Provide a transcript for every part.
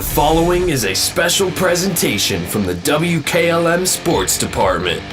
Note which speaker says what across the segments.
Speaker 1: The following is a special presentation from the WKLM Sports Department.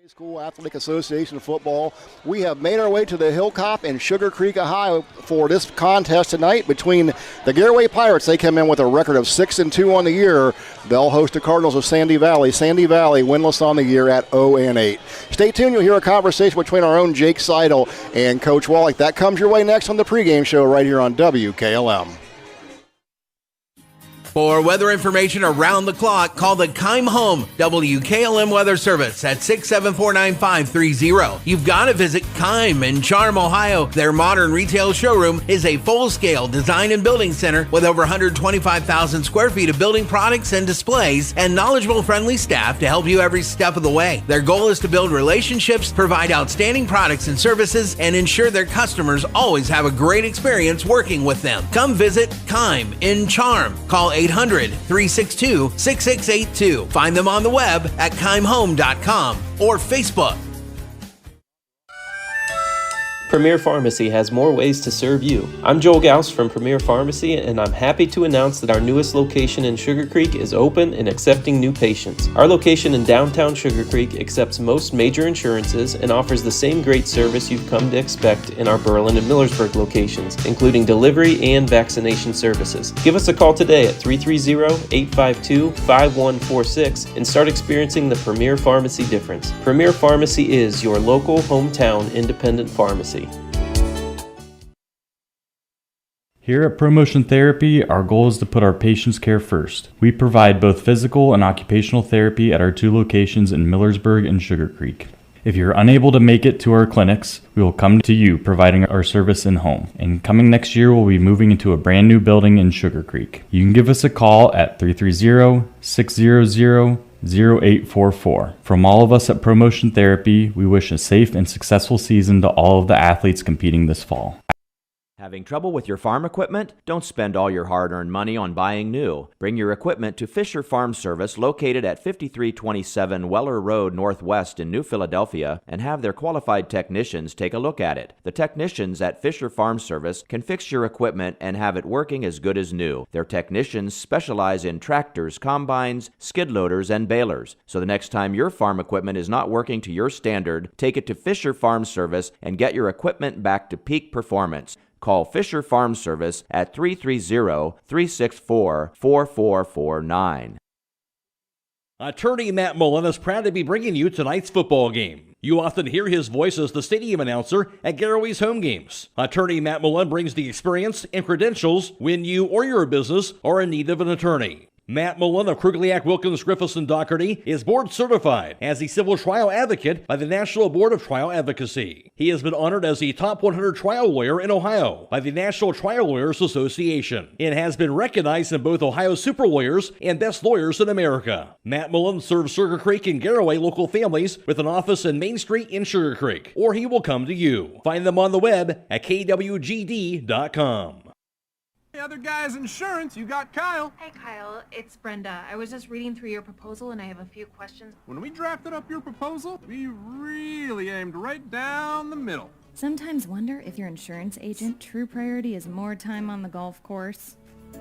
Speaker 2: School Athletic Association of Football. We have made our way to the Hilltop in Sugarcreek, Ohio for this contest tonight between the Garaway Pirates. They come in with a record of 6-2 on the year. They'll host the Cardinals of Sandy Valley. Sandy Valley winless on the year at 0-8. Stay tuned. You'll hear a conversation between our own Jake Seidel and Coach Wallach. That comes your way next on the pregame show right here on WKLM.
Speaker 3: For weather information around the clock, call the Keim Home WKLM Weather Service at 674-9530. You've got to visit Keim in Charm, Ohio. Their modern retail showroom is a full-scale design and building center with over 125,000 square feet of building products and displays and knowledgeable, friendly staff to help you every step of the way. Their goal is to build relationships, provide outstanding products and services, and ensure their customers always have a great experience working with them. Come visit Keim in Charm. Call 800-362-6682. Find them on the web at keimhome.com or Facebook.
Speaker 4: Premier Pharmacy has more ways to serve you. I'm Joel Gauss from Premier Pharmacy, and I'm happy to announce that our newest location in Sugarcreek is open and accepting new patients. Our location in downtown Sugarcreek accepts most major insurances and offers the same great service you've come to expect in our Berlin and Millersburg locations, including delivery and vaccination services. Give us a call today at 330-852-5146 and start experiencing the Premier Pharmacy difference. Premier Pharmacy is your local hometown independent pharmacy.
Speaker 5: Here at Promotion Therapy, our goal is to put our patients' care first. We provide both physical and occupational therapy at our two locations in Millersburg and Sugarcreek. If you're unable to make it to our clinics, we will come to you providing our service in-home. And coming next year, we'll be moving into a brand new building in Sugarcreek. You can give us a call at 330-600-0844. From all of us at Promotion Therapy, we wish a safe and successful season to all of the athletes competing this fall.
Speaker 6: Having trouble with your farm equipment? Don't spend all your hard-earned money on buying new. Bring your equipment to Fisher Farm Service, located at 5327 Weller Road Northwest in New Philadelphia, and have their qualified technicians take a look at it. The technicians at Fisher Farm Service can fix your equipment and have it working as good as new. Their technicians specialize in tractors, combines, skid loaders, and balers. So the next time your farm equipment is not working to your standard, take it to Fisher Farm Service and get your equipment back to peak performance. Call Fisher Farm Service at 330-364-4449.
Speaker 7: Attorney Matt Mullen is proud to be bringing you tonight's football game. You often hear his voice as the stadium announcer at Garaway's home games. Attorney Matt Mullen brings the experience and credentials when you or your business are in need of an attorney. Matt Mullen of Krugliak, Wilkins, Griffiths, and Doherty is board certified as a civil trial advocate by the National Board of Trial Advocacy. He has been honored as the top 100 trial lawyer in Ohio by the National Trial Lawyers Association and has been recognized in both Ohio Super Lawyers and Best Lawyers in America. Matt Mullen serves Sugarcreek and Garaway local families with an office in Main Street in Sugarcreek, or he will come to you. Find them on the web at kwgd.com.
Speaker 8: Hey, other guys' insurance, you got Kyle.
Speaker 9: Hey, Kyle, it's Brenda. I was just reading through your proposal, and I have a few questions.
Speaker 8: When we drafted up your proposal, we really aimed right down the middle.
Speaker 10: Sometimes wonder if your insurance agent true priority is more time on the golf course.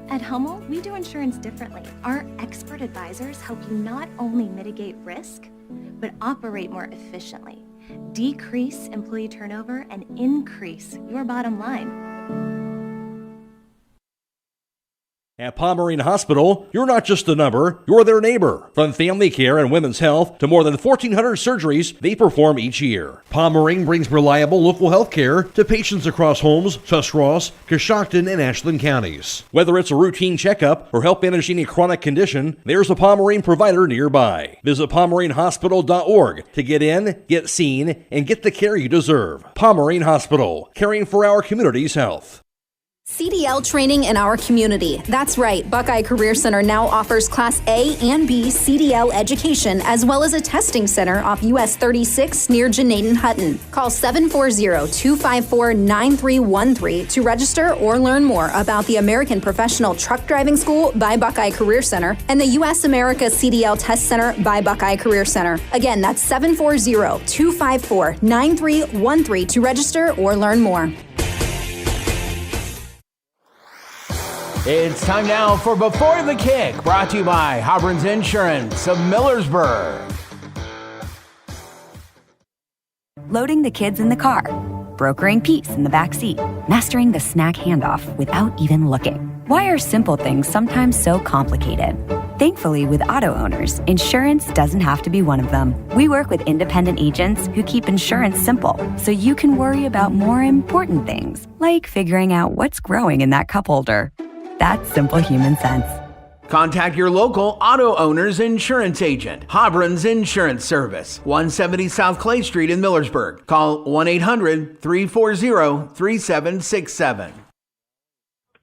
Speaker 11: At Hummel, we do insurance differently. Our expert advisors help you not only mitigate risk, but operate more efficiently, decrease employee turnover, and increase your bottom line.
Speaker 7: At Pomerene Hospital, you're not just a number, you're their neighbor. From family care and women's health to more than 1,400 surgeries they perform each year. Pomerene brings reliable local health care to patients across Holmes, Tuscarawas, Coshocton, and Ashland counties. Whether it's a routine checkup or help manage any chronic condition, there's a Pomerene provider nearby. Visit PomereneHospital.org to get in, get seen, and get the care you deserve. Pomerene Hospital, caring for our community's health.
Speaker 12: CDL training in our community. That's right, Buckeye Career Center now offers Class A and B CDL education, as well as a testing center off US 36 near Janaden Hutton. Call 740-254-9313 to register or learn more about the American Professional Truck Driving School by Buckeye Career Center and the US America CDL Test Center by Buckeye Career Center. Again, that's 740-254-9313 to register or learn more.
Speaker 3: It's time now for Before the Kick, brought to you by Hobron's Insurance of Millersburg.
Speaker 13: Loading the kids in the car, brokering peace in the back seat, mastering the snack handoff without even looking. Why are simple things sometimes so complicated? Thankfully, with auto owners, insurance doesn't have to be one of them. We work with independent agents who keep insurance simple, so you can worry about more important things, like figuring out what's growing in that cup holder. That's simple human sense.
Speaker 3: Contact your local auto owner's insurance agent. Hobron's Insurance Service, 170 South Clay Street in Millersburg. Call 1-800-340-3767.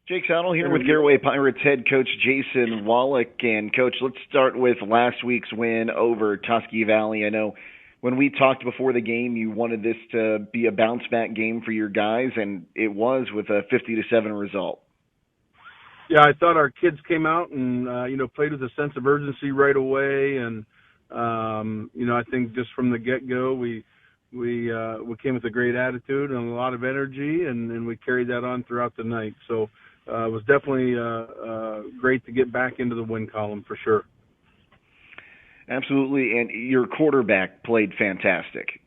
Speaker 14: Jake Sonnell here with Garaway Pirates head coach Jason Wallach. And, Coach, let's start with last week's win over Tusky Valley. I know when we talked before the game, you wanted this to be a bounce-back game for your guys, and it was with a 50-7 result.
Speaker 15: Yeah, I thought our kids came out and, played with a sense of urgency right away. And, I think just from the get-go, we came with a great attitude and a lot of energy, and we carried that on throughout the night. So it was definitely great to get back into the win column for sure.
Speaker 14: Absolutely, and your quarterback played fantastic.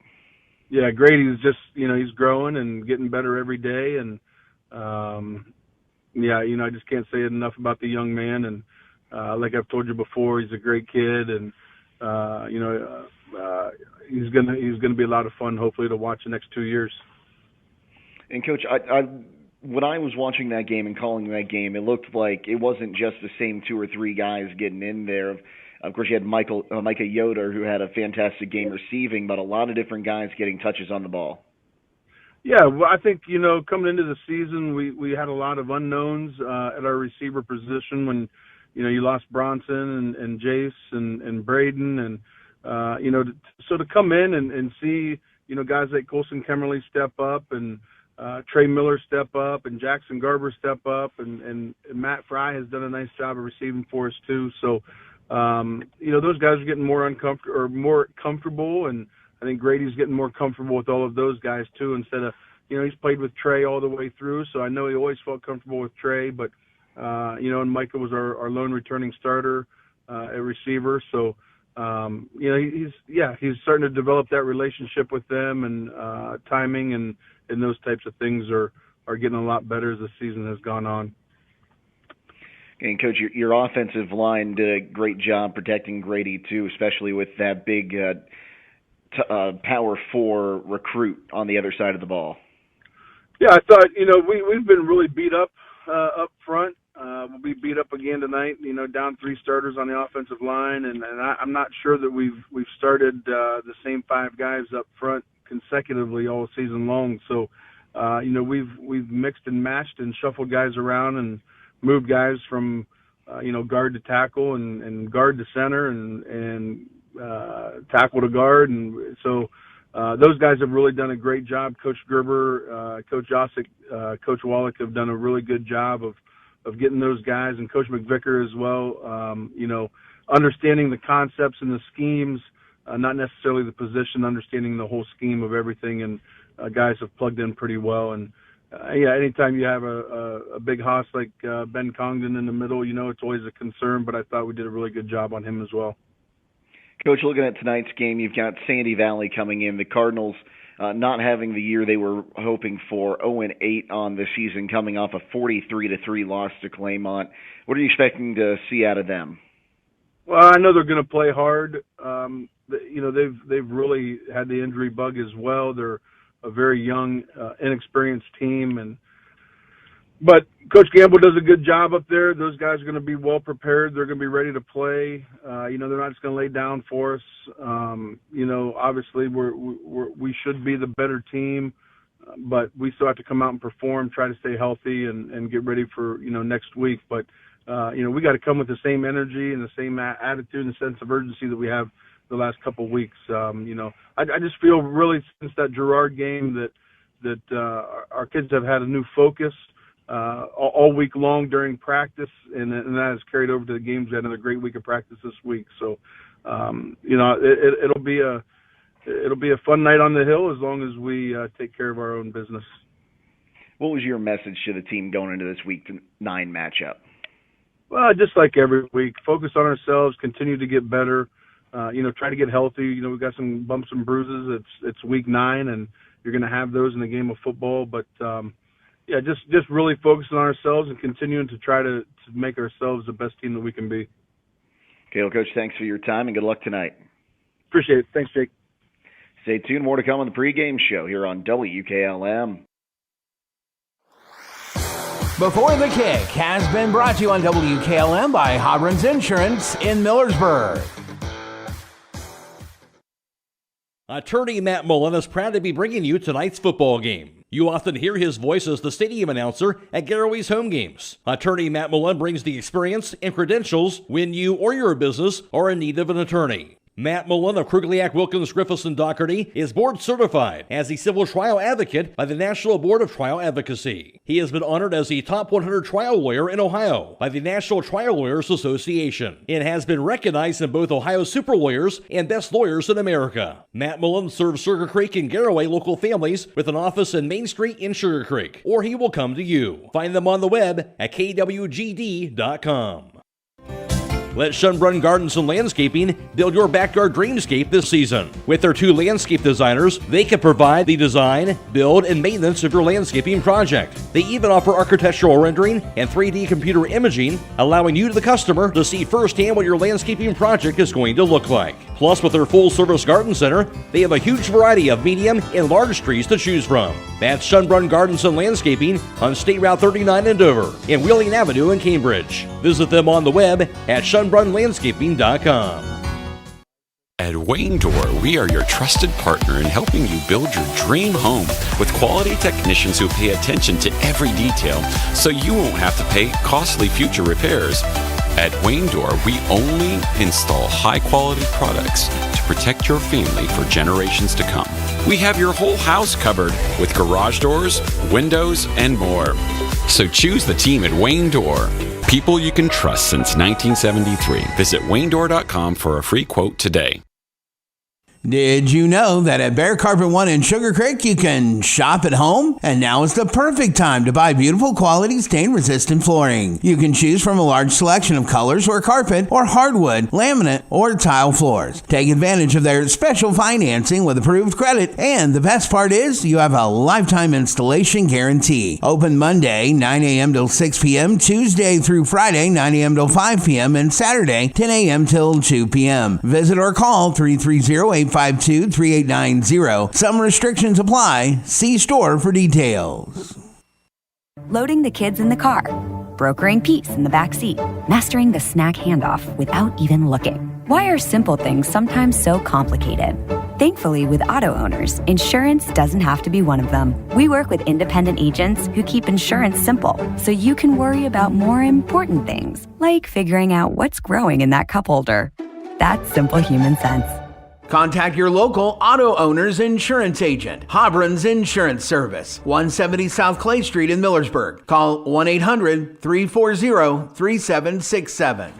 Speaker 15: Yeah, Grady's just, he's growing and getting better every day, and I just can't say enough about the young man. And like I've told you before, he's a great kid, and he's gonna be a lot of fun, hopefully, to watch the next 2 years.
Speaker 14: And Coach, when I was watching that game and calling that game, it looked like it wasn't just the same 2 or 3 guys getting in there. Of course, you had Micah Yoder, who had a fantastic game receiving, but a lot of different guys getting touches on the ball.
Speaker 15: Yeah, well, I think, coming into the season, we had a lot of unknowns at our receiver position when, you lost Bronson and Jace and Braden. And, so to come in and see, guys like Colson Kemmerly step up and Trey Miller step up and Jackson Garber step up and Matt Fry has done a nice job of receiving for us too. So, those guys are getting more comfortable, and I think Grady's getting more comfortable with all of those guys too, instead of, he's played with Trey all the way through, so I know he always felt comfortable with Trey, but, and Micah was our lone returning starter at receiver, so, he's starting to develop that relationship with them, and timing and those types of things are getting a lot better as the season has gone on.
Speaker 14: And, Coach, your offensive line did a great job protecting Grady, too, especially with that big power 4 recruit on the other side of the ball.
Speaker 15: Yeah, I thought, we've been really beat up front. We'll be beat up again tonight, down 3 starters on the offensive line, and I'm not sure that we've started the same 5 guys up front consecutively all season long. So, we've mixed and matched and shuffled guys around and moved guys from, guard to tackle and guard to center and tackle to guard. And so those guys have really done a great job. Coach Gerber, Coach Josic, Coach Wallach have done a really good job of getting those guys, and Coach McVicker as well, understanding the concepts and the schemes, not necessarily the position, understanding the whole scheme of everything, and guys have plugged in pretty well. And anytime you have a big hoss like Ben Congdon in the middle, it's always a concern, but I thought we did a really good job on him as well.
Speaker 14: Coach, looking at tonight's game, you've got Sandy Valley coming in. The Cardinals not having the year they were hoping for, 0-8 on the season, coming off a 43-3 loss to Claymont. What are you expecting to see out of them?
Speaker 15: Well, I know they're going to play hard. They've really had the injury bug as well. They're a very young, inexperienced team, but Coach Gamble does a good job up there. Those guys are going to be well prepared. They're going to be ready to play. They're not just going to lay down for us. Obviously we should be the better team. but we still have to come out and perform, try to stay healthy, and get ready for next week. But we got to come with the same energy and the same attitude and sense of urgency that we have the last couple of weeks. I just feel really since that Girard game that our kids have had a new focus all week long during practice, and that has carried over to the games. We had another great week of practice this week, so it'll be a fun night on the hill as long as we take care of our own business.
Speaker 14: What was your message to the team going into this Week 9 matchup?
Speaker 15: Well, just like every week, focus on ourselves, continue to get better, try to get healthy. We've got some bumps and bruises. It's Week 9, and you're going to have those in the game of football. But, just really focusing on ourselves and continuing to try to make ourselves the best team that we can be.
Speaker 14: Okay, well, Coach, thanks for your time, and good luck tonight.
Speaker 15: Appreciate it. Thanks, Jake.
Speaker 14: Stay tuned. More to come on the pregame show here on WKLM.
Speaker 3: Before the Kick has been brought to you on WKLM by Hobron's Insurance in Millersburg.
Speaker 7: Attorney Matt Mullen is proud to be bringing you tonight's football game. You often hear his voice as the stadium announcer at Garaway's home games. Attorney Matt Mullen brings the experience and credentials when you or your business are in need of an attorney. Matt Mullen of Krugliak, Wilkins, Griffiths, and Doherty is board certified as a civil trial advocate by the National Board of Trial Advocacy. He has been honored as the top 100 trial lawyer in Ohio by the National Trial Lawyers Association and has been recognized in both Ohio Super Lawyers and Best Lawyers in America. Matt Mullen serves Sugarcreek and Garaway local families with an office in Main Street in Sugarcreek, or he will come to you. Find them on the web at kwgd.com. Let Schönbrunn Gardens and Landscaping build your backyard dreamscape this season. With their 2 landscape designers, they can provide the design, build, and maintenance of your landscaping project. They even offer architectural rendering and 3D computer imaging, allowing you, the customer, to see firsthand what your landscaping project is going to look like. Plus, with their full-service garden center, they have a huge variety of medium and large trees to choose from. That's Schönbrunn Gardens and Landscaping on State Route 39 in Dover and Wheeling Avenue in Cambridge. Visit them on the web at schönbrunnlandscaping.com.
Speaker 16: At Wayne Door, we are your trusted partner in helping you build your dream home with quality technicians who pay attention to every detail so you won't have to pay costly future repairs. At Wayne Door, we only install high-quality products to protect your family for generations to come. We have your whole house covered with garage doors, windows, and more. So choose the team at Wayne Door. People you can trust since 1973. Visit waynedoor.com for a free quote today.
Speaker 3: Did you know that at Bear Carpet One in Sugarcreek you can shop at home? And now is the perfect time to buy beautiful quality stain-resistant flooring. You can choose from a large selection of colors or carpet or hardwood, laminate, or tile floors. Take advantage of their special financing with approved credit, and the best part is you have a lifetime installation guarantee. Open Monday 9 a.m. till 6 p.m., Tuesday through Friday 9 a.m. till 5 p.m., and Saturday 10 a.m. till 2 p.m. Visit or call 330-852-3890. Some restrictions apply. See store for details.
Speaker 13: Loading the kids in the car, brokering peace in the back seat, mastering the snack handoff without even looking. Why are simple things sometimes so complicated? Thankfully, with auto owners, insurance doesn't have to be one of them. We work with independent agents who keep insurance simple, so you can worry about more important things, like figuring out what's growing in that cup holder. That's simple human sense.
Speaker 3: Contact your local auto owner's insurance agent. Hobron's Insurance Service, 170 South Clay Street in Millersburg. Call 1-800-340-3767.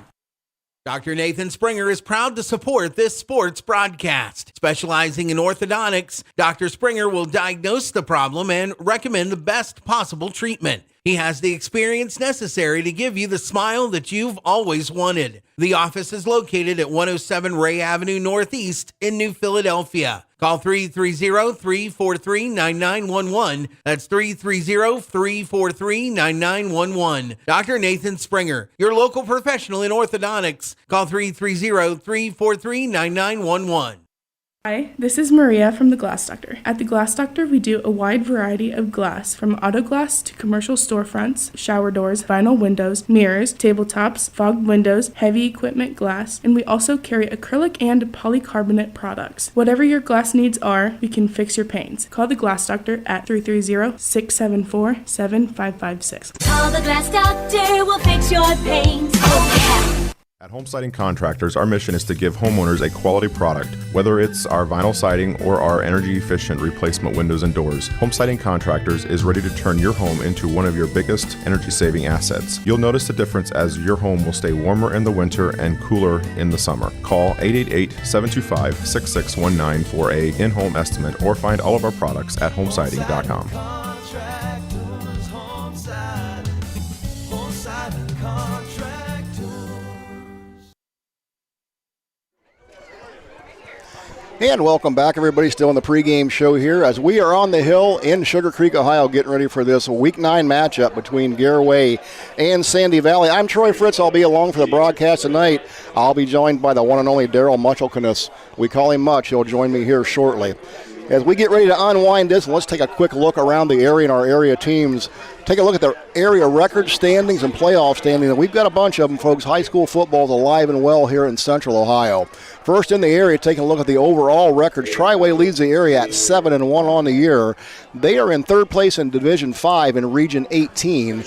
Speaker 3: Dr. Nathan Springer is proud to support this sports broadcast. Specializing in orthodontics, Dr. Springer will diagnose the problem and recommend the best possible treatment. He has the experience necessary to give you the smile that you've always wanted. The office is located at 107 Ray Avenue Northeast in New Philadelphia. Call 330-343-9911. That's 330-343-9911. Dr. Nathan Springer, your local professional in orthodontics. Call 330-343-9911.
Speaker 17: Hi, this is Maria from The Glass Doctor. At The Glass Doctor, we do a wide variety of glass, from auto glass to commercial storefronts, shower doors, vinyl windows, mirrors, tabletops, fogged windows, heavy equipment glass, and we also carry acrylic and polycarbonate products. Whatever your glass needs are, we can fix your panes. Call The Glass Doctor at 330-674-7556.
Speaker 18: Call The Glass Doctor, we'll fix your panes. Oh, yeah.
Speaker 19: At Home Siding Contractors, our mission is to give homeowners a quality product, whether it's our vinyl siding or our energy-efficient replacement windows and doors. Home Siding Contractors is ready to turn your home into one of your biggest energy-saving assets. You'll notice the difference as your home will stay warmer in the winter and cooler in the summer. Call 888-725-6619 for a in-home estimate or find all of our products at homesiding.com.
Speaker 2: And welcome back, everybody. Still in the pregame show here as we are on the hill in Sugarcreek, Ohio, getting ready for this Week 9 matchup between Garaway and Sandy Valley. I'm Troy Fritz. I'll be along for the broadcast tonight. I'll be joined by the one and only Daryl Muchelkanis. We call him Much. He'll join me here shortly. As we get ready to unwind this, let's take a quick look around the area and our area teams. Take a look at the area record standings and playoff standings. And we've got a bunch of them, folks. High school football is alive and well here in Central Ohio. First in the area, taking a look at the overall records. Triway leads the area at 7-1 on the year. They are in third place in Division 5 in Region 18.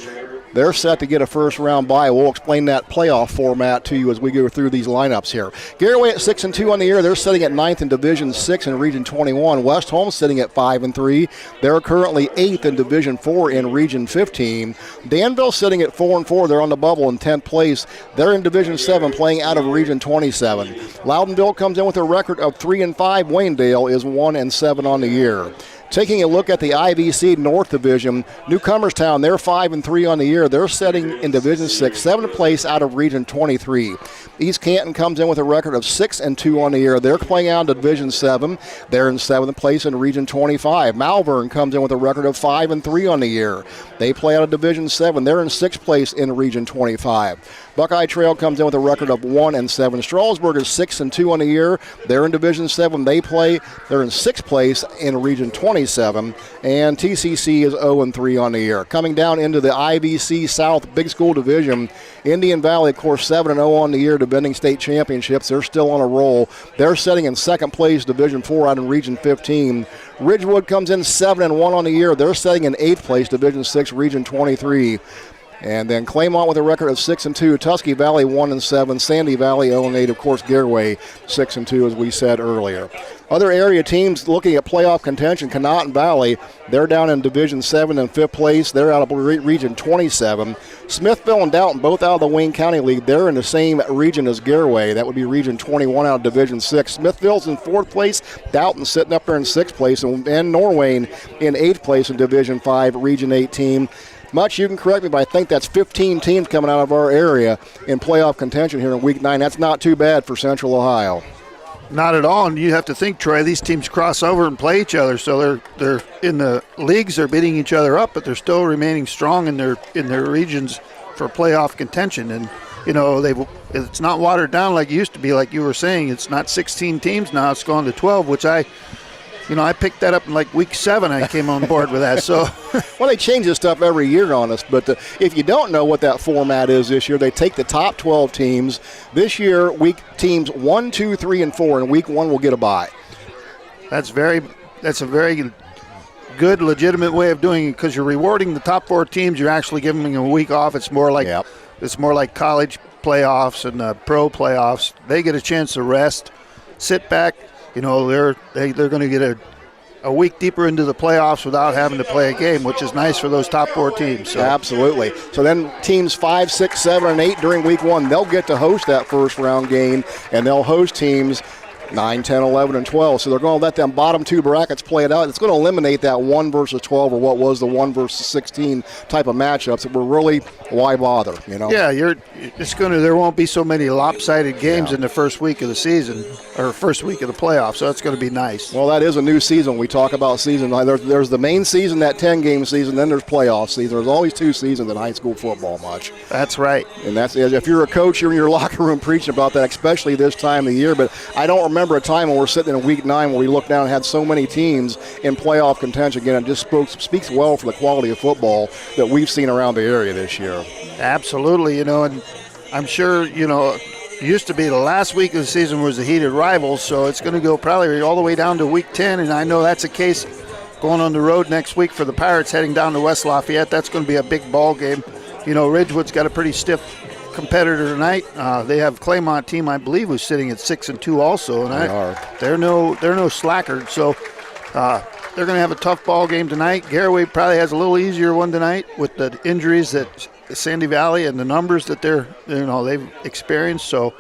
Speaker 2: They're set to get a first-round bye. We'll explain that playoff format to you as we go through these lineups here. Garaway at 6-2 on the year. They're sitting at 9th in Division 6 in Region 21. West Holmes sitting at 5-3. They're currently 8th in Division 4 in Region 15. Danville sitting at 4-4. They're on the bubble in 10th place. They're in Division 7 playing out of Region 27. Loudonville comes in with a record of 3-5. Waynedale is 1-7 on the year. Taking a look at the IVC North Division, Newcomerstown, they're 5-3 on the year. They're setting in Division 6, 7th place out of Region 23. East Canton comes in with a record of 6-2 on the year. They're playing out of Division 7. They're in 7th place in Region 25. Malvern comes in with a record of 5-3 on the year. They play out of Division 7. They're in 6th place in Region 25. Buckeye Trail comes in with a record of 1-7. Strasburg is 6-2 on the year. They're in Division 7. They're in 6th place in Region 27. And TCC is 0-3 on the year. Coming down into the IVC South Big School Division, Indian Valley, of course, 7-0 on the year, defending state championships. They're still on a roll. They're sitting in 2nd place, Division 4 out in Region 15. Ridgewood comes in 7-1 on the year. They're sitting in 8th place, Division 6, Region 23. And then Claymont with a record of 6-2. Tusky Valley 1-7. Sandy Valley 0-8. Of course, Garaway 6-2, as we said earlier. Other area teams looking at playoff contention, Connaughton Valley, they're down in Division 7 in 5th place. They're out of Region 27. Smithville and Dalton, both out of the Wayne County League, they're in the same region as Garaway. That would be Region 21 out of Division 6. Smithville's in 4th place. Dalton sitting up there in 6th place. And Norwayne in 8th place in Division 5, Region 18. Much, you can correct me, but I think that's 15 teams coming out of our area in playoff contention here in Week 9. That's not too bad for Central Ohio.
Speaker 20: Not at all, and you have to think, Troy, these teams cross over and play each other, so they're in the leagues, they're beating each other up, but they're still remaining strong in their regions for playoff contention. And you know, it's not watered down like it used to be, like you were saying. It's not 16 teams now; it's gone to 12, which I picked that up in like week 7. I came on board with that. So,
Speaker 2: well, they change this stuff every year on us. But if you don't know what that format is this year, they take the top 12 teams. This year, teams 1, 2, 3, and 4, and week 1 will get a bye.
Speaker 20: That's a very good, legitimate way of doing it, because you're rewarding the top 4 teams. You're actually giving them a week off. It's more like college playoffs and pro playoffs. They get a chance to rest, sit back. You know, they're going to get a week deeper into the playoffs without having to play a game, which is nice for those top 4 teams. So.
Speaker 2: Absolutely. So then teams 5, 6, 7, and 8 during week 1, they'll get to host that first round game, and they'll host teams 9, 10, 11, and 12. So they're going to let them bottom 2 brackets play it out. It's going to eliminate that 1 versus 12, or what was the 1 versus 16 type of matchups that were really, why bother, you know?
Speaker 20: Yeah, there won't be so many lopsided games in the first week of the season, or first week of the playoffs, so that's going to be nice.
Speaker 2: Well, that is a new season. We talk about season. There's the main season, that 10-game season, then there's playoff season. There's always 2 seasons in high school football, Much.
Speaker 20: That's right.
Speaker 2: And that's, if you're a coach, you're in your locker room preaching about that, especially this time of the year. But I don't remember remember a time when we're sitting in week 9 where we looked down and had so many teams in playoff contention. Again, it just speaks well for the quality of football that we've seen around the area this year.
Speaker 20: Absolutely, and I'm sure, it used to be the last week of the season was the heated rivals, so it's going to go probably all the way down to week 10, and I know that's the case going on the road next week for the Pirates heading down to West Lafayette. That's going to be a big ball game. Ridgewood's got a pretty stiff competitor tonight. They have Clemence team, I believe, who's sitting at 6-2 also, and they're no slackers. So they're going to have a tough ball game tonight. Garaway probably has a little easier one tonight with the injuries that Sandy Valley and the numbers that they've experienced. So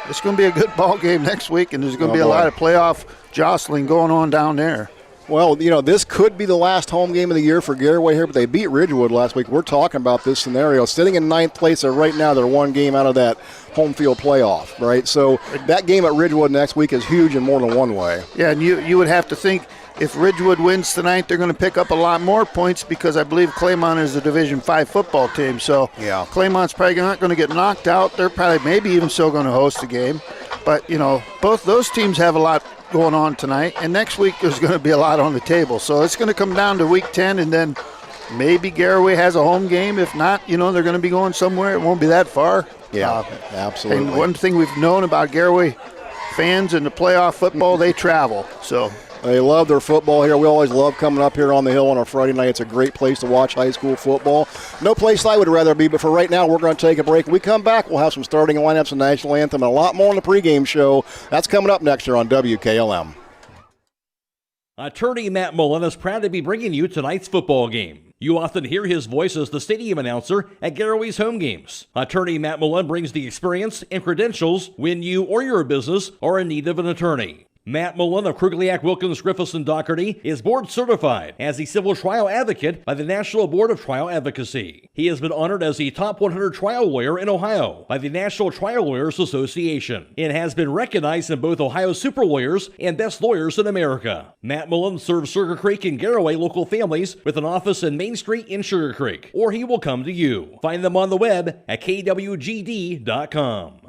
Speaker 20: it's going to be a good ball game next week, and there's going to be a lot of playoff jostling going on down there.
Speaker 2: Well, this could be the last home game of the year for Garaway here, but they beat Ridgewood last week. We're talking about this scenario. Sitting in 9th place, right now they're one game out of that home field playoff, right? So that game at Ridgewood next week is huge in more than one way.
Speaker 20: Yeah, and you would have to think if Ridgewood wins tonight, they're going to pick up a lot more points because I believe Clemence is a Division V football team. So Clemence's probably not going to get knocked out. They're probably maybe even still going to host the game. But, both those teams have a lot going on tonight, and next week there's going to be a lot on the table. So it's going to come down to week 10, and then maybe Garaway has a home game. If not, they're going to be going somewhere. It won't be that far.
Speaker 2: Yeah, absolutely.
Speaker 20: And one thing we've known about Garaway fans in the playoff football, they travel. So
Speaker 2: they love their football here. We always love coming up here on the hill on a Friday night. It's a great place to watch high school football. No place I would rather be, but for right now, we're going to take a break. When we come back, we'll have some starting lineups and national anthem and a lot more on the pregame show. That's coming up next year on WKLM.
Speaker 7: Attorney Matt Mullen is proud to be bringing you tonight's football game. You often hear his voice as the stadium announcer at Garaway's home games. Attorney Matt Mullen brings the experience and credentials when you or your business are in need of an attorney. Matt Mullen of Krugliak, Wilkins, Griffiths, and Doherty is board certified as a civil trial advocate by the National Board of Trial Advocacy. He has been honored as the top 100 trial lawyer in Ohio by the National Trial Lawyers Association and has been recognized in both Ohio Super Lawyers and Best Lawyers in America. Matt Mullen serves Sugarcreek and Garaway local families with an office in Main Street in Sugarcreek, or he will come to you. Find them on the web at kwgd.com.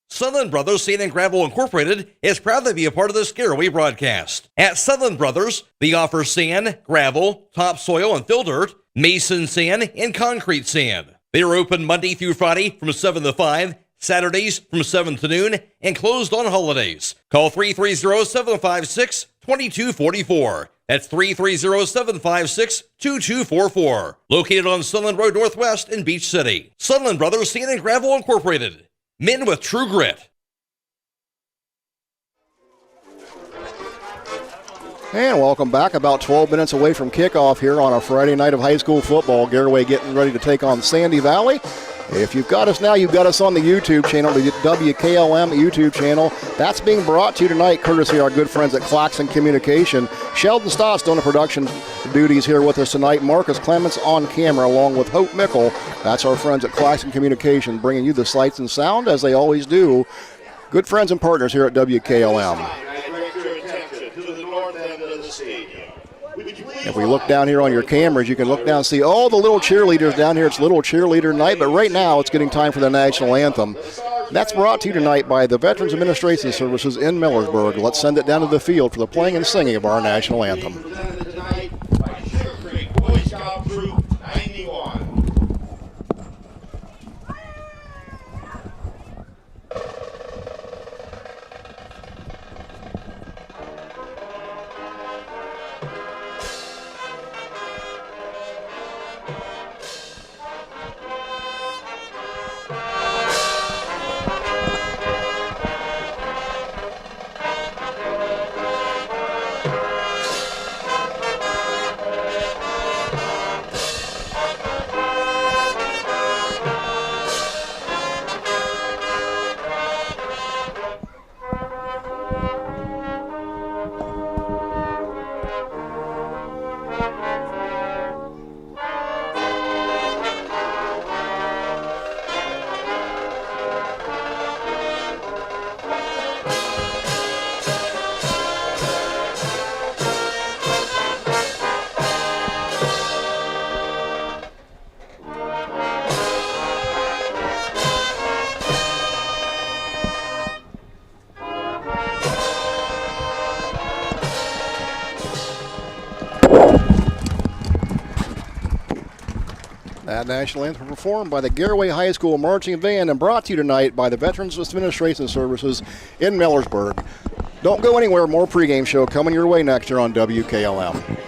Speaker 7: Sutherland Brothers Sand and Gravel Incorporated is proud to be a part of this Garaway broadcast. At Sutherland Brothers, they offer sand, gravel, topsoil and fill dirt, mason sand, and concrete sand. They are open Monday through Friday from 7 to 5, Saturdays from 7 to noon, and closed on holidays. Call 330-756-2244. That's 330-756-2244. Located on Sutherland Road Northwest in Beach City. Sutherland Brothers Sand and Gravel Incorporated. Men with true grit.
Speaker 2: And welcome back. About 12 minutes away from kickoff here on a Friday night of high school football. Garaway getting ready to take on Sandy Valley. If you've got us now, you've got us on the YouTube channel, the WKLM YouTube channel. That's being brought to you tonight courtesy of our good friends at Claxon Communication. Sheldon Stott's doing the production duties here with us tonight. Marcus Clemence on camera along with Hope Mickle. That's our friends at Claxon Communication bringing you the sights and sound as they always do. Good friends and partners here at WKLM. If we look down here on your cameras, you can look down and see all the little cheerleaders down here. It's little cheerleader night, but right now it's getting time for the national anthem. That's brought to you tonight by the Veterans Administration Services in Millersburg. Let's send it down to the field for the playing and singing of our national anthem.
Speaker 21: By Sugarcreek Boy Scout Troop 91.
Speaker 2: That national anthem performed by the Garaway High School Marching Band and brought to you tonight by the Veterans Administration Services in Millersburg. Don't go anywhere. More pregame show coming your way next year on WKLM.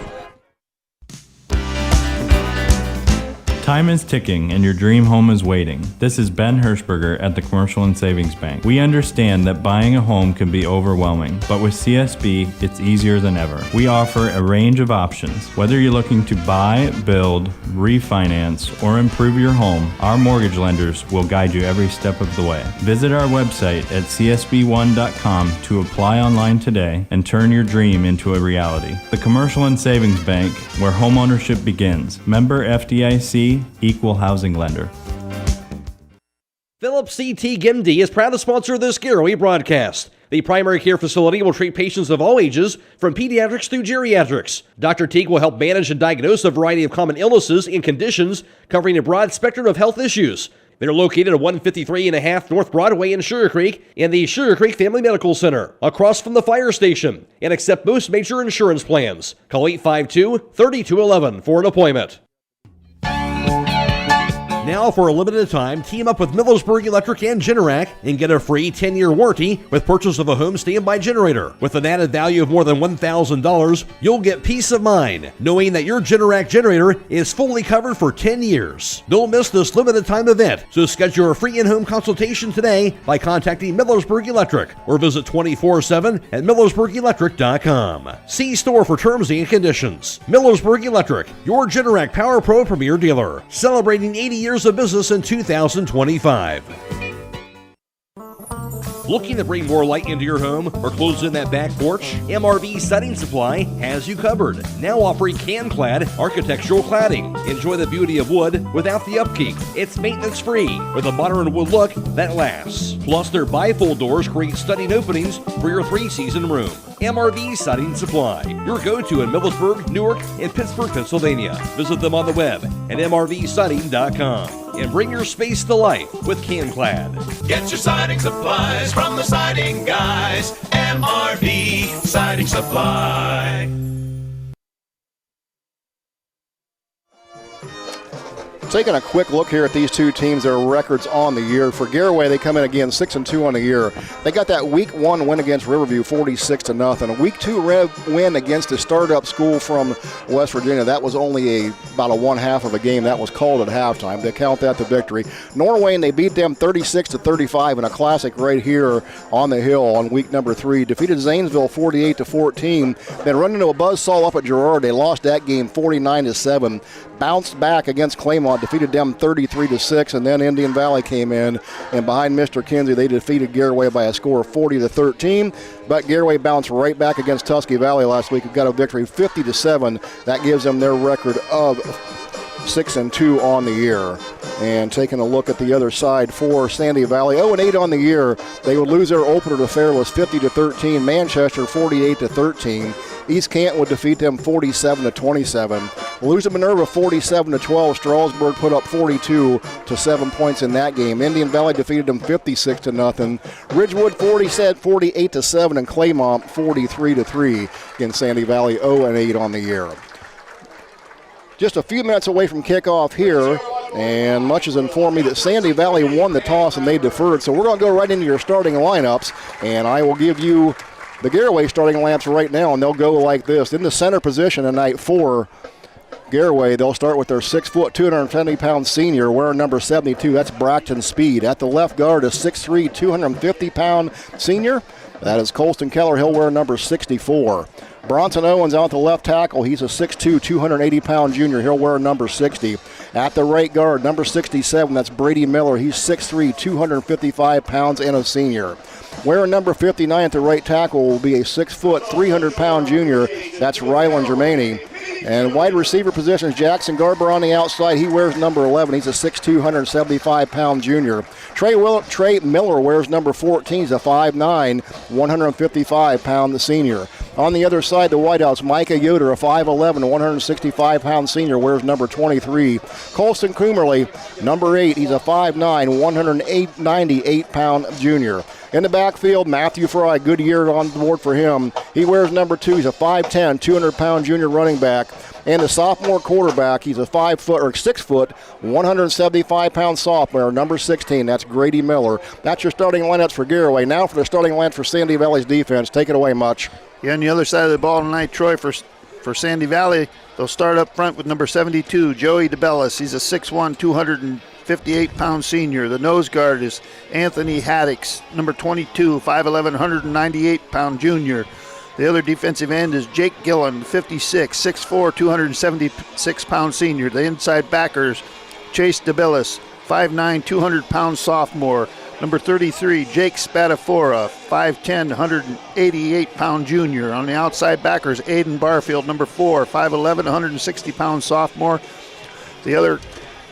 Speaker 5: Time is ticking and your dream home is waiting. This is Ben Hirschberger at the Commercial and Savings Bank. We understand that buying a home can be overwhelming, but with CSB, it's easier than ever. We offer a range of options. Whether you're looking to buy, build, refinance, or improve your home, our mortgage lenders will guide you every step of the way. Visit our website at csb1.com to apply online today and turn your dream into a reality. The Commercial and Savings Bank, where homeownership begins. Member FDIC, Equal Housing Lender.
Speaker 7: Phillips CT Gimdy is proud to sponsor this Garaway broadcast. The primary care facility will treat patients of all ages, from pediatrics through geriatrics. Dr. Teague will help manage and diagnose a variety of common illnesses and conditions, covering a broad spectrum of health issues. They're located at 153.5 North Broadway in Sugarcreek and the Sugarcreek Family Medical Center, across from the fire station, and accept most major insurance plans. Call 852-3211 for an appointment. Now, for a limited time, team up with Millersburg Electric and Generac and get a free 10-year warranty with purchase of a home standby generator. With an added value of more than $1,000, you'll get peace of mind knowing that your Generac generator is fully covered for 10 years. Don't miss this limited time event, so schedule a free in-home consultation today by contacting Millersburg Electric or visit 24/7 at millersburgelectric.com. See store for terms and conditions. Millersburg Electric, your Generac Power Pro Premier dealer, celebrating 80 years of business in 2025. Looking to bring more light into your home or close in that back porch? MRV Siding Supply has you covered. Now offering can-clad architectural cladding. Enjoy the beauty of wood without the upkeep. It's maintenance-free with a modern wood look that lasts. Plus, their bifold doors create stunning openings for your three-season room. MRV Siding Supply, your go-to in Millersburg, Newark, and Pittsburgh, Pennsylvania. Visit them on the web at mrvsiding.com and bring your space to life with can-clad.
Speaker 21: Get your siding supplies from the siding guys. MRV Siding Supply.
Speaker 2: Taking a quick look here at these two teams, their records on the year. For Garaway, they come in again 6-2 on the year. They got that Week 1 win against Riverview, 46-0. A Week 2 win against a startup school from West Virginia. That was only about a one-half of a game. That was called at halftime. They count that to victory. Norway, they beat them 36-35 in a classic right here on the hill on week number 3. Defeated Zanesville 48-14. Then run into a buzzsaw up at Girard. They lost that game 49-7. Bounced back against Claymont, defeated them 33-6, and then Indian Valley came in, and behind Mr. Kinsey, they defeated Garaway by a score of 40-13. But Garaway bounced right back against Tusky Valley last week and got a victory 50-7. That gives them their record of 6-2 on the year. And taking a look at the other side for Sandy Valley, 0-8 on the year. They would lose their opener to Fairless 50-13, Manchester 48-13. East Canton would defeat them 47-27. Lose to Minerva 47-12. Strasburg put up 42 to 7 points in that game. Indian Valley defeated them 56-0. Ridgewood 48-7, and Claymont 43-3. Again, Sandy Valley 0-8 on the year. Just a few minutes away from kickoff here, and much has informed me that Sandy Valley won the toss and they deferred. So we're going to go right into your starting lineups, and I will give you the Garaway starting lineups right now, and they'll go like this. In the center position tonight for Garaway, they'll start with their 6', 270-pound senior wearing number 72. That's Braxton Speed. At the left guard, a 6'3", 250-pound senior. That is Colston Keller. He'll wear number 64. Bronson Owens out the left tackle. He's a 6'2", 280-pound junior. He'll wear number 60. At the right guard, number 67, that's Brady Miller. He's 6'3", 255 pounds and a senior. Wearing number 59 at the right tackle will be a 6', 300-pound junior. That's Rylan Germani. And wide receiver positions, Jackson Garber on the outside. He wears number 11. He's a 6'2", 175-pound junior. Trey Miller wears number 14. He's a 5'9", 155-pound senior. On the other side, the wideouts, Micah Yoder, a 5'11", 165-pound senior, wears number 23. Colston Coomerly, number 8. He's a 5'9", 198-pound junior. In the backfield, Matthew Fry, good year on the board for him. He wears number 2. He's a 5'10", 200-pound junior running back. And the sophomore quarterback, he's a 6 foot, 175-pound sophomore, number 16. That's Grady Miller. That's your starting lineups for Garaway. Now for the starting lineups for Sandy Valley's defense. Take it away, Much.
Speaker 20: Yeah, on the other side of the ball tonight, Troy, for Sandy Valley, they'll start up front with number 72, Joey DeBellis. He's a 6'1", 258-pound senior. The nose guard is Anthony Haddix, number 22, 5'11", 198-pound junior. The other defensive end is Jake Gillen, 56, 6'4", 276-pound senior. The inside backers, Chase DeBellis, 5'9", 200-pound sophomore. Number 33, Jake Spadafora, 5'10", 188-pound junior. On the outside backers, Aiden Barfield, number 4, 5'11", 160-pound sophomore. The other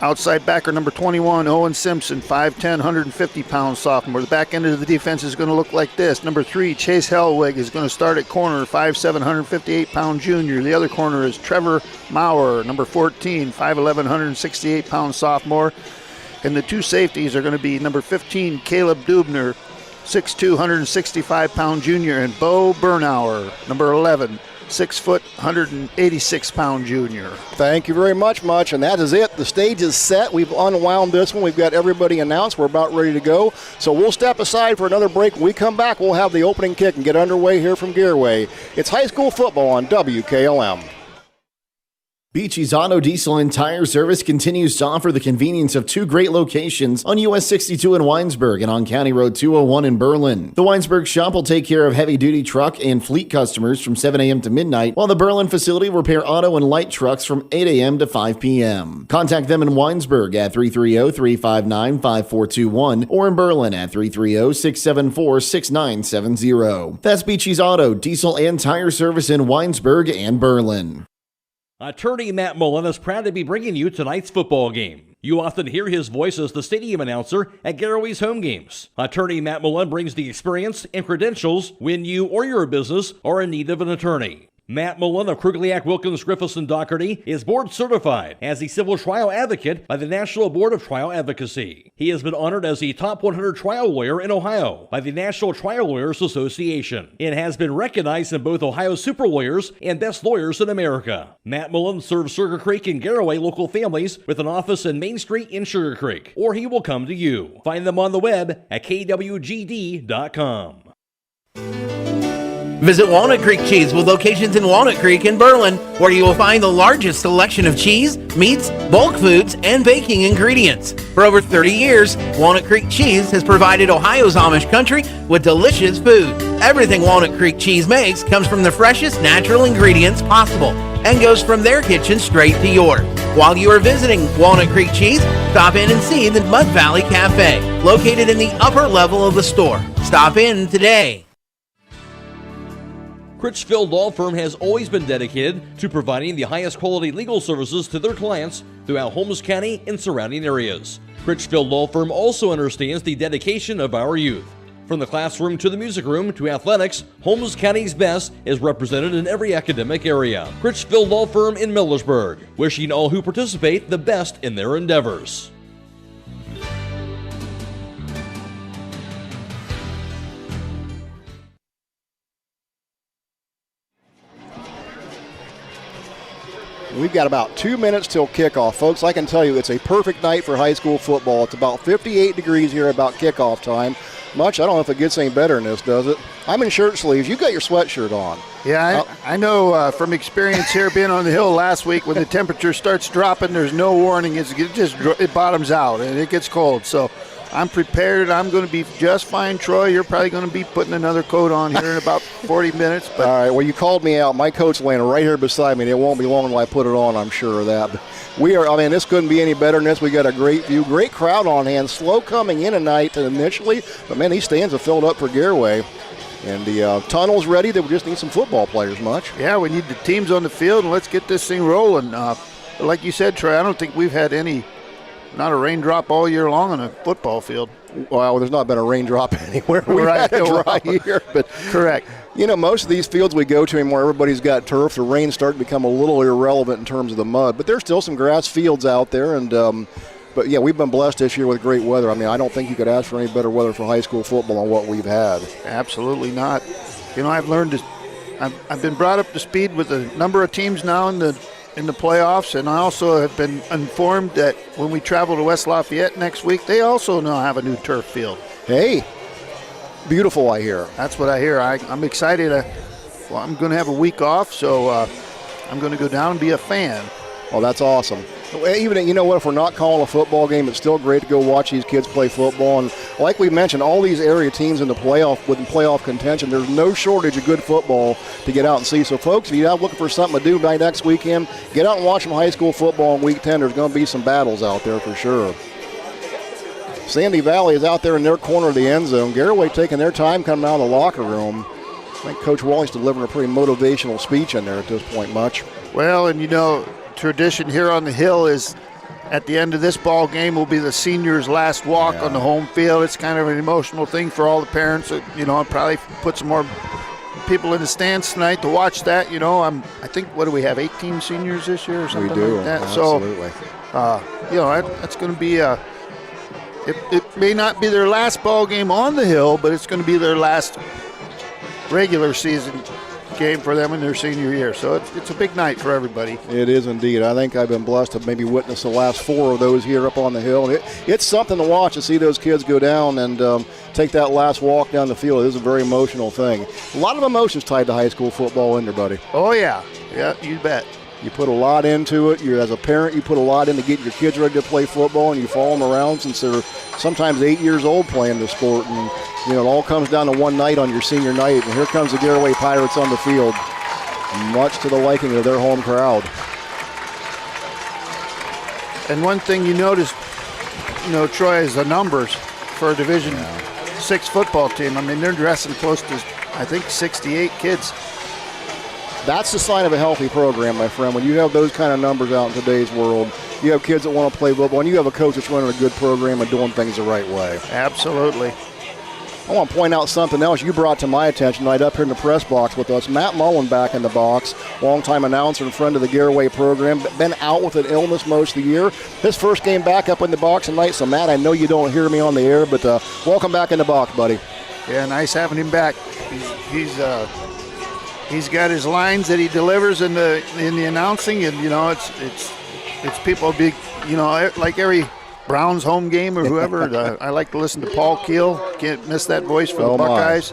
Speaker 20: outside backer, number 21, Owen Simpson, 5'10", 150-pound sophomore. The back end of the defense is going to look like this. Number 3, Chase Hellwig is going to start at corner, 5'7", 158-pound junior. The other corner is Trevor Maurer, number 14, 5'11", 168-pound sophomore. And the two safeties are going to be number 15, Caleb Dubner, 6'2", 165-pound junior, and Bo Bernauer, number 11, 6 foot, 186-pound junior.
Speaker 2: Thank you very much, Much. And that is it. The stage is set. We've unwound this one. We've got everybody announced. We're about ready to go. So we'll step aside for another break. When we come back, we'll have the opening kick and get underway here from Garaway. It's high school football on WKLM.
Speaker 1: Beachy's Auto Diesel and Tire Service continues to offer the convenience of two great locations on US 62 in Winesburg and on County Road 201 in Berlin. The Winesburg shop will take care of heavy-duty truck and fleet customers from 7 a.m. to midnight, while the Berlin facility will repair auto and light trucks from 8 a.m. to 5 p.m. Contact them in Winesburg at 330-359-5421 or in Berlin at 330-674-6970. That's Beachy's Auto, Diesel, and Tire Service in Winesburg and Berlin.
Speaker 7: Attorney Matt Mullen is proud to be bringing you tonight's football game. You often hear his voice as the stadium announcer at Garaway's home games. Attorney Matt Mullen brings the experience and credentials when you or your business are in need of an attorney. Matt Mullen of Krugliak, Wilkins, Griffiths, and Doherty is board certified as a civil trial advocate by the National Board of Trial Advocacy. He has been honored as the top 100 trial lawyer in Ohio by the National Trial Lawyers Association and has been recognized in both Ohio Super Lawyers and Best Lawyers in America. Matt Mullen serves Sugarcreek and Garaway local families with an office in Main Street in Sugarcreek, or he will come to you. Find them on the web at kwgd.com.
Speaker 3: Visit Walnut Creek Cheese with locations in Walnut Creek and Berlin, where you will find the largest selection of cheese, meats, bulk foods, and baking ingredients. For over 30 years, Walnut Creek Cheese has provided Ohio's Amish country with delicious food. Everything Walnut Creek Cheese makes comes from the freshest natural ingredients possible and goes from their kitchen straight to yours. While you are visiting Walnut Creek Cheese, stop in and see the Mud Valley Cafe, located in the upper level of the store. Stop in today.
Speaker 7: Critchfield Law Firm has always been dedicated to providing the highest quality legal services to their clients throughout Holmes County and surrounding areas. Critchfield Law Firm also understands the dedication of our youth. From the classroom to the music room to athletics, Holmes County's best is represented in every academic area. Critchfield Law Firm in Millersburg, wishing all who participate the best in their endeavors.
Speaker 2: We've got about 2 minutes till kickoff. Folks, I can tell you it's a perfect night for high school football. It's about 58 degrees here about kickoff time. Much, I don't know if it gets any better than this, does it? I'm in shirt sleeves. You got your sweatshirt on.
Speaker 20: Yeah, I know from experience here being on the hill last week, when the temperature starts dropping, there's no warning. It bottoms out and it gets cold. So I'm prepared. I'm going to be just fine. Troy, you're probably going to be putting another coat on here in about 40 minutes. But
Speaker 2: all right, well, you called me out. My coat's laying right here beside me, and it won't be long until I put it on, I'm sure of that. But this couldn't be any better than this. We got a great view, great crowd on hand. Slow coming in tonight initially, but, man, these stands have filled up for Garaway. And the tunnel's ready. They just need some football players, Much.
Speaker 20: Yeah, we need the teams on the field, and let's get this thing rolling. Like you said, Troy, I don't think we've had not a raindrop all year long on a football field.
Speaker 2: Well, there's not been a raindrop anywhere. We've had a dry year. But
Speaker 20: correct.
Speaker 2: Most of these fields we go to where everybody's got turf, the rain's starting to become a little irrelevant in terms of the mud. But there's still some grass fields out there. And but, yeah, we've been blessed this year with great weather. I don't think you could ask for any better weather for high school football than what we've had.
Speaker 20: Absolutely not. I've learned to – I've been brought up to speed with a number of teams now in the in the playoffs, and I also have been informed that when we travel to West Lafayette next week, they also now have a new turf field.
Speaker 2: Hey, beautiful, I hear.
Speaker 20: That's what I hear. I'm excited. Well, I'm going to have a week off, so I'm going to go down and be a fan.
Speaker 2: Oh, that's awesome. Even, you know what, if we're not calling a football game, it's still great to go watch these kids play football. And like we mentioned, all these area teams in the playoff, with playoff contention, there's no shortage of good football to get out and see. So, folks, if you're out looking for something to do by next weekend, get out and watch some high school football in Week 10. There's going to be some battles out there for sure. Sandy Valley is out there in their corner of the end zone. Garaway taking their time coming out of the locker room. I think Coach Wally's delivering a pretty motivational speech in there at this point, much.
Speaker 20: Well, and you know, tradition here on the hill is at the end of this ball game will be the seniors' last walk on the home field. It's kind of an emotional thing for all the parents. You know, probably put some more people in the stands tonight to watch that. You know, I think, what do we have, 18 seniors this year or something
Speaker 2: we do.
Speaker 20: like that?
Speaker 2: Absolutely.
Speaker 20: So, you know, that's going to be it may not be their last ball game on the hill, but it's going to be their last regular season game for them in their senior year. So it's a big night for everybody.
Speaker 2: It is indeed. I think I've been blessed to maybe witness the last 4 of those here up on the hill. It's something to watch, to see those kids go down and take that last walk down the field. It is a very emotional thing. A lot of emotions tied to high school football in there, buddy.
Speaker 20: Oh, yeah. Yeah, you bet.
Speaker 2: You put a lot into it. As a parent, you put a lot into getting your kids ready to play football, and you follow them around since they're sometimes 8 years old playing the sport. And, you know, it all comes down to one night on your senior night. And here comes the Garaway Pirates on the field, much to the liking of their home crowd.
Speaker 20: And one thing you notice, you know, Troy, is the numbers for a Division 6 football team. I mean, they're dressing close to, I think, 68 kids.
Speaker 2: That's the sign of a healthy program, my friend. When you have those kind of numbers out in today's world, you have kids that want to play football, and you have a coach that's running a good program and doing things the right way.
Speaker 20: Absolutely.
Speaker 2: I want to point out something else you brought to my attention tonight up here in the press box with us. Matt Mullen back in the box, longtime announcer and friend of the Garaway program, been out with an illness most of the year. His first game back up in the box tonight. So, Matt, I know you don't hear me on the air, but welcome back in the box, buddy.
Speaker 20: Yeah, nice having him back. He's got his lines that he delivers in the announcing, and you know it's people big, you know, like every Browns home game or whoever. I like to listen to Paul Keel. Can't miss that voice for the Buckeyes.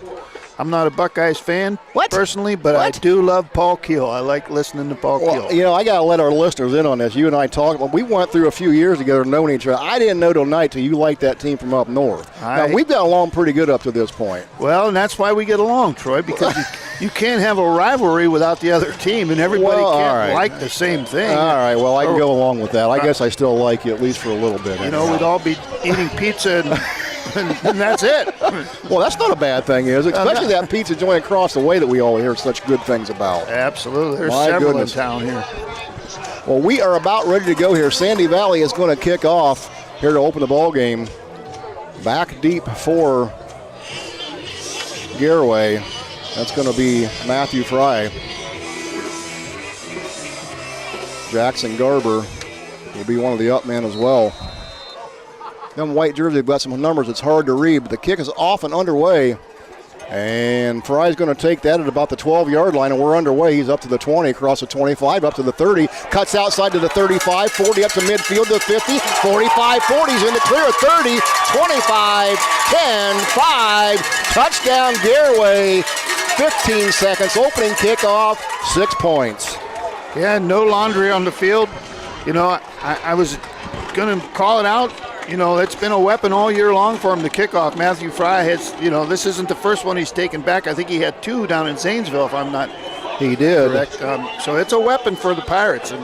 Speaker 20: I'm not a Buckeyes fan personally, but I do love Paul Keel. I like listening to Paul Keel.
Speaker 2: You know, I got to let our listeners in on this. You and I talked. Well, we went through a few years together knowing each other. I didn't know tonight till you liked that team from up north. Now, we've got along pretty good up to this point.
Speaker 20: Well, and that's why we get along, Troy, because you can't have a rivalry without the other team, and everybody can't like the same thing.
Speaker 2: All right, well, I can go along with that. I guess I still like you, at least for a little bit.
Speaker 20: You know, we'd all be eating pizza and that's it.
Speaker 2: Well, that's not a bad thing, is it? Especially that pizza joint across the way that we all hear such good things about.
Speaker 20: Absolutely. There's several in town here.
Speaker 2: Well, we are about ready to go here. Sandy Valley is going to kick off here to open the ball game. Back deep for Garaway. That's going to be Matthew Fry. Jackson Garber will be one of the up men as well. Them white jerseys have got some numbers it's hard to read, but the kick is off and underway. And Fry's going to take that at about the 12-yard line, and we're underway. He's up to the 20, across the 25, up to the 30, cuts outside to the 35, 40 up to midfield to the 50, 45, 40's in the clear, 30, 25, 10, 5, touchdown Garaway, 15 seconds, opening kickoff, 6 points.
Speaker 20: Yeah, no laundry on the field. You know, I was going to call it out. You know, it's been a weapon all year long for him to kick off. Matthew Fry has, you know, this isn't the first one he's taken back. I think he had 2 down in Zanesville, if I'm not
Speaker 2: He did.
Speaker 20: correct. So it's a weapon for the Pirates. And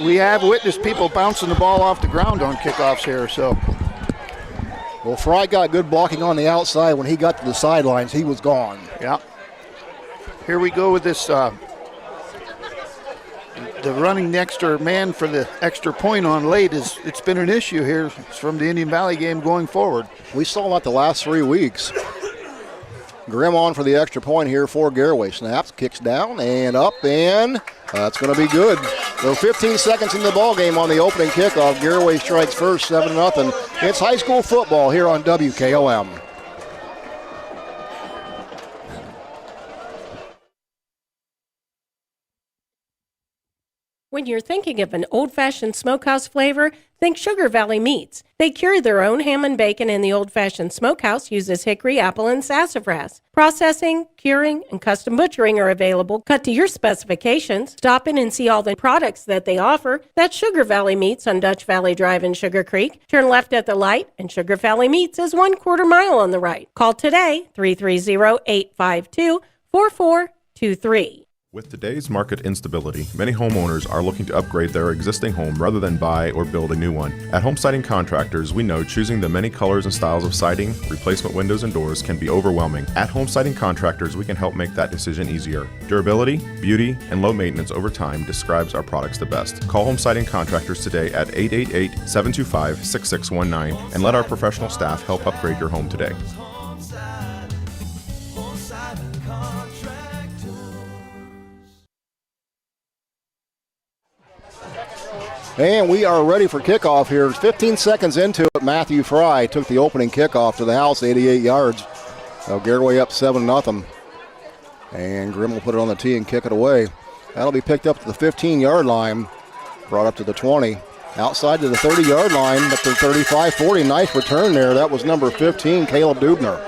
Speaker 20: we have witnessed people bouncing the ball off the ground on kickoffs here. So,
Speaker 2: well, Fry got good blocking on the outside. When he got to the sidelines, he was gone.
Speaker 20: Yeah. Here we go with this. The running extra man for the extra point on late it's been an issue here from the Indian Valley game going forward.
Speaker 2: We saw that the last 3 weeks. Grimm on for the extra point here for Garaway. Snaps, kicks down and up, and that's going to be good. So 15 seconds in the ball game on the opening kickoff. Garaway strikes first, 7-0. It's high school football here on WKLM.
Speaker 4: When you're thinking of an old-fashioned smokehouse flavor, think Sugar Valley Meats. They cure their own ham and bacon, and the old-fashioned smokehouse uses hickory, apple, and sassafras. Processing, curing, and custom butchering are available, cut to your specifications. Stop in and see all the products that they offer. That's Sugar Valley Meats on Dutch Valley Drive in Sugarcreek. Turn left at the light, and Sugar Valley Meats is 1/4 mile on the right. Call today, 330-852-4423.
Speaker 19: With today's market instability, many homeowners are looking to upgrade their existing home rather than buy or build a new one. At Home Siding Contractors, we know choosing the many colors and styles of siding, replacement windows, and doors can be overwhelming. At Home Siding Contractors, we can help make that decision easier. Durability, beauty, and low maintenance over time describes our products the best. Call Home Siding Contractors today at 888-725-6619 and let our professional staff help upgrade your home today.
Speaker 2: And we are ready for kickoff here. 15 seconds into it, Matthew Fry took the opening kickoff to the house, 88 yards. Garaway up 7-0. And Grimm will put it on the tee and kick it away. That'll be picked up to the 15-yard line, brought up to the 20. Outside to the 30-yard line, up to the 35-40. Nice return there. That was number 15, Caleb Dubner.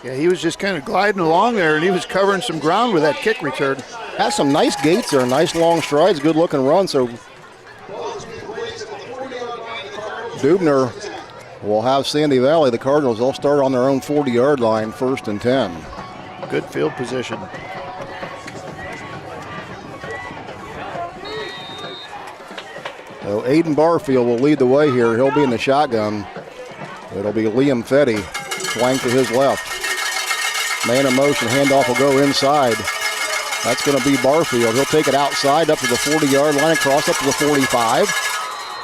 Speaker 20: Yeah, he was just kind of gliding along there, and he was covering some ground with that kick return.
Speaker 2: Has some nice gaits there, nice long strides, good looking run. So Dubner will have Sandy Valley, the Cardinals, they'll start on their own 40-yard line, 1st and 10.
Speaker 20: Good field position.
Speaker 2: So Aiden Barfield will lead the way here. He'll be in the shotgun. It'll be Liam Fetty, flank to his left. Man in motion, handoff will go inside. That's going to be Barfield. He'll take it outside up to the 40-yard line, across up to the 45.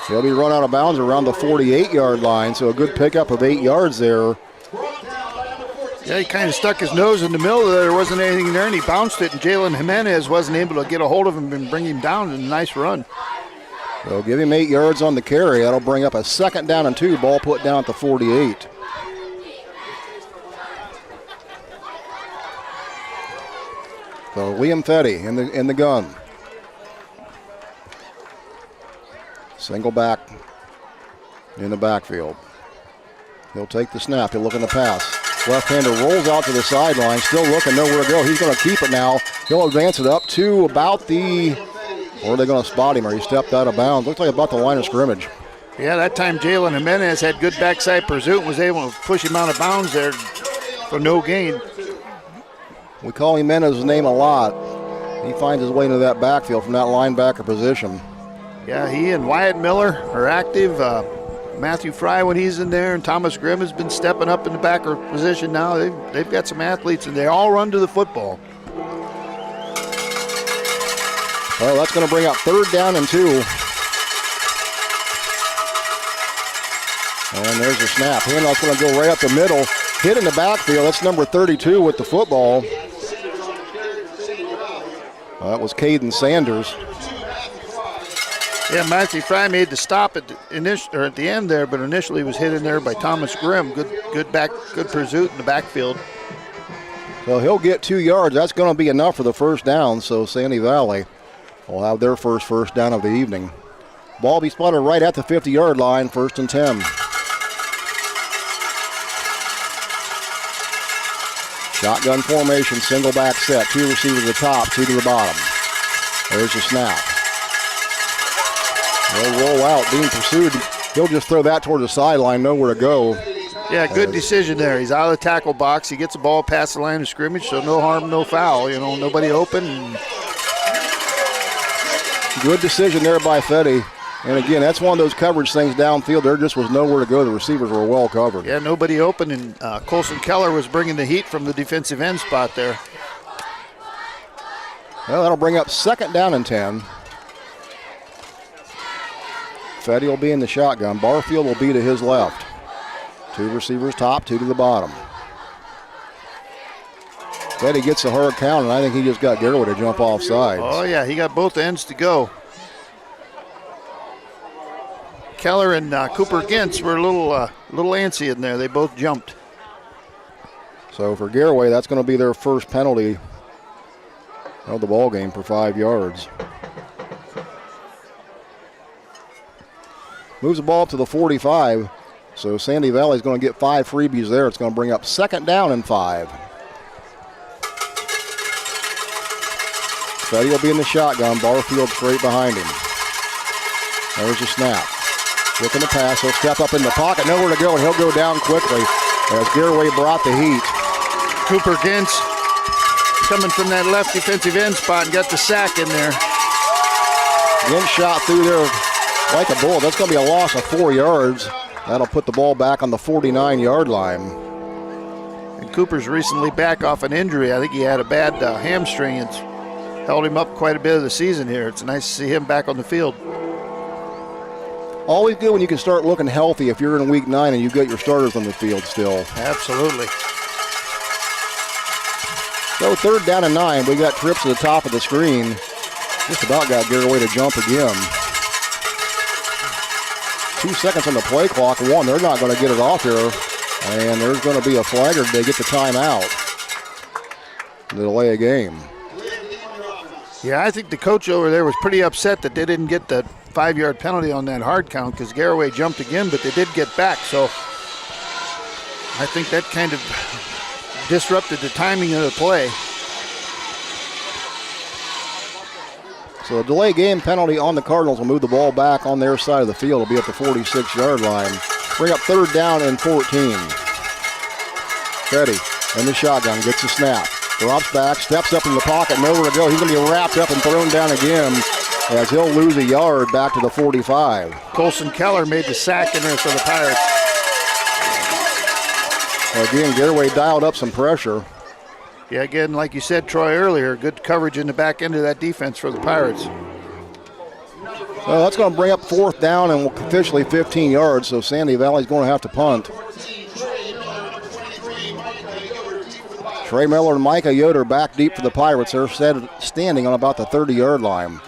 Speaker 2: He'll be run out of bounds around the 48-yard line, so a good pickup of 8 yards there.
Speaker 20: Yeah, he kind of stuck his nose in the middle there. There wasn't anything there, and he bounced it, and Jalen Jimenez wasn't able to get a hold of him and bring him down in a nice run.
Speaker 2: So give him 8 yards on the carry. That'll bring up a 2nd down and 2. Ball put down at the 48. So Liam Fetty in the gun. Single back in the backfield. He'll take the snap. He'll look in the pass. Left-hander rolls out to the sideline. Still looking, nowhere to go. He's going to keep it now. He'll advance it up to about the, or are they going to spot him, or he stepped out of bounds? Looks like about the line of scrimmage.
Speaker 20: Yeah, that time Jalen Jimenez had good backside pursuit and was able to push him out of bounds there for no gain.
Speaker 2: We call Jimenez's name a lot. He finds his way into that backfield from that linebacker position.
Speaker 20: Yeah, he and Wyatt Miller are active. Matthew Fry when he's in there, and Thomas Grimm has been stepping up in the backer position now. They've got some athletes, and they all run to the football.
Speaker 2: Well, that's going to bring up 3rd down and 2. And there's the snap. Handoff's going to go right up the middle. Hit in the backfield. That's number 32 with the football. That was Caden Sanders.
Speaker 20: Yeah, Matthew Fry made the stop at the end there, but initially was hit in there by Thomas Grimm. Good pursuit in the backfield.
Speaker 2: So he'll get 2 yards. That's going to be enough for the 1st down. So Sandy Valley will have their first down of the evening. Ball be spotted right at the 50-yard line, 1st and 10. Shotgun formation, single back set. 2 receivers at the top, 2 to the bottom. There's the snap. They'll roll out, being pursued. He'll just throw that toward the sideline, nowhere to go.
Speaker 20: Yeah, good decision there. He's out of the tackle box. He gets the ball past the line of scrimmage, so no harm, no foul. You know, nobody open.
Speaker 2: Good decision there by Fetty. And again, that's one of those coverage things downfield. There just was nowhere to go. The receivers were well covered.
Speaker 20: Yeah, nobody open, and Colson Keller was bringing the heat from the defensive end spot there.
Speaker 2: Well, that'll bring up 2nd down and 10. Fetty will be in the shotgun. Barfield will be to his left. 2 receivers top, 2 to the bottom. Fetty gets the hard count, and I think he just got Garaway to jump off sides.
Speaker 20: Oh, yeah, he got both ends to go. Keller and Cooper Gintz were a little antsy in there. They both jumped.
Speaker 2: So for Garaway, that's going to be their first penalty of the ball game for 5 yards. Moves the ball up to the 45. So Sandy Valley's going to get 5 freebies there. It's going to bring up 2nd down and 5. Fetty will be in the shotgun. Barfield straight behind him. There's a snap. Looking to pass. He'll step up in the pocket. Nowhere to go, and he'll go down quickly as Garaway brought the heat.
Speaker 20: Cooper Gintz coming from that left defensive end spot and got the sack in there.
Speaker 2: Gintz shot through there like a bull. That's going to be a loss of 4 yards. That'll put the ball back on the 49-yard line.
Speaker 20: And Cooper's recently back off an injury. I think he had a bad hamstring. It's held him up quite a bit of the season here. It's nice to see him back on the field.
Speaker 2: Always good when you can start looking healthy if you're in week 9 and you get your starters on the field still.
Speaker 20: Absolutely.
Speaker 2: So 3rd down and 9. We got trips to the top of the screen. Just about got Garaway to jump again. 2 seconds on the play clock. 1, they're not going to get it off here. And there's going to be a flagger. They get the timeout. Delay a game.
Speaker 20: Yeah, I think the coach over there was pretty upset that they didn't get the 5-yard penalty on that hard count because Garaway jumped again, but they did get back. So I think that kind of disrupted the timing of the play.
Speaker 2: So a delay game penalty on the Cardinals will move the ball back on their side of the field. It'll be at the 46-yard line. Bring up 3rd down and 14. Petty in the shotgun, gets the snap. Drops back, steps up in the pocket, nowhere to go. He's going to be wrapped up and thrown down again as he'll lose a yard back to the 45.
Speaker 20: Colson Keller made the sack in there for the Pirates.
Speaker 2: Again, Garaway dialed up some pressure.
Speaker 20: Yeah, again, like you said, Troy, earlier, good coverage in the back end of that defense for the Pirates.
Speaker 2: Well, that's going to bring up 4th down and officially 15 yards, so Sandy Valley's going to have to punt. Trey Miller and Micah Yoder back deep for the Pirates. They're standing on about the 30-yard line.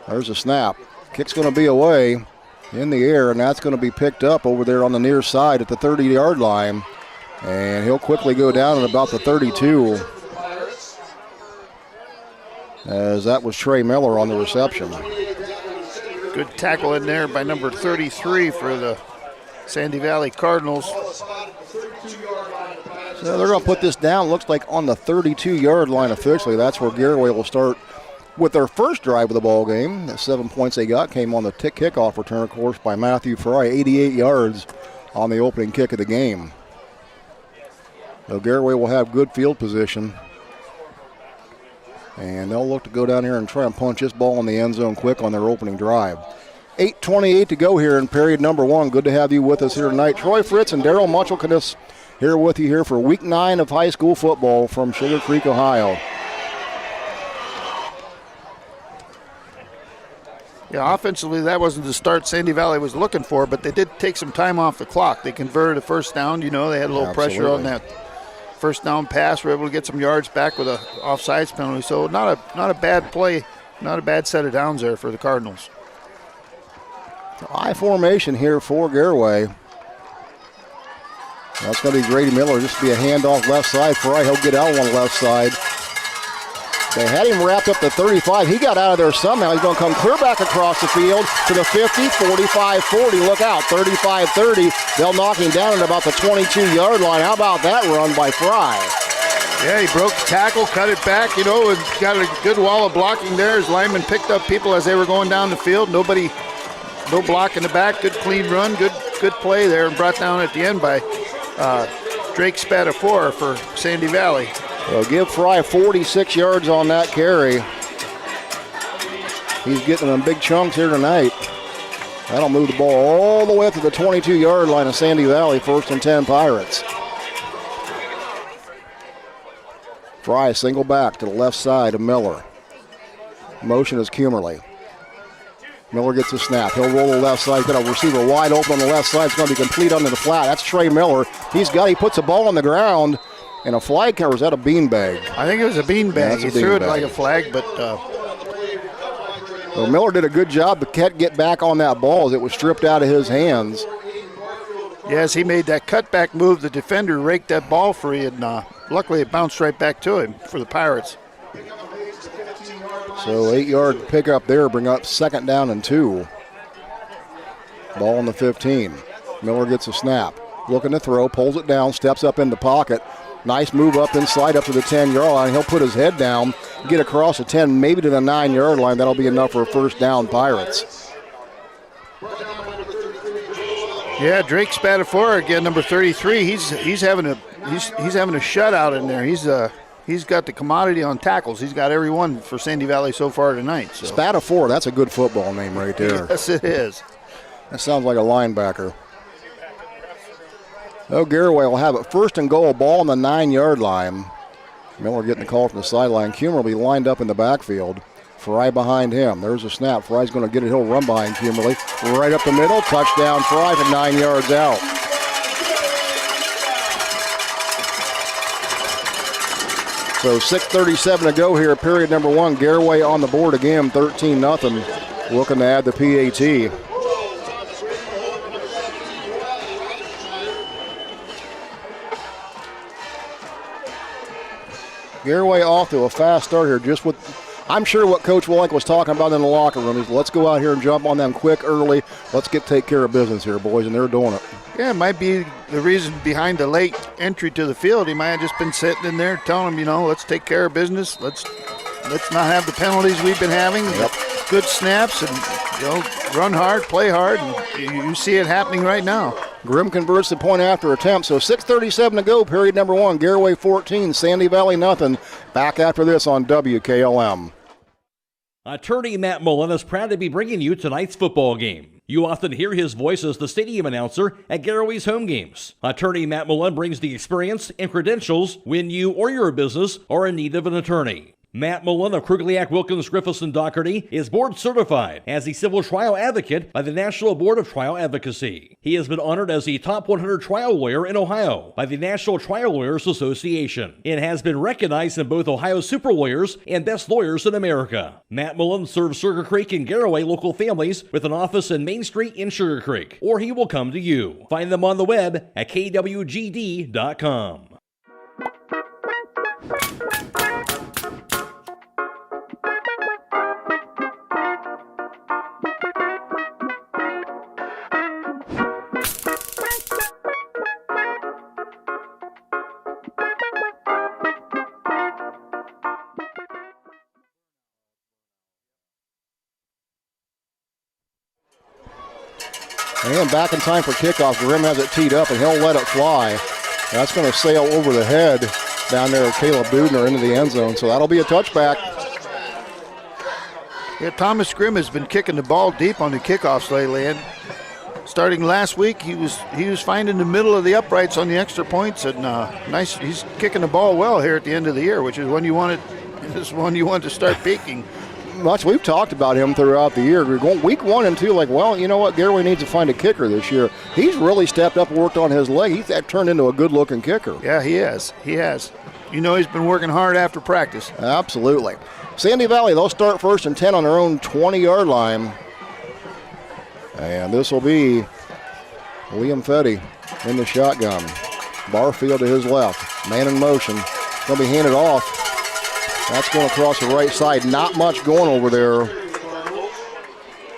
Speaker 2: There's a snap. Kick's going to be away in the air, and that's going to be picked up over there on the near side at the 30-yard line. And he'll quickly go down at about the 32. As that was Trey Miller on the reception.
Speaker 20: Good tackle in there by number 33 for the Sandy Valley Cardinals.
Speaker 2: So they're going to put this down, looks like on the 32-yard line officially. That's where Garaway will start with their first drive of the ball game. The 7 points they got came on the kickoff return, of course, by Matthew Fry, 88 yards on the opening kick of the game. So Garaway will have good field position. And they'll look to go down here and try and punch this ball in the end zone quick on their opening drive. 8:28 to go here in period number 1. Good to have you with us here tonight. Troy Fritz and Daryl Munchelkadis here with you here for week 9 of high school football from Sugarcreek, Ohio.
Speaker 20: Yeah, offensively, that wasn't the start Sandy Valley was looking for, but they did take some time off the clock. They converted a 1st down. You know, they had a little pressure on that 1st down pass. Were able to get some yards back with a offsides penalty. So not a bad play, not a bad set of downs there for the Cardinals.
Speaker 2: I formation here for Garaway. That's going to be Grady Miller. Just be a handoff left side. Fry, he'll get out on the left side. They had him wrapped up to 35. He got out of there somehow. He's going to come clear back across the field to the 50, 45, 40. Look out, 35, 30. They'll knock him down at about the 22-yard line. How about that run by Fry?
Speaker 20: Yeah, he broke the tackle, cut it back, and got a good wall of blocking there. His lineman picked up people as they were going down the field. No block in the back. Good clean run, good play there, and brought down at the end by Drake Spatafor for Sandy Valley.
Speaker 2: Well, give Fry 46 yards on that carry. He's getting them big chunks here tonight. That'll move the ball all the way up to the 22-yard line of Sandy Valley, 1st and 10 Pirates. Fry single back to the left side of Miller. Motion is Kummerly. Miller gets a snap. He'll roll the left side. He's got a receiver wide open on the left side. It's going to be complete under the flat. That's Trey Miller. He puts the ball on the ground. And a flag carry, was that a beanbag?
Speaker 20: I think it was a beanbag. He threw it like a flag, but...
Speaker 2: Well, Miller did a good job to get back on that ball as it was stripped out of his hands.
Speaker 20: Yes, he made that cutback move. The defender raked that ball free, and luckily it bounced right back to him for the Pirates.
Speaker 2: So 8-yard pickup there, bring up 2nd down and 2. Ball on the 15. Miller gets a snap. Looking to throw, pulls it down, steps up in the pocket. Nice move up inside up to the 10-yard line. He'll put his head down, get across the 10, maybe to the 9-yard line. That'll be enough for a first down, Pirates.
Speaker 20: Yeah, Drake Spatafora again, number 33. He's having a shutout in there. He's got the commodity on tackles. He's got every one for Sandy Valley so far tonight. So.
Speaker 2: Spatafora, that's a good football name right there.
Speaker 20: Yes, it is.
Speaker 2: That sounds like a linebacker. Oh, Garaway will have it first and goal, ball on the 9-yard line. Miller getting the call from the sideline. Kumer will be lined up in the backfield. Fry behind him. There's a snap. Fry's going to get it. He'll run behind Kumerly. Right up the middle. Touchdown Fry from 9 yards out. So 6:37 to go here, period number 1. Garaway on the board again, 13-0. Looking to add the PAT. Garaway off to a fast start here. Just I'm sure what Coach Willick was talking about in the locker room is let's go out here and jump on them quick early. Let's take care of business here, boys, and they're doing it.
Speaker 20: Yeah, it might be the reason behind the late entry to the field. He might have just been sitting in there telling them, let's take care of business. Let's not have the penalties we've been having. Yep. Good snaps and run hard, play hard. And you see it happening right now.
Speaker 2: Grimm converts the point after attempt. So 6:37 to go, period number 1. Garaway 14, Sandy Valley nothing. Back after this on WKLM.
Speaker 7: Attorney Matt Mullen is proud to be bringing you tonight's football game. You often hear his voice as the stadium announcer at Garaway's home games. Attorney Matt Mullen brings the experience and credentials when you or your business are in need of an attorney. Matt Mullen of Krugliak, Wilkins, Griffiths, and Doherty is board certified as a civil trial advocate by the National Board of Trial Advocacy. He has been honored as the top 100 trial lawyer in Ohio by the National Trial Lawyers Association and has been recognized in both Ohio Super Lawyers and Best Lawyers in America. Matt Mullen serves Sugarcreek and Garaway local families with an office in Main Street in Sugarcreek, or he will come to you. Find them on the web at kwgd.com.
Speaker 2: And back in time for kickoff. Grimm has it teed up, and he'll let it fly. That's going to sail over the head down there of Caleb Dudner into the end zone, so that'll be a touchback.
Speaker 20: Yeah, Thomas Grimm has been kicking the ball deep on the kickoffs lately, and starting last week, he was finding the middle of the uprights on the extra points, and nice. He's kicking the ball well here at the end of the year, which is when you want to start peaking.
Speaker 2: Much we've talked about him throughout the year. We're going week 1 and 2, like, well, you know what? Garaway needs to find a kicker this year. He's really stepped up and worked on his leg. He's turned into a good-looking kicker.
Speaker 20: Yeah, he has. He has. He's been working hard after practice.
Speaker 2: Absolutely. Sandy Valley, they'll start first and 10 on their own 20-yard line. And this will be Liam Fetty in the shotgun. Barfield to his left. Man in motion. Going to be handed off. That's going across the right side. Not much going over there,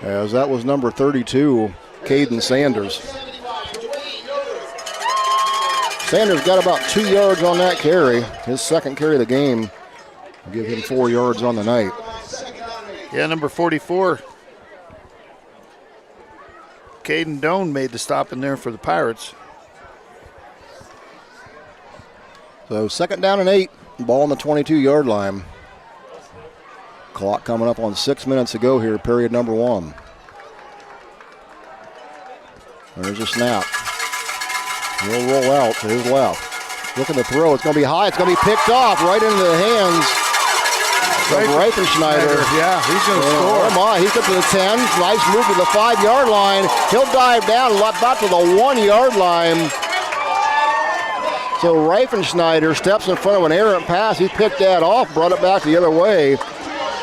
Speaker 2: as that was number 32, Caden Sanders. Sanders got about 2 yards on that carry. His second carry of the game. I'll give him 4 yards on the night.
Speaker 20: Yeah, number 44. Caden Doan made the stop in there for the Pirates.
Speaker 2: So 2nd down and 8. Ball on the 22-yard line. Clock coming up on 6 minutes to go here, period number 1. There's a snap. He'll roll out to his left. Looking to throw. It's going to be high. It's going to be picked off right into the hands of Reifenschneider.
Speaker 20: Yeah, he's going to score.
Speaker 2: Oh, my. He's up to the 10. Nice move to the 5-yard line. He'll dive down about to the 1-yard line. So Reifenschneider steps in front of an errant pass. He picked that off, brought it back the other way,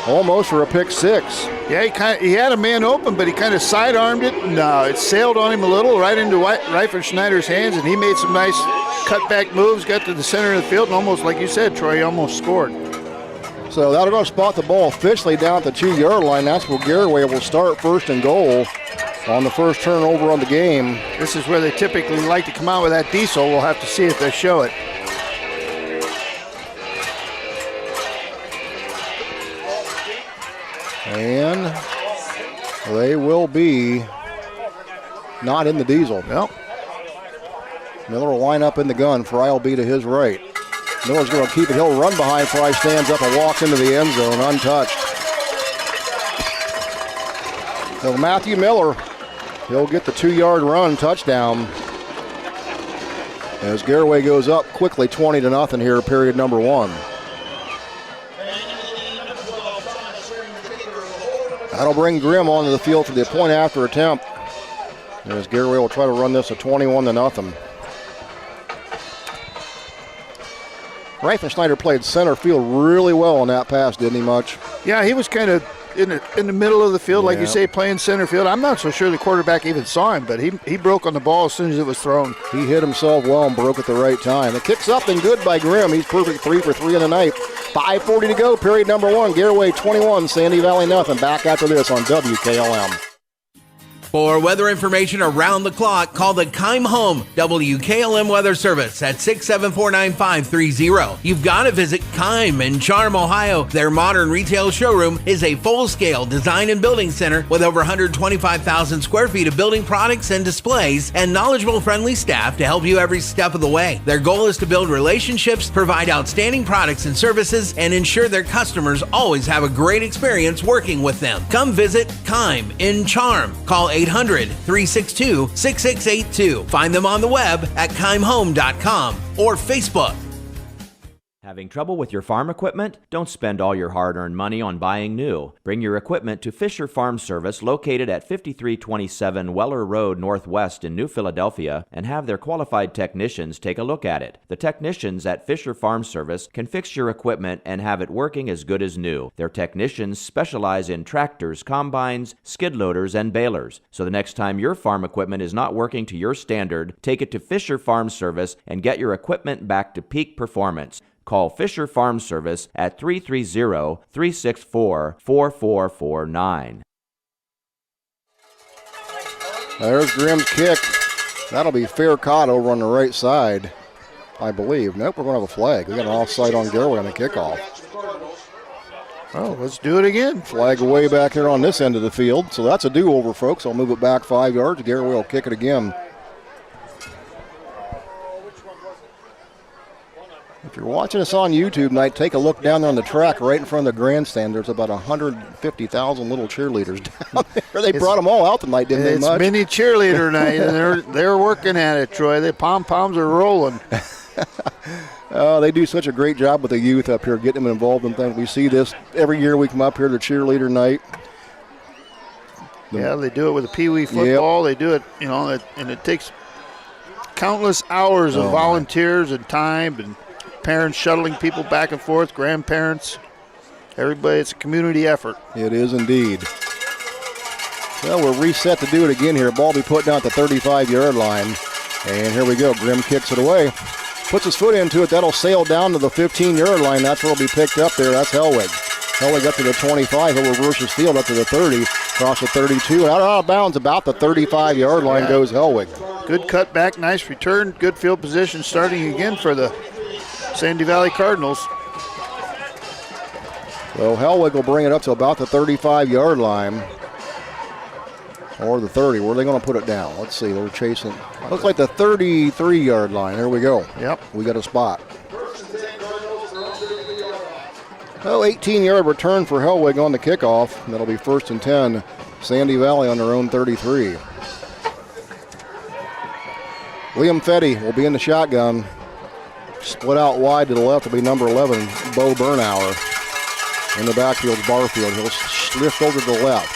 Speaker 2: almost for a pick 6.
Speaker 20: Yeah, he had a man open, but he kind of sidearmed it, and it sailed on him a little right into Reifenschneider's hands, and he made some nice cutback moves, got to the center of the field, and almost, like you said, Troy, almost scored.
Speaker 2: So that'll go spot the ball officially down at the 2-yard line. That's where Garaway will start first and goal. on the first turnover on the game.
Speaker 20: This is where they typically like to come out with that diesel. We'll have to see if they show it.
Speaker 2: And they will be not in the diesel.
Speaker 20: Nope.
Speaker 2: Miller will line up in the gun. Fry will be to his right. Miller's going to keep it. He'll run behind. Fry stands up and walks into the end zone untouched. So Matthew Miller, he'll get the 2-yard run, touchdown. As Garaway goes up quickly, 20-0 here, period number 1. That'll bring Grimm onto the field for the point after attempt. As Garaway will try to run this at 21-0. Reifenschneider played center field really well on that pass, didn't he, Much?
Speaker 20: Yeah, he was kind of in the middle of the field, like you say, playing center field. I'm not so sure the quarterback even saw him, but he broke on the ball as soon as it was thrown.
Speaker 2: He hit himself well and broke at the right time. The kick's up and good by Grimm. He's perfect 3 for 3 in the night. 5:40 to go, period number 1. Garaway 21, Sandy Valley nothing. Back after this on WKLM.
Speaker 3: For weather information around the clock, call the Keim Home WKLM Weather Service at 674-9530. You've got to visit Keim in Charm, Ohio. Their modern retail showroom is a full-scale design and building center with over 125,000 square feet of building products and displays and knowledgeable, friendly staff to help you every step of the way. Their goal is to build relationships, provide outstanding products and services, and ensure their customers always have a great experience working with them. Come visit Keim in Charm. Call 800-362-6682. Find them on the web at keimhome.com or Facebook.
Speaker 6: Having trouble with your farm equipment? Don't spend all your hard-earned money on buying new. Bring your equipment to Fisher Farm Service, located at 5327 Weller Road Northwest in New Philadelphia, and have their qualified technicians take a look at it. The technicians at Fisher Farm Service can fix your equipment and have it working as good as new. Their technicians specialize in tractors, combines, skid loaders, and balers. So the next time your farm equipment is not working to your standard, take it to Fisher Farm Service and get your equipment back to peak performance. Call Fisher Farm Service at 330-364-4449.
Speaker 2: There's Grimm's kick. That'll be fair caught over on the right side, I believe. Nope, we're going to have a flag. We got an offside on Garaway on the kickoff.
Speaker 20: Oh, let's do it again.
Speaker 2: Flag away back here on this end of the field. So that's a do-over, folks. I'll move it back 5 yards. Garaway will kick it again. If you're watching us on YouTube tonight, take a look down there on the track right in front of the grandstand. There's about 150,000 little cheerleaders down there. They brought them all out tonight, didn't they, Much?
Speaker 20: It's mini cheerleader night, and they're working at it, Troy. The pom-poms are rolling.
Speaker 2: They do such a great job with the youth up here, getting them involved in things. We see this every year we come up here to cheerleader night.
Speaker 20: Yeah, they do it with the Pee Wee football. They do it, and it takes countless hours of volunteers and time and parents shuttling people back and forth, grandparents, everybody. It's a community effort.
Speaker 2: It is indeed. Well, we're reset to do it again here. Ball be put down at the 35-yard line. And here we go. Grimm kicks it away. Puts his foot into it. That'll sail down to the 15-yard line. That's where it'll be picked up there. That's Hellwig. Hellwig up to the 25. He'll reverse his field up to the 30. Across the 32. Out of bounds about the 35-yard line goes Hellwig.
Speaker 20: Good cutback. Nice return. Good field position starting again for the Sandy Valley Cardinals.
Speaker 2: So Hellwig will bring it up to about the 35-yard line. Or the 30. Where are they going to put it down? Let's see. They're chasing. Looks like the 33-yard line. There we go.
Speaker 20: Yep.
Speaker 2: We got a spot. 18-yard return for Hellwig on the kickoff. That'll be 1st and 10. Sandy Valley on their own 33. Liam Fetty will be in the shotgun. Split out wide to the left will be number 11, Bo Bernauer. In the backfield, Barfield. He'll lift over to the left.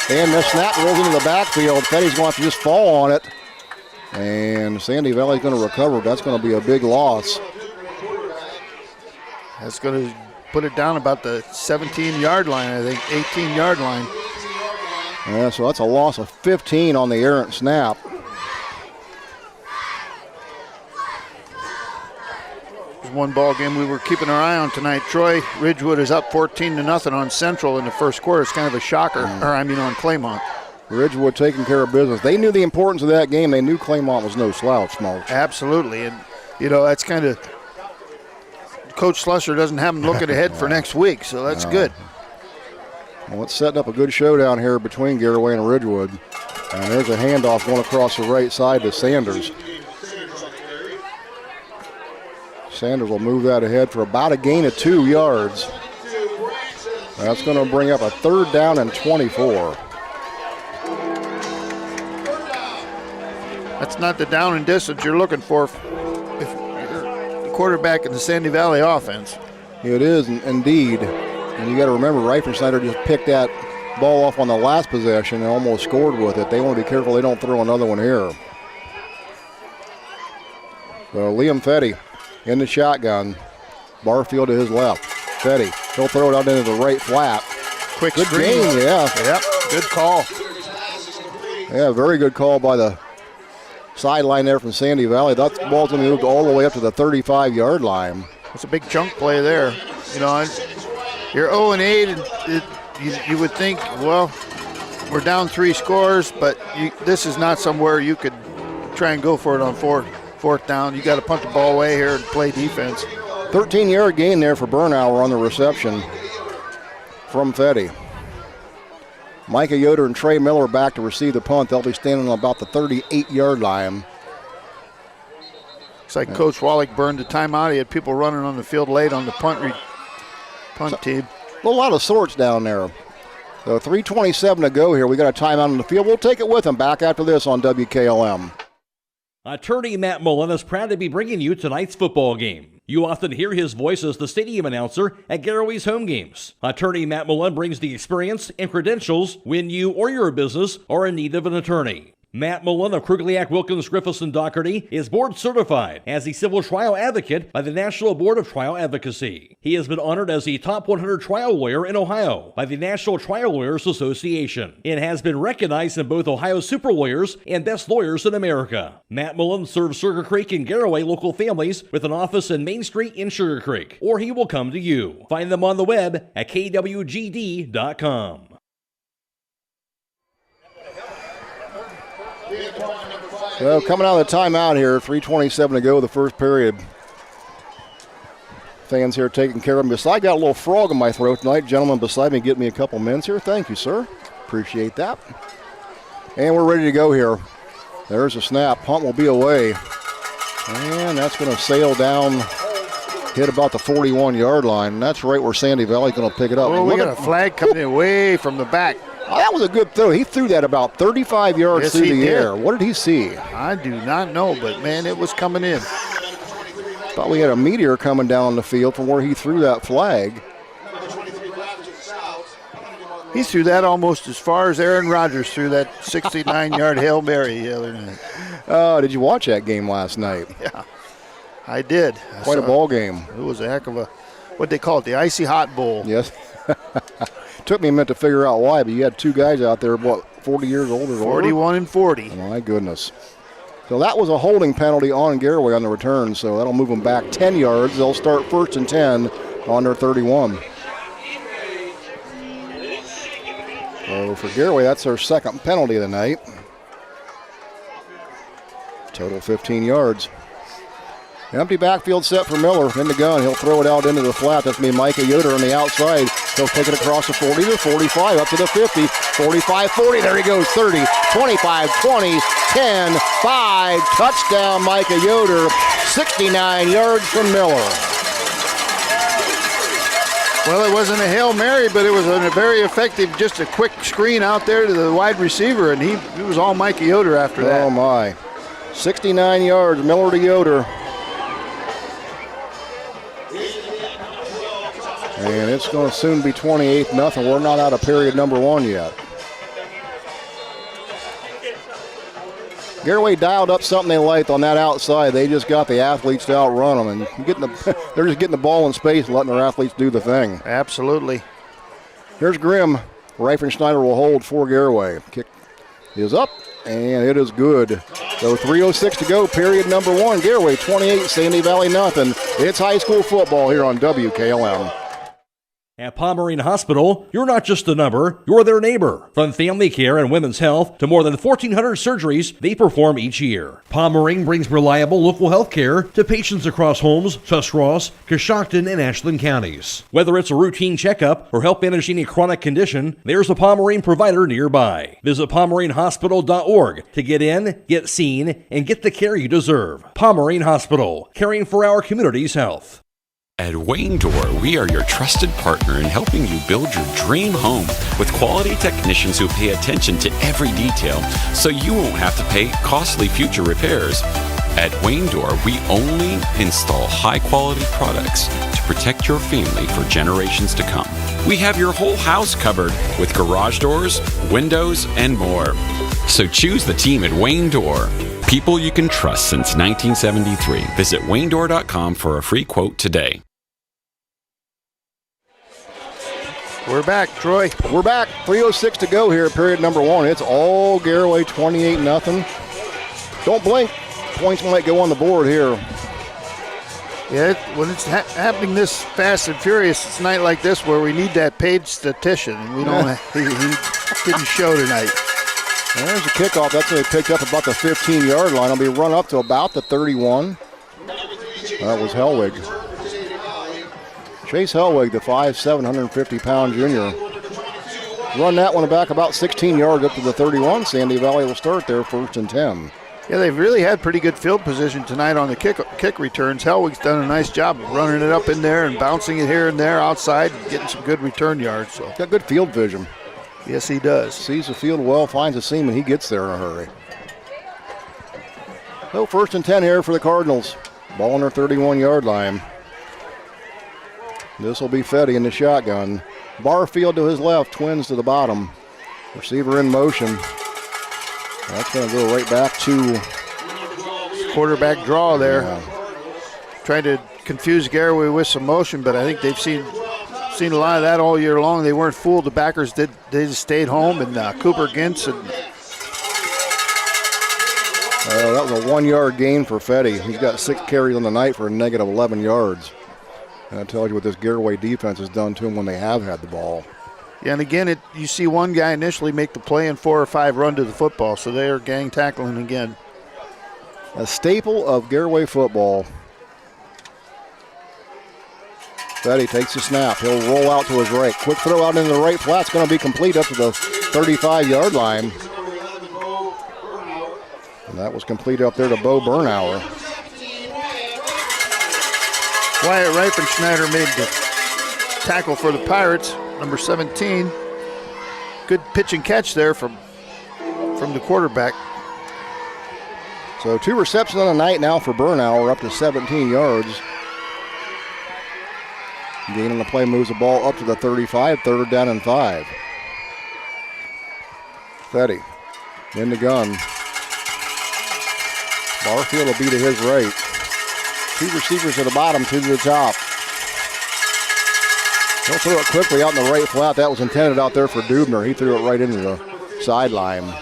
Speaker 2: And the snap rolls into the backfield. Fetty's going to have to just fall on it. And Sandy Valley's going to recover. That's going to be a big loss.
Speaker 20: That's going to put it down about the 17-yard line, I think, 18-yard line.
Speaker 2: Yeah, so that's a loss of 15 on the errant snap.
Speaker 20: One ball game we were keeping our eye on tonight. Troy Ridgewood is up 14-0 on Central in the first quarter. It's kind of a shocker, on Claymont.
Speaker 2: Ridgewood taking care of business. They knew the importance of that game. They knew Claymont was no slouch, Mulch.
Speaker 20: Absolutely. And, that's kind of Coach Slusser doesn't have them looking ahead for next week, so that's good.
Speaker 2: Well, it's setting up a good showdown here between Garaway and Ridgewood. And there's a handoff going across the right side to Sanders. Sanders will move that ahead for about a gain of 2 yards. That's going to bring up a 3rd down and 24.
Speaker 20: That's not the down and distance you're looking for if you're the quarterback in the Sandy Valley offense.
Speaker 2: It is indeed. And you got to remember, Reifenschneider just picked that ball off on the last possession and almost scored with it. They want to be careful they don't throw another one here. So Liam Fetty in the shotgun. Barfield to his left. Fetty, he'll throw it out into the right flat.
Speaker 20: Quick
Speaker 2: good
Speaker 20: screen.
Speaker 2: game, yeah.
Speaker 20: Yep, good call.
Speaker 2: Yeah, very good call by the sideline there from Sandy Valley. That ball's going to move all the way up to the 35-yard line.
Speaker 20: That's a big chunk play there. You're 0-8, and you would think, well, we're down 3 scores, but this is not somewhere you could try and go for it on fourth down. You got to punt the ball away here and play defense.
Speaker 2: 13-yard gain there for Bernauer on the reception from Fetty. Micah Yoder and Trey Miller back to receive the punt. They'll be standing on about the 38-yard line.
Speaker 20: Looks like Coach Wallach burned the timeout. He had people running on the field late on the punt team.
Speaker 2: A lot of sorts down there. So 3:27 to go here. We got a timeout on the field. We'll take it with them back after this on WKLM.
Speaker 7: Attorney Matt Mullen is proud to be bringing you tonight's football game. You often hear his voice as the stadium announcer at Garaway's home games. Attorney Matt Mullen brings the experience and credentials when you or your business are in need of an attorney. Matt Mullen of Krugliak, Wilkins, Griffiths, and Doherty is board certified as a civil trial advocate by the National Board of Trial Advocacy. He has been honored as the top 100 trial lawyer in Ohio by the National Trial Lawyers Association and has been recognized in both Ohio Super Lawyers and Best Lawyers in America. Matt Mullen serves Sugarcreek and Garaway local families with an office in Main Street in Sugarcreek, or he will come to you. Find them on the web at kwgd.com.
Speaker 2: So coming out of the timeout here, 3:27 to go, the first period. Fans here taking care of me. I got a little frog in my throat tonight. Gentleman beside me get me a couple minutes here. Thank you, sir. Appreciate that. And we're ready to go here. There's a snap. Punt will be away. And that's going to sail down, hit about the 41-yard line. And that's right where Sandy Valley's going to pick it up.
Speaker 20: Oh, we got a flag coming in way from the back.
Speaker 2: Oh, that was a good throw. He threw that about 35 yards through the air. What did he see?
Speaker 20: I do not know, but, man, it was coming in.
Speaker 2: Thought we had a meteor coming down the field from where he threw that flag.
Speaker 20: He threw that almost as far as Aaron Rodgers threw that 69-yard Hail Mary the other night.
Speaker 2: Did you watch that game last night?
Speaker 20: Yeah, I did.
Speaker 2: Quite a ball game.
Speaker 20: It was a heck of a, what they call it, the Icy Hot Bowl.
Speaker 2: Yes. Took me a minute to figure out why, but you had 2 guys out there, 40 years older?
Speaker 20: 41 and 40.
Speaker 2: My goodness. So that was a holding penalty on Garaway on the return, so that'll move them back 10 yards. They'll start 1st and 10 on their 31. So for Garaway, that's their second penalty of the night. Total 15 yards. Empty backfield set for Miller in the gun. He'll throw it out into the flat. That's going to be Micah Yoder on the outside. He'll take it across the 40 to 45, up to the 50, 45, 40. There he goes, 30, 25, 20, 10, 5. Touchdown, Micah Yoder. 69 yards from Miller.
Speaker 20: Well, it wasn't a Hail Mary, but it was a very effective, just a quick screen out there to the wide receiver, and he was all Micah Yoder after that.
Speaker 2: Oh, my. 69 yards, Miller to Yoder. And it's going to soon be 28-0. We're not out of period number 1 yet. Garaway dialed up something they liked on that outside. They just got the athletes to outrun them, and they're just getting the ball in space and letting their athletes do the thing.
Speaker 20: Absolutely.
Speaker 2: Here's Grimm. Reifenschneider will hold for Garaway. Kick is up, and it is good. So 3:06 to go, period number 1. Garaway 28, Sandy Valley nothing. It's high school football here on WKLM.
Speaker 7: At Pomerene Hospital, you're not just a number, you're their neighbor. From family care and women's health to more than 1,400 surgeries they perform each year. Pomerene brings reliable local health care to patients across Holmes, Tuscarawas, Coshocton, and Ashland counties. Whether it's a routine checkup or help managing a chronic condition, there's a Pomerene provider nearby. Visit PomereneHospital.org to get in, get seen, and get the care you deserve. Pomerene Hospital, caring for our community's health.
Speaker 16: At Wayne Door, we are your trusted partner in helping you build your dream home with quality technicians who pay attention to every detail so you won't have to pay costly future repairs. At Wayne Door, we only install high-quality products to protect your family for generations to come. We have your whole house covered with garage doors, windows, and more. So choose the team at Wayne Door. People you can trust since 1973. Visit waynedoor.com for a free quote today.
Speaker 2: We're back, Troy. We're back. 3:06 to go here, period number one. It's all Garaway, 28-0. Don't blink. Points might go on the board here.
Speaker 20: Yeah, when it's happening this fast and furious, it's a night like this where we need that paid statistician. We don't. He didn't show tonight.
Speaker 2: And there's a kickoff. That's going to be picked up about the 15-yard line. It'll be run up to about the 31. That was Hellwig. Chase Hellwig, the 5'7", 150-pound junior. Run that one back about 16 yards up to the 31. Sandy Valley will start there, 1st and 10.
Speaker 20: Yeah, they've really had pretty good field position tonight on the kick returns. Hellwig's done a nice job of running it up in there and bouncing it here and there outside and getting some good return yards. So
Speaker 2: got good field vision.
Speaker 20: Yes, he does.
Speaker 2: Sees the field well, finds a seam, and he gets there in a hurry. So 1st and 10 here for the Cardinals. Ball on their 31-yard line. This will be Fetty in the shotgun. Barfield to his left, Twins to the bottom. Receiver in motion. That's going to go right back to
Speaker 20: quarterback draw there. Yeah. Trying to confuse Garaway with some motion, but I think they've seen a lot of that all year long. They weren't fooled. The backers did. They just stayed home, and Cooper Gintz. And
Speaker 2: that was a 1-yard gain for Fetty. He's got 6 carries on the night for a negative 11 yards. And that tells you what this Garaway defense has done to him when they have had the ball.
Speaker 20: Yeah, and again, you see one guy initially make the play and 4 or 5 run to the football, so they are gang tackling again.
Speaker 2: A staple of Garaway football. Fetty takes the snap. He'll roll out to his right. Quick throw out into the right flat. It's going to be complete up to the 35-yard line. And that was complete up there to Bo Bernauer.
Speaker 20: Wyatt Reifenschneider made the tackle for the Pirates, number 17. Good pitch and catch there from the quarterback.
Speaker 2: So 2 receptions on the night now for Bernauer, up to 17 yards. Gain on the play moves the ball up to the 35, 3rd down and 5. Fetty in the gun. Barfield will be to his right. 2 receivers at the bottom, 2 to the top. He'll throw it quickly out in the right flat. That was intended out there for Dubner. He threw it right into the sideline.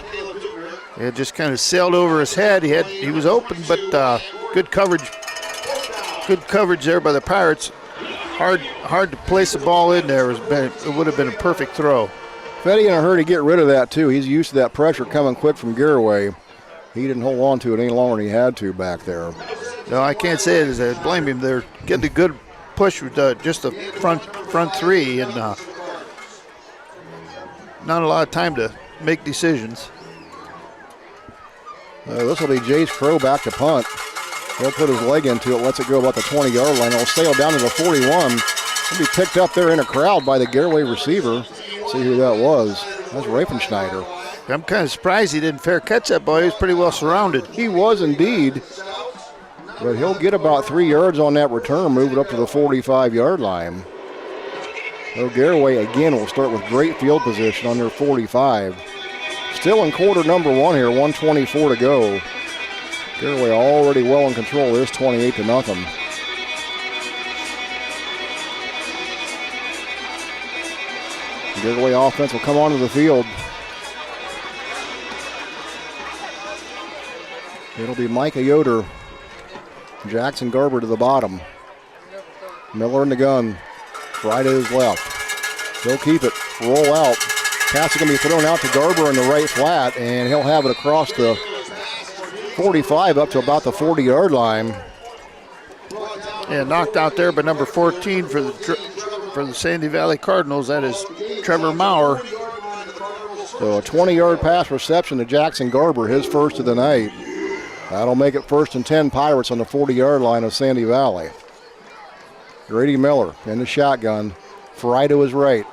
Speaker 20: It just kind of sailed over his head. He was open, but good coverage. Good coverage there by the Pirates. Hard to place the ball in there. It would have been a perfect throw.
Speaker 2: Fetty in a hurry to get rid of that too. He's used to that pressure coming quick from Garaway. He didn't hold on to it any longer than he had to back there.
Speaker 20: No, I can't say it as I blame him. They're getting a good push with just the front 3 and not a lot of time to make decisions.
Speaker 2: This will be Jace Crow back to punt. He'll put his leg into it, lets it go about the 20-yard line. It'll sail down to the 41. It'll be picked up there in a crowd by the Garaway receiver. See who that was. That's Reifenschneider.
Speaker 20: I'm kind of surprised he didn't fair catch that ball. He was pretty well surrounded.
Speaker 2: He was indeed. But he'll get about 3 yards on that return, move it up to the 45-yard line. So Garaway again will start with great field position on their 45. Still in quarter number 1 here, 1:24 to go. Garaway already well in control of this, 28-0. Garaway offense will come onto the field. It'll be Micah Yoder. Jackson Garber to the bottom. Miller in the gun. Right to his left. He'll keep it. Roll out. Pass is going to be thrown out to Garber in the right flat, and he'll have it across the 45 up to about the 40-yard line.
Speaker 20: Yeah, knocked out there by number 14 for the Sandy Valley Cardinals. That is Trevor Maurer.
Speaker 2: So a 20-yard pass reception to Jackson Garber, his first of the night. That'll make it 1st and 10 Pirates on the 40-yard line of Sandy Valley. Grady Miller in the shotgun. Fry to his right.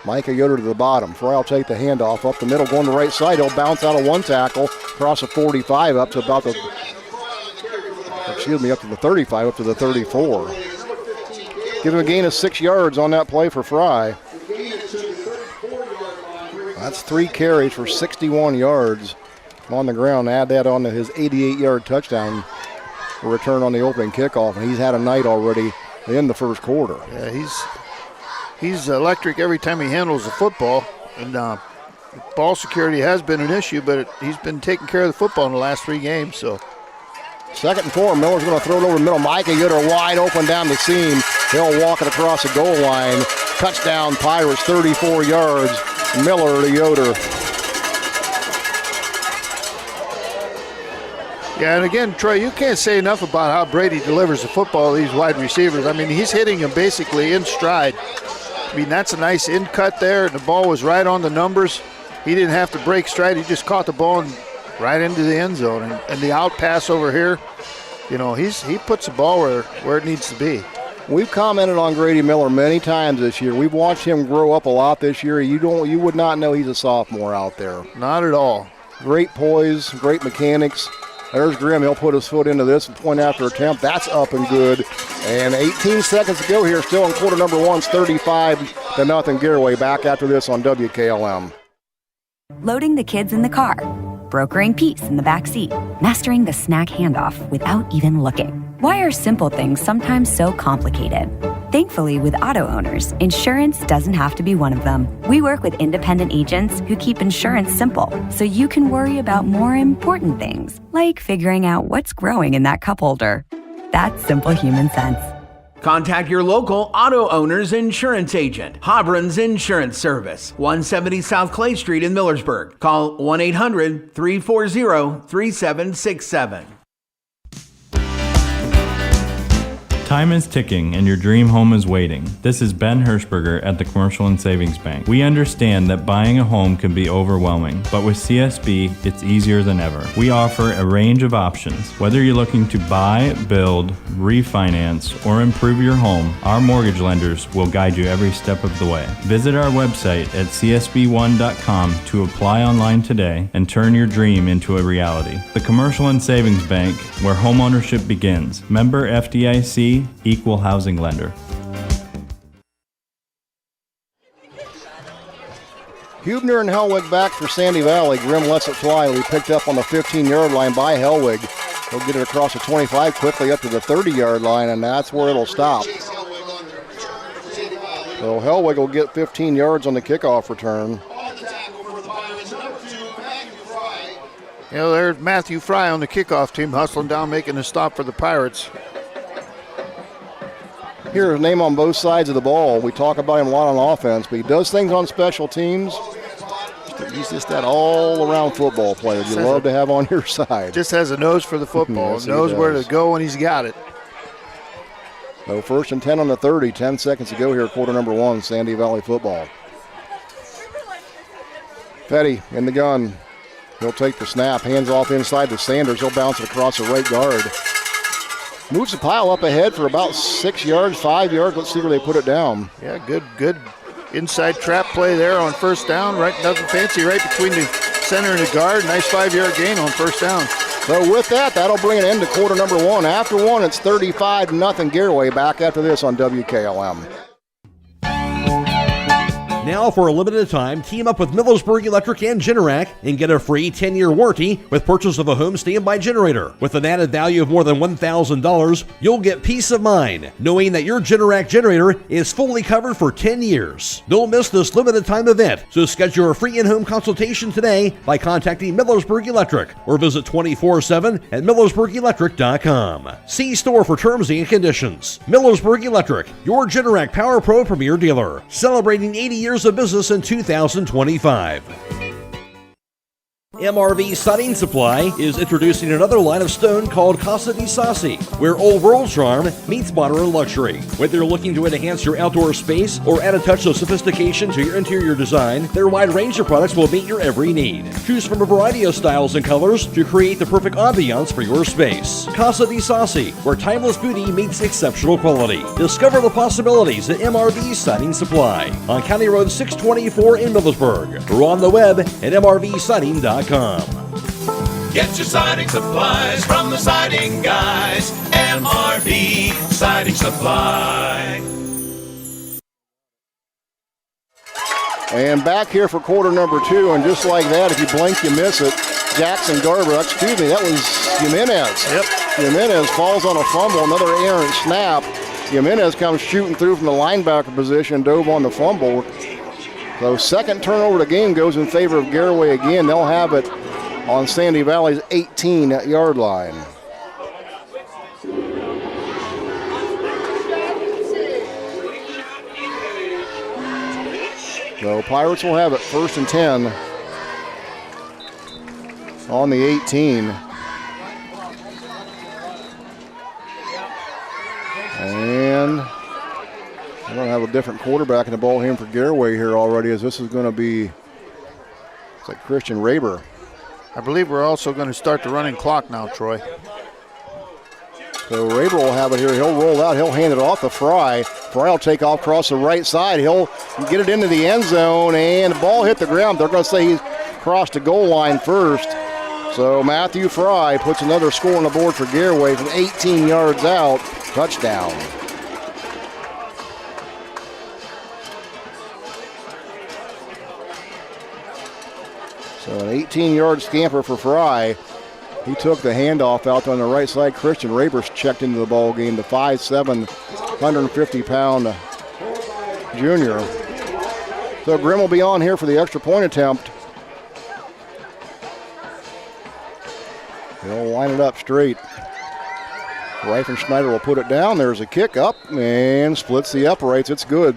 Speaker 2: Micah Yoder to the bottom. Fry will take the handoff up the middle, going to the right side. He'll bounce out of one tackle, across the 45 up to about the, up to the 35, up to the 34. Give him a gain of 6 yards on that play for Fry. That's 3 carries for 61 yards on the ground. Add that on to his 88-yard touchdown return on the opening kickoff, and he's had a night already in the first quarter.
Speaker 20: Yeah, he's electric every time he handles the football, and ball security has been an issue, but he's been taking care of the football in the last 3 games. So
Speaker 2: 2nd and 4. Miller's going to throw it over the middle. Micah Yoder wide open down the seam. He'll walk it across the goal line. Touchdown Pirates, 34 yards. Miller to Yoder.
Speaker 20: Yeah, and again, Troy, you can't say enough about how Brady delivers the football to these wide receivers. I mean, he's hitting them basically in stride. I mean, that's a nice in cut there, and the ball was right on the numbers. He didn't have to break stride. He just caught the ball right into the end zone. And the out pass over here, you know, he puts the ball where it needs to be.
Speaker 2: We've commented on Grady Miller many times this year. We've watched him grow up a lot this year. You would not know he's a sophomore out there.
Speaker 20: Not at all.
Speaker 2: Great poise, great mechanics. There's Grimm. He'll put his foot into this point after attempt. That's up and good. And 18 seconds to go here. Still in quarter number 1. It's 35-0 Garaway. Back after this on WKLM.
Speaker 13: Loading the kids in the car, brokering peace in the back seat, mastering the snack handoff without even looking. Why are simple things sometimes so complicated? Thankfully, with auto owners, insurance doesn't have to be one of them. We work with independent agents who keep insurance simple, so you can worry about more important things, like figuring out what's growing in that cup holder. That's simple human sense.
Speaker 3: Contact your local auto owner's insurance agent. Hobron's Insurance Service, 170 South Clay Street in Millersburg. Call 1-800-340-3767.
Speaker 5: Time is ticking and your dream home is waiting. This is Ben Hirschberger at the Commercial and Savings Bank. We understand that buying a home can be overwhelming, but with CSB, it's easier than ever. We offer a range of options. Whether you're looking to buy, build, refinance, or improve your home, our mortgage lenders will guide you every step of the way. Visit our website at csb1.com to apply online today and turn your dream into a reality. The Commercial and Savings Bank, where homeownership begins. Member FDIC, Equal Housing Lender.
Speaker 2: Hubner and Hellwig back for Sandy Valley. Grimm lets it fly. It'll be picked up on the 15-yard line by Hellwig. He'll get it across the 25 quickly up to the 30-yard line, and that's where it'll stop. So Hellwig will get 15 yards on the kickoff return.
Speaker 20: You know, there's Matthew Fry on the kickoff team hustling down, making a stop for the Pirates.
Speaker 2: Here's his name on both sides of the ball. We talk about him a lot on offense, but he does things on special teams. He's just that all-around football player you love to have on your side.
Speaker 20: Just has a nose for the football.
Speaker 2: Yes,
Speaker 20: knows where to go when he's got it.
Speaker 2: So 1st and 10 on the 30. 10 seconds to go here, quarter number 1, Sandy Valley football. Petty in the gun. He'll take the snap. Hands off inside to Sanders. He'll bounce it across the right guard. Moves the pile up ahead for about 6 yards, 5 yards. Let's see where they put it down.
Speaker 20: Yeah, good inside trap play there on first down. Right, nothing fancy, right between the center and the guard. Nice 5-yard gain on first down.
Speaker 2: So with that, that'll bring it into quarter number 1. After 1, it's 35-0 Garaway. Back after this on WKLM.
Speaker 7: Now, for a limited time, team up with Millersburg Electric and Generac and get a free 10-year warranty with purchase of a home standby generator. With an added value of more than $1,000, you'll get peace of mind knowing that your Generac generator is fully covered for 10 years. Don't miss this limited time event, so schedule a free in-home consultation today by contacting Millersburg Electric or visit 24/7 at millersburgelectric.com. See store for terms and conditions. Millersburg Electric, your Generac Power Pro Premier dealer, celebrating 80 years of business in 2025. MRV Siding Supply is introducing another line of stone called Casa di Sassi, where old world charm meets modern luxury. Whether you're looking to enhance your outdoor space or add a touch of sophistication to your interior design, their wide range of products will meet your every need. Choose from a variety of styles and colors to create the perfect ambiance for your space. Casa di Sassi, where timeless beauty meets exceptional quality. Discover the possibilities at MRV Siding Supply on County Road 624 in Millersburg or on the web at mrvsiding.com.
Speaker 21: Get your siding supplies from the siding guys. MRV Siding Supply.
Speaker 2: And back here for quarter number 2, and just like that, if you blink, you miss it. Jackson Garber, excuse me, that was Jimenez.
Speaker 20: Yep.
Speaker 2: Jimenez falls on a fumble, another errant snap. Jimenez comes shooting through from the linebacker position, dove on the fumble. So second turnover of the game goes in favor of Garaway again. They'll have it on Sandy Valley's 18-yard line. So Pirates will have it first and 10 on the 18. And we're going to have a different quarterback in the ball game for Garaway here already, as this is going to be, it's like Christian Raber.
Speaker 20: I believe we're also going to start the running clock now, Troy.
Speaker 2: So Raber will have it here. He'll roll out. He'll hand it off to Fry. Fry will take off across the right side. He'll get it into the end zone, and the ball hit the ground. They're going to say he's crossed the goal line first. So Matthew Fry puts another score on the board for Garaway from 18 yards out. Touchdown. So an 18-yard scamper for Fry. He took the handoff out on the right side. Christian Raber's checked into the ball game, the 5'7", 150-pound junior. So Grimm will be on here for the extra point attempt. He'll line it up straight. Reifenschneider will put it down. There's a kick up and splits the uprights. It's good.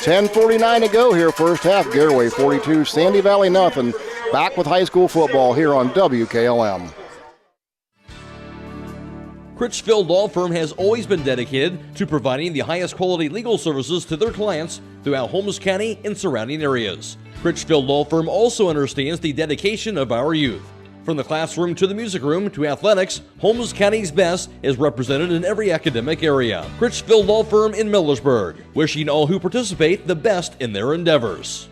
Speaker 2: 10:49 to go here, first half. Garaway 42, Sandy Valley nothing. Back with high school football here on WKLM.
Speaker 7: Critchfield Law Firm has always been dedicated to providing the highest quality legal services to their clients throughout Holmes County and surrounding areas. Critchfield Law Firm also understands the dedication of our youth. From the classroom to the music room to athletics, Holmes County's best is represented in every academic area. Critchfield Law Firm in Millersburg, wishing all who participate the best in their endeavors.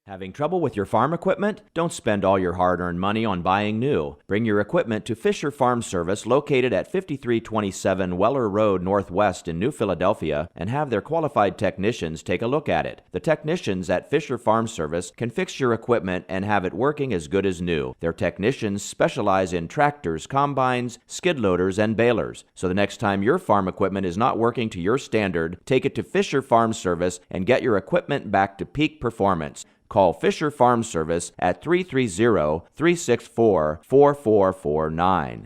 Speaker 6: Having trouble with your farm equipment? Don't spend all your hard-earned money on buying new. Bring your equipment to Fisher Farm Service, located at 5327 Weller Road Northwest in New Philadelphia, and have their qualified technicians take a look at it. The technicians at Fisher Farm Service can fix your equipment and have it working as good as new. Their technicians specialize in tractors, combines, skid loaders, and balers. So the next time your farm equipment is not working to your standard, take it to Fisher Farm Service and get your equipment back to peak performance. Call Fisher Farm Service at 330-364-4449.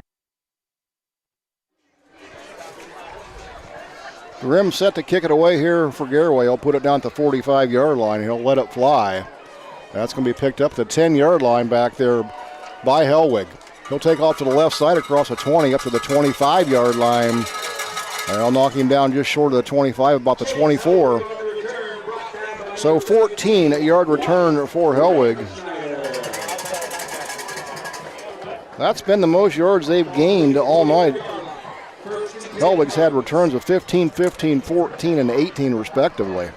Speaker 2: Grimm set to kick it away here for Garaway. He'll put it down at the 45-yard line. He'll let it fly. That's going to be picked up the 10-yard line back there by Hellwig. He'll take off to the left side across the 20 up to the 25-yard line. They'll knock him down just short of the 25, about the 24. So 14-yard return for Hellwig. That's been the most yards they've gained all night. Hellwig's had returns of 15, 15, 14, and 18 respectively.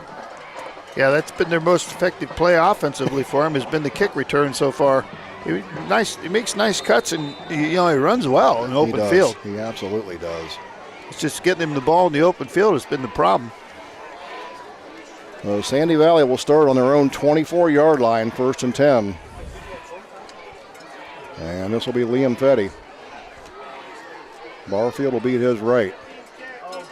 Speaker 20: Yeah, that's been their most effective play offensively for him, has been the kick return so far. He makes nice cuts, and he runs well in open field.
Speaker 2: He absolutely does.
Speaker 20: It's just getting him the ball in the open field has been the problem.
Speaker 2: Sandy Valley will start on their own 24-yard line, 1st and 10. And this will be Liam Fetty. Barfield will be at his right.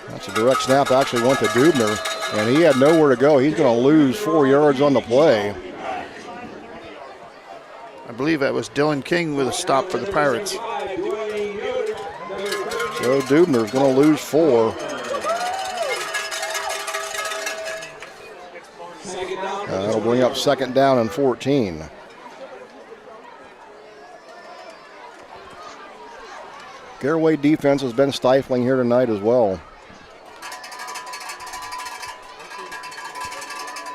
Speaker 2: That's a direct snap, actually went to Dubner, and he had nowhere to go. He's going to lose 4 yards on the play.
Speaker 20: I believe that was Dylan King with a stop for the Pirates.
Speaker 2: So Dubner's going to lose 4. That'll bring up 2nd down and 14. Garaway defense has been stifling here tonight as well.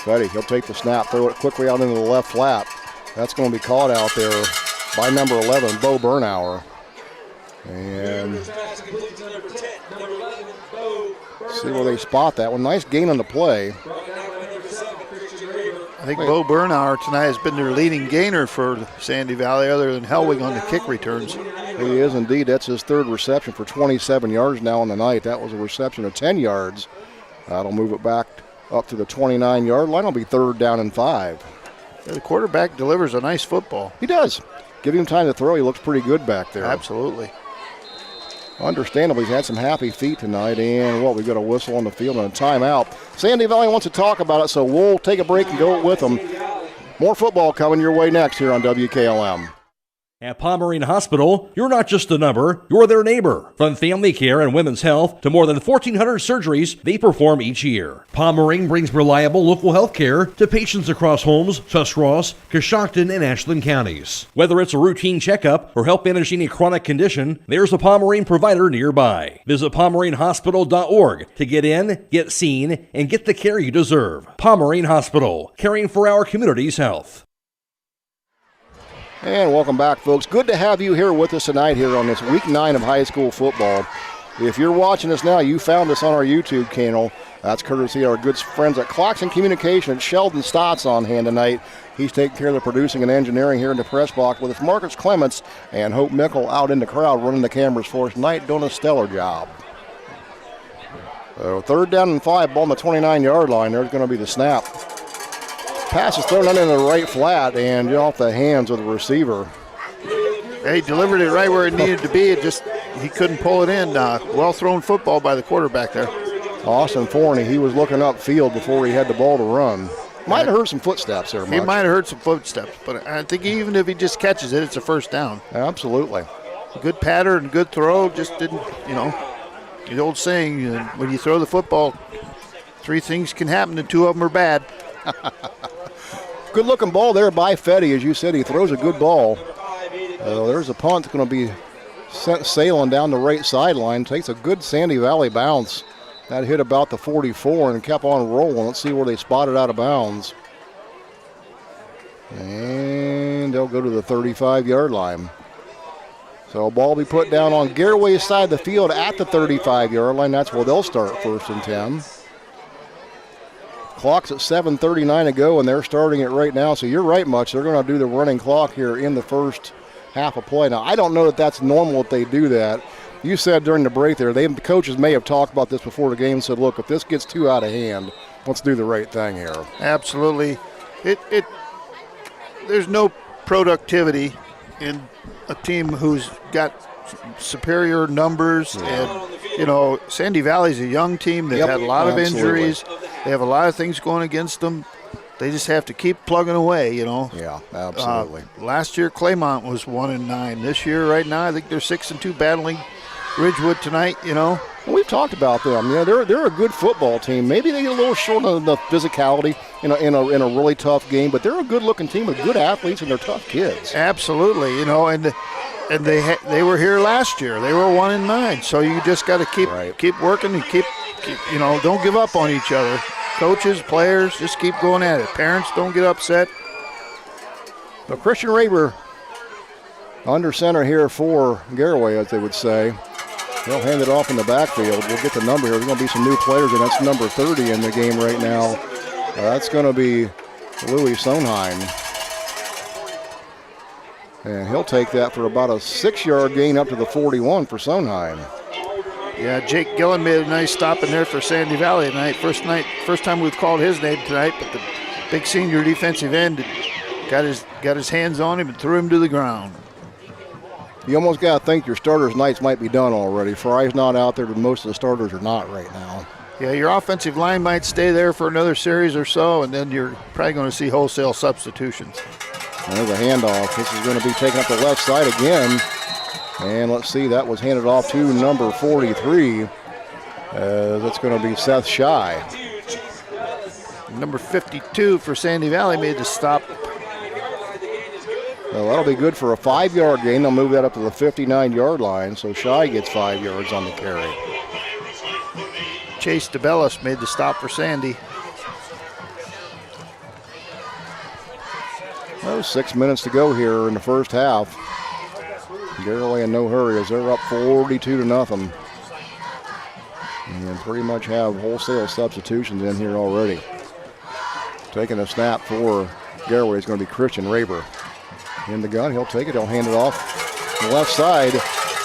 Speaker 2: Fetty, he'll take the snap, throw it quickly out into the left flat. That's going to be caught out there by number 11, Bo Bernauer. And see where they spot that one. Nice gain on the play.
Speaker 20: I think Bo Bernauer tonight has been their leading gainer for Sandy Valley, other than Hellwig on the kick returns.
Speaker 2: He is indeed. That's his 3rd reception for 27 yards now on the night. That was a reception of 10 yards. That'll move it back up to the 29-yard line. It'll be 3rd down and 5.
Speaker 20: Yeah, the quarterback delivers a nice football.
Speaker 2: He does. Give him time to throw. He looks pretty good back there.
Speaker 20: Absolutely.
Speaker 2: Understandably, he's had some happy feet tonight, and we've got a whistle on the field and a timeout. Sandy Valley wants to talk about it, so we'll take a break and go with them. More football coming your way next here on WKLM.
Speaker 7: At Pomerene Hospital, you're not just a number, you're their neighbor. From family care and women's health to more than 1,400 surgeries they perform each year. Pomerene brings reliable local health care to patients across Holmes, Tuscarawas, Coshocton, and Ashland counties. Whether it's a routine checkup or help manage any chronic condition, there's a Pomerene provider nearby. Visit PomereneHospital.org to get in, get seen, and get the care you deserve. Pomerene Hospital, caring for our community's health.
Speaker 2: And welcome back, folks. Good to have you here with us tonight here on this week 9 of high school football. If you're watching us now, you found us on our YouTube channel. That's courtesy of our good friends at Claxon Communications. Sheldon Stott's on hand tonight. He's taking care of the producing and engineering here in the press box with Marcus Clemence and Hope Mickle out in the crowd running the cameras for us tonight, doing a stellar job. 3rd down and 5, ball on the 29-yard line. There's going to be the snap. Pass is thrown into the right flat and off the hands of the receiver.
Speaker 20: He delivered it right where it needed to be. He couldn't pull it in. Well-thrown football by the quarterback there.
Speaker 2: Austin Forney, he was looking upfield before he had the ball to run. Might have heard some footsteps there, Mike.
Speaker 20: He might have heard some footsteps, but I think even if he just catches it, it's a 1st down.
Speaker 2: Absolutely.
Speaker 20: Good pattern, good throw, just didn't, the old saying, when you throw the football, 3 things can happen and 2 of them are bad.
Speaker 2: Good-looking ball there by Fetty. As you said, he throws a good ball. There's a punt that's going to be sent sailing down the right sideline. Takes a good Sandy Valley bounce. That hit about the 44 and kept on rolling. Let's see where they spot it out of bounds. And they'll go to the 35-yard line. So a ball will be put down on Garaway's side of the field at the 35-yard line. That's where they'll start 1st and 10. Clock's at 7:39 to go, and they're starting it right now. So you're right, Much. They're going to do the running clock here in the first half of play. Now, I don't know that that's normal if they do that. You said during the break there, the coaches may have talked about this before the game and said, look, if this gets too out of hand, let's do the right thing here.
Speaker 20: Absolutely. There's no productivity in a team who's got superior numbers. And, Sandy Valley's a young team. They've had a lot of injuries. They have a lot of things going against them. They just have to keep plugging away,
Speaker 2: Yeah, absolutely.
Speaker 20: Last year, Claymont was 1-9. This year, right now, I think they're 6-2 battling Ridgewood tonight, Well,
Speaker 2: we've talked about them. They're a good football team. Maybe they get a little short on the physicality in a really tough game, but they're a good-looking team with good athletes and they're tough kids.
Speaker 20: Absolutely, and they were here last year. They were 1-9, so you just got to keep working and keep don't give up on each other. Coaches, players, just keep going at it. Parents, don't get upset.
Speaker 2: So Christian Raber under center here for Garaway, as they would say. They'll hand it off in the backfield. We'll get the number here. There's going to be some new players, and that's number 30 in the game right now. That's going to be Louis Sonheim. And he'll take that for about a 6-yard gain up to the 41 for Sonheim.
Speaker 20: Yeah, Jake Gillen made a nice stop in there for Sandy Valley tonight. First time we've called his name tonight, but the big senior defensive end got his hands on him and threw him to the ground.
Speaker 2: You almost got to think your starters' nights might be done already. Fry's not out there, but most of the starters are not right now.
Speaker 20: Yeah, your offensive line might stay there for another series or so, and then you're probably going to see wholesale substitutions.
Speaker 2: There's a handoff. This is going to be taken up the left side again. And let's see, that was handed off to number 43. That's going to be Seth Shy.
Speaker 20: Number 52 for Sandy Valley made the stop.
Speaker 2: Well, that'll be good for a 5-yard gain. They'll move that up to the 59-yard line, so Shy gets 5 yards on the carry.
Speaker 20: Chase DeBellis made the stop for Sandy.
Speaker 2: Well, 6 minutes to go here in the first half. Garaway in no hurry as they're up 42-0. And pretty much have wholesale substitutions in here already. Taking a snap for Garaway is going to be Christian Raber. In the gun, he'll take it, he'll hand it off the left side.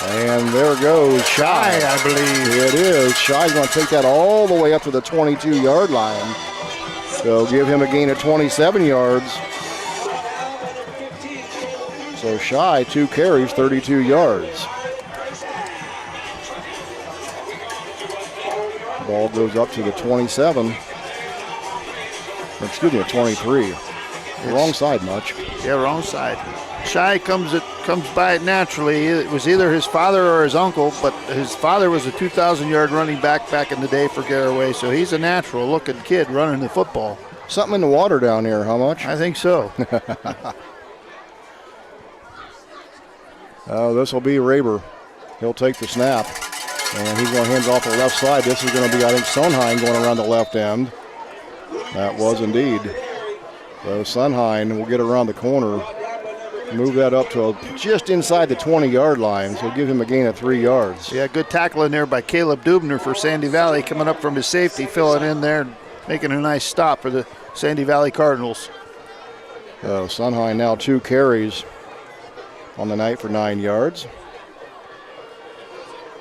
Speaker 2: And there goes Shy,
Speaker 20: I believe.
Speaker 2: It is. Shy's going to take that all the way up to the 22-yard line. So give him a gain of 27 yards. So Shy, 2 carries, 32 yards. Ball goes up to the 27. Excuse me, 23. Wrong side much.
Speaker 20: Yeah, wrong side. Shy comes by it naturally. It was either his father or his uncle, but his father was a 2,000-yard running back in the day for Garaway, so he's a natural-looking kid running the football.
Speaker 2: Something in the water down here, how much?
Speaker 20: I think so.
Speaker 2: This will be Raber. He'll take the snap, and he's going to hand it off the left side. This is going to be, I think, Sonheim going around the left end. That was indeed. So Sonheim will get around the corner, move that up to just inside the 20-yard line, so give him a gain of 3 yards.
Speaker 20: Yeah, good tackling there by Caleb Dubner for Sandy Valley, coming up from his safety, filling in there, making a nice stop for the Sandy Valley Cardinals.
Speaker 2: Sonheim now 2 carries on the night for 9 yards.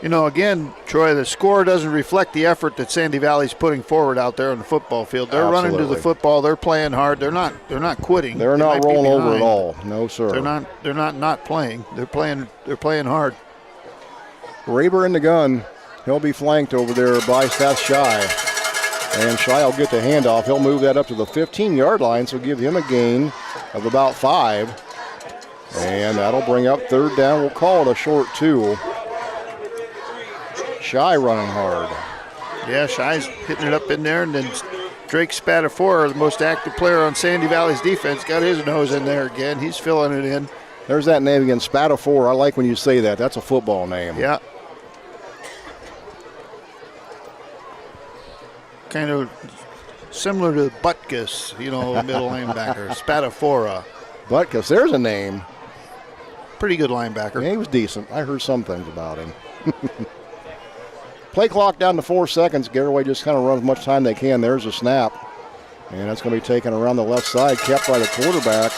Speaker 20: You know, again, Troy, the score doesn't reflect the effort that Sandy Valley's putting forward out there on the football field. They're running to the football. They're playing hard. They're not quitting.
Speaker 2: They're not rolling over at all. No, sir.
Speaker 20: They're not playing. They're playing hard.
Speaker 2: Raber in the gun. He'll be flanked over there by Seth Shy. And Shy will get the handoff. He'll move that up to the 15-yard line, so give him a gain of about 5. And that'll bring up 3rd down. We'll call it a short 2. Shy running hard.
Speaker 20: Yeah, Shy's hitting it up in there, and then Drake Spatafora, the most active player on Sandy Valley's defense, got his nose in there again. He's filling it in.
Speaker 2: There's that name again, Spatafora. I like when you say that. That's a football name.
Speaker 20: Yeah. Kind of similar to Butkus, middle linebacker, Spatafora.
Speaker 2: Butkus, there's a name.
Speaker 20: Pretty good linebacker.
Speaker 2: Yeah, he was decent. I heard some things about him. Play clock down to 4 seconds. Garaway just kind of runs as much time they can. There's a snap. And that's going to be taken around the left side, kept by the quarterback.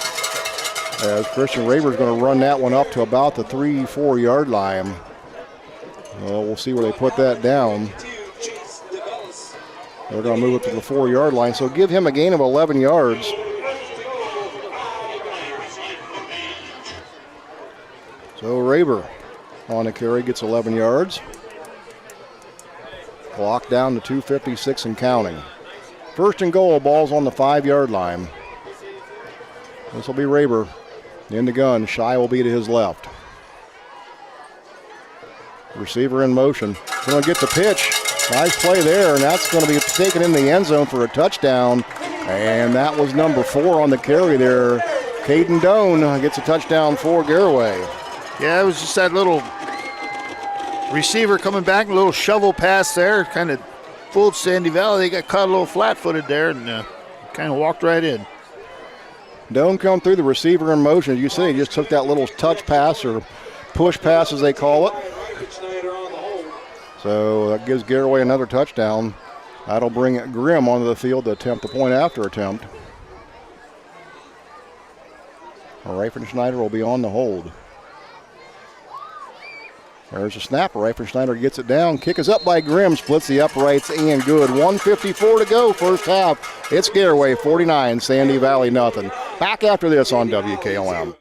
Speaker 2: As Christian Raber is going to run that one up to about the 3-4 yard line. Well, we'll see where they put that down. They're going to move it to the 4 yard line. So give him a gain of 11 yards. So Raber on the carry gets 11 yards. Clock down to 2:56 and counting. 1st and goal, ball's on the 5 yard line. This will be Raber in the gun. Shy will be to his left. Receiver in motion. Going to get the pitch. Nice play there, and that's going to be taken in the end zone for a touchdown. And that was number 4 on the carry there. Caden Doan gets a touchdown for Garaway.
Speaker 20: Yeah, it was just that little receiver coming back, a little shovel pass there, kind of fooled Sandy Valley. They got caught a little flat-footed there and kind of walked right in.
Speaker 2: Doan come through, the receiver in motion. As you say, he just took that little touch pass or push pass as they call it. So that gives Garaway another touchdown. That'll bring Grimm onto the field to attempt the point after attempt. Reifenschneider will be on the hold. There's a snap. Reifenschneider gets it down. Kick is up by Grimm. Splits the uprights and good. 1:54 to go, first half. It's Garaway 49, Sandy Valley nothing. Back after this on WKLM.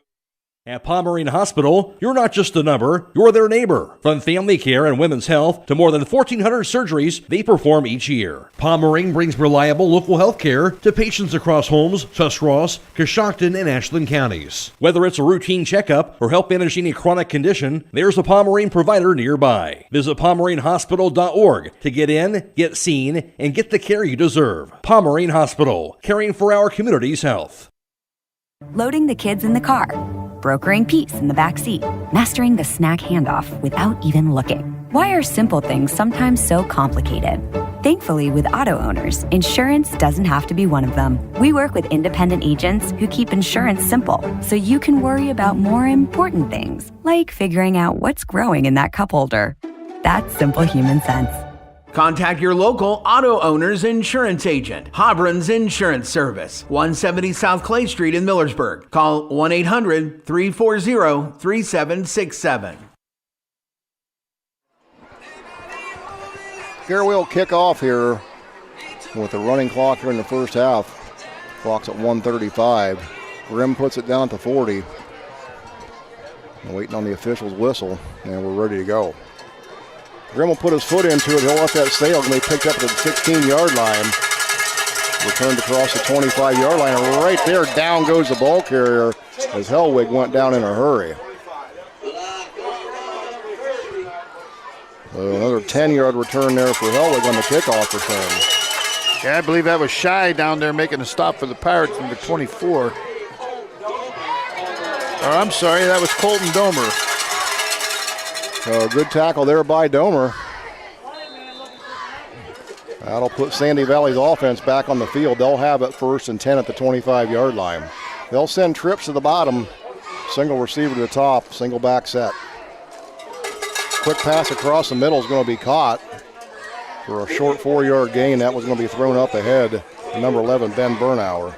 Speaker 7: At Pomerene Hospital, you're not just a number, you're their neighbor. From family care and women's health to more than 1,400 surgeries they perform each year. Pomerene brings reliable local health care to patients across Holmes, Tuscarawas, Coshocton, and Ashland counties. Whether it's a routine checkup or help managing a chronic condition, there's a Pomerene provider nearby. Visit PomereneHospital.org to get in, get seen, and get the care you deserve. Pomerene Hospital, caring for our community's health.
Speaker 13: Loading the kids in the car, brokering peace in the back seat, mastering the snack handoff without even looking. Why are simple things sometimes so complicated? Thankfully, with auto owners, insurance doesn't have to be one of them. We work with independent agents who keep insurance simple, so you can worry about more important things, like figuring out what's growing in that cup holder. That's simple human sense.
Speaker 3: Contact your local auto owner's insurance agent. Hobron's Insurance Service, 170 South Clay Street in Millersburg. Call 1-800-340-3767.
Speaker 2: Garaway will kick off here with a running clock here in the first half. Clock's at 1:35. Grimm puts it down at the 40. I'm waiting on the official's whistle, and we're ready to go. Grimm will put his foot into it. He'll let that sail and be picked up at the 16-yard line. Returned across the 25-yard line. And right there, down goes the ball carrier as Hellwig went down in a hurry. So another 10-yard return there for Hellwig on the kickoff return.
Speaker 20: Yeah, I believe that was Shy down there making a stop for the Pirates, number 24. Or I'm sorry, that was Colton Domer.
Speaker 2: Good tackle there by Domer. That'll put Sandy Valley's offense back on the field. They'll have it 1st and 10 at the 25-yard line. They'll send trips to the bottom. Single receiver to the top, single back set. Quick pass across the middle is going to be caught for a short 4-yard gain. That was going to be thrown up ahead. Number 11, Ben Bernauer.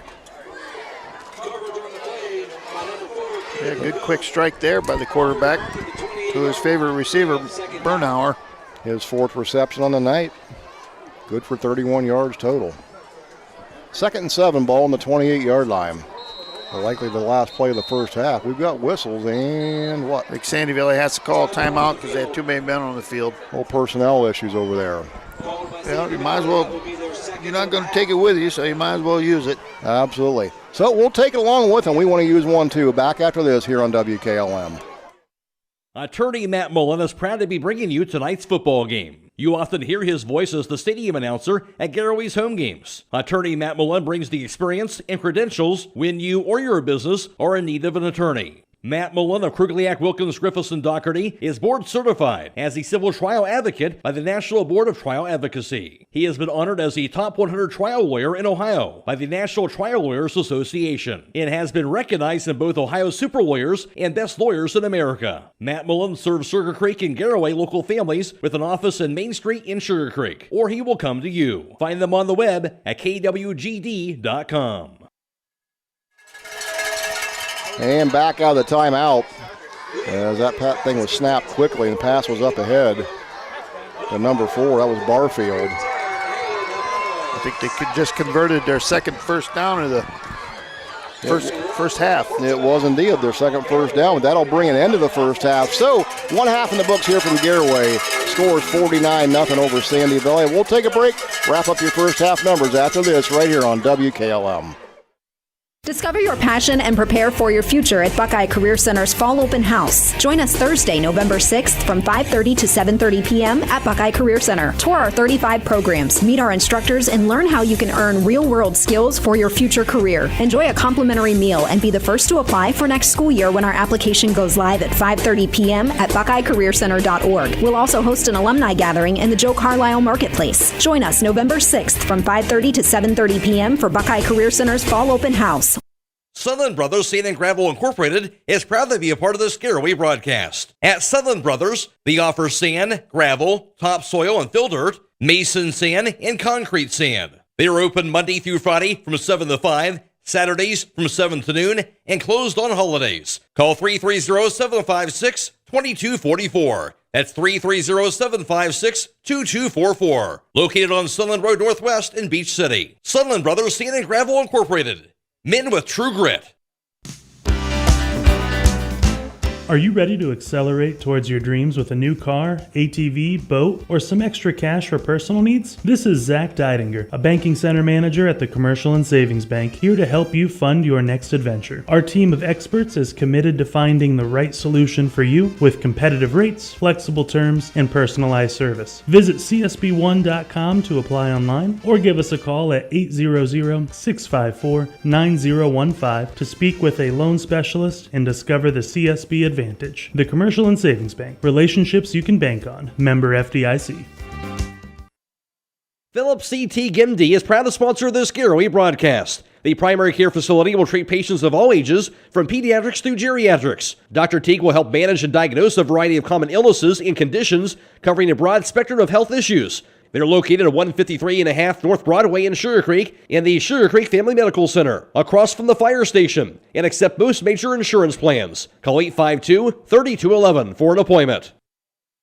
Speaker 20: Yeah, good quick strike there by the quarterback to his favorite receiver, Bernauer.
Speaker 2: His 4th reception on the night. Good for 31 yards total. 2nd and 7, ball on the 28-yard line. Likely the last play of the first half. We've got whistles and what?
Speaker 20: I think Sandy Valley has to call a timeout because they have too many men on the field.
Speaker 2: Whole personnel issues over there.
Speaker 20: Well, you might as well, you're not going to take it with you, so you might as well use it.
Speaker 2: Absolutely. So we'll take it along with them. We want to use one too. Back after this here on WKLM.
Speaker 7: Attorney Matt Mullen is proud to be bringing you tonight's football game. You often hear his voice as the stadium announcer at Garaway's home games. Attorney Matt Mullen brings the experience and credentials when you or your business are in need of an attorney. Matt Mullen of Krugliak, Wilkins, Griffiths, and Doherty is board certified as a civil trial advocate by the National Board of Trial Advocacy. He has been honored as the top 100 trial lawyer in Ohio by the National Trial Lawyers Association and has been recognized in both Ohio Super Lawyers and Best Lawyers in America. Matt Mullen serves Sugarcreek and Garaway local families with an office in Main Street in Sugarcreek, or he will come to you. Find them on the web at kwgd.com.
Speaker 2: And back out of the timeout as that thing was snapped quickly and the pass was up ahead to number 4. That was Barfield.
Speaker 20: I think they just converted their second first down of the first half.
Speaker 2: It was indeed their second first down, but that'll bring an end to the first half. So 1 half in the books here from Garaway. Scores 49-0 over Sandy Valley. We'll take a break, wrap up your first half numbers after this right here on WKLM.
Speaker 12: Discover your passion and prepare for your future at Buckeye Career Center's Fall Open House. Join us Thursday, November 6th from 5:30 to 7:30 p.m. at Buckeye Career Center. Tour our 35 programs, meet our instructors, and learn how you can earn real-world skills for your future career. Enjoy a complimentary meal and be the first to apply for next school year when our application goes live at 5:30 p.m. at BuckeyeCareerCenter.org. We'll also host an alumni gathering in the Joe Carlisle Marketplace. Join us November 6th from 5:30 to 7:30 p.m. for Buckeye Career Center's Fall Open House.
Speaker 7: Sutherland Brothers Sand and Gravel Incorporated is proud to be a part of this Garaway broadcast. At Sutherland Brothers, they offer sand, gravel, topsoil, and fill dirt, mason sand, and concrete sand. They are open Monday through Friday from 7 to 5, Saturdays from 7 to noon, and closed on holidays. Call 330-756-2244. That's 330-756-2244. Located on Sunland Road Northwest in Beach City. Sunland Brothers Sand and Gravel Incorporated. Men with true grit.
Speaker 9: Are you ready to accelerate towards your dreams with a new car, ATV, boat, or some extra cash for personal needs? This is Zach Deidinger, a banking center manager at the Commercial and Savings Bank, here to help you fund your next adventure. Our team of experts is committed to finding the right solution for you with competitive rates, flexible terms, and personalized service. Visit csb1.com to apply online or give us a call at 800-654-9015 to speak with a loan specialist and discover the CSB Advantage. The Commercial and Savings Bank. Relationships you can bank on. Member FDIC.
Speaker 7: Phillips CT GIMD is proud to sponsor this Garaway broadcast. The primary care facility will treat patients of all ages, from pediatrics through geriatrics. Dr. Teague will help manage and diagnose a variety of common illnesses and conditions, covering a broad spectrum of health issues. They're located at 153.5 North Broadway in Sugarcreek and the Sugarcreek Family Medical Center, across from the fire station, and accept most major insurance plans. Call 852-3211 for an appointment.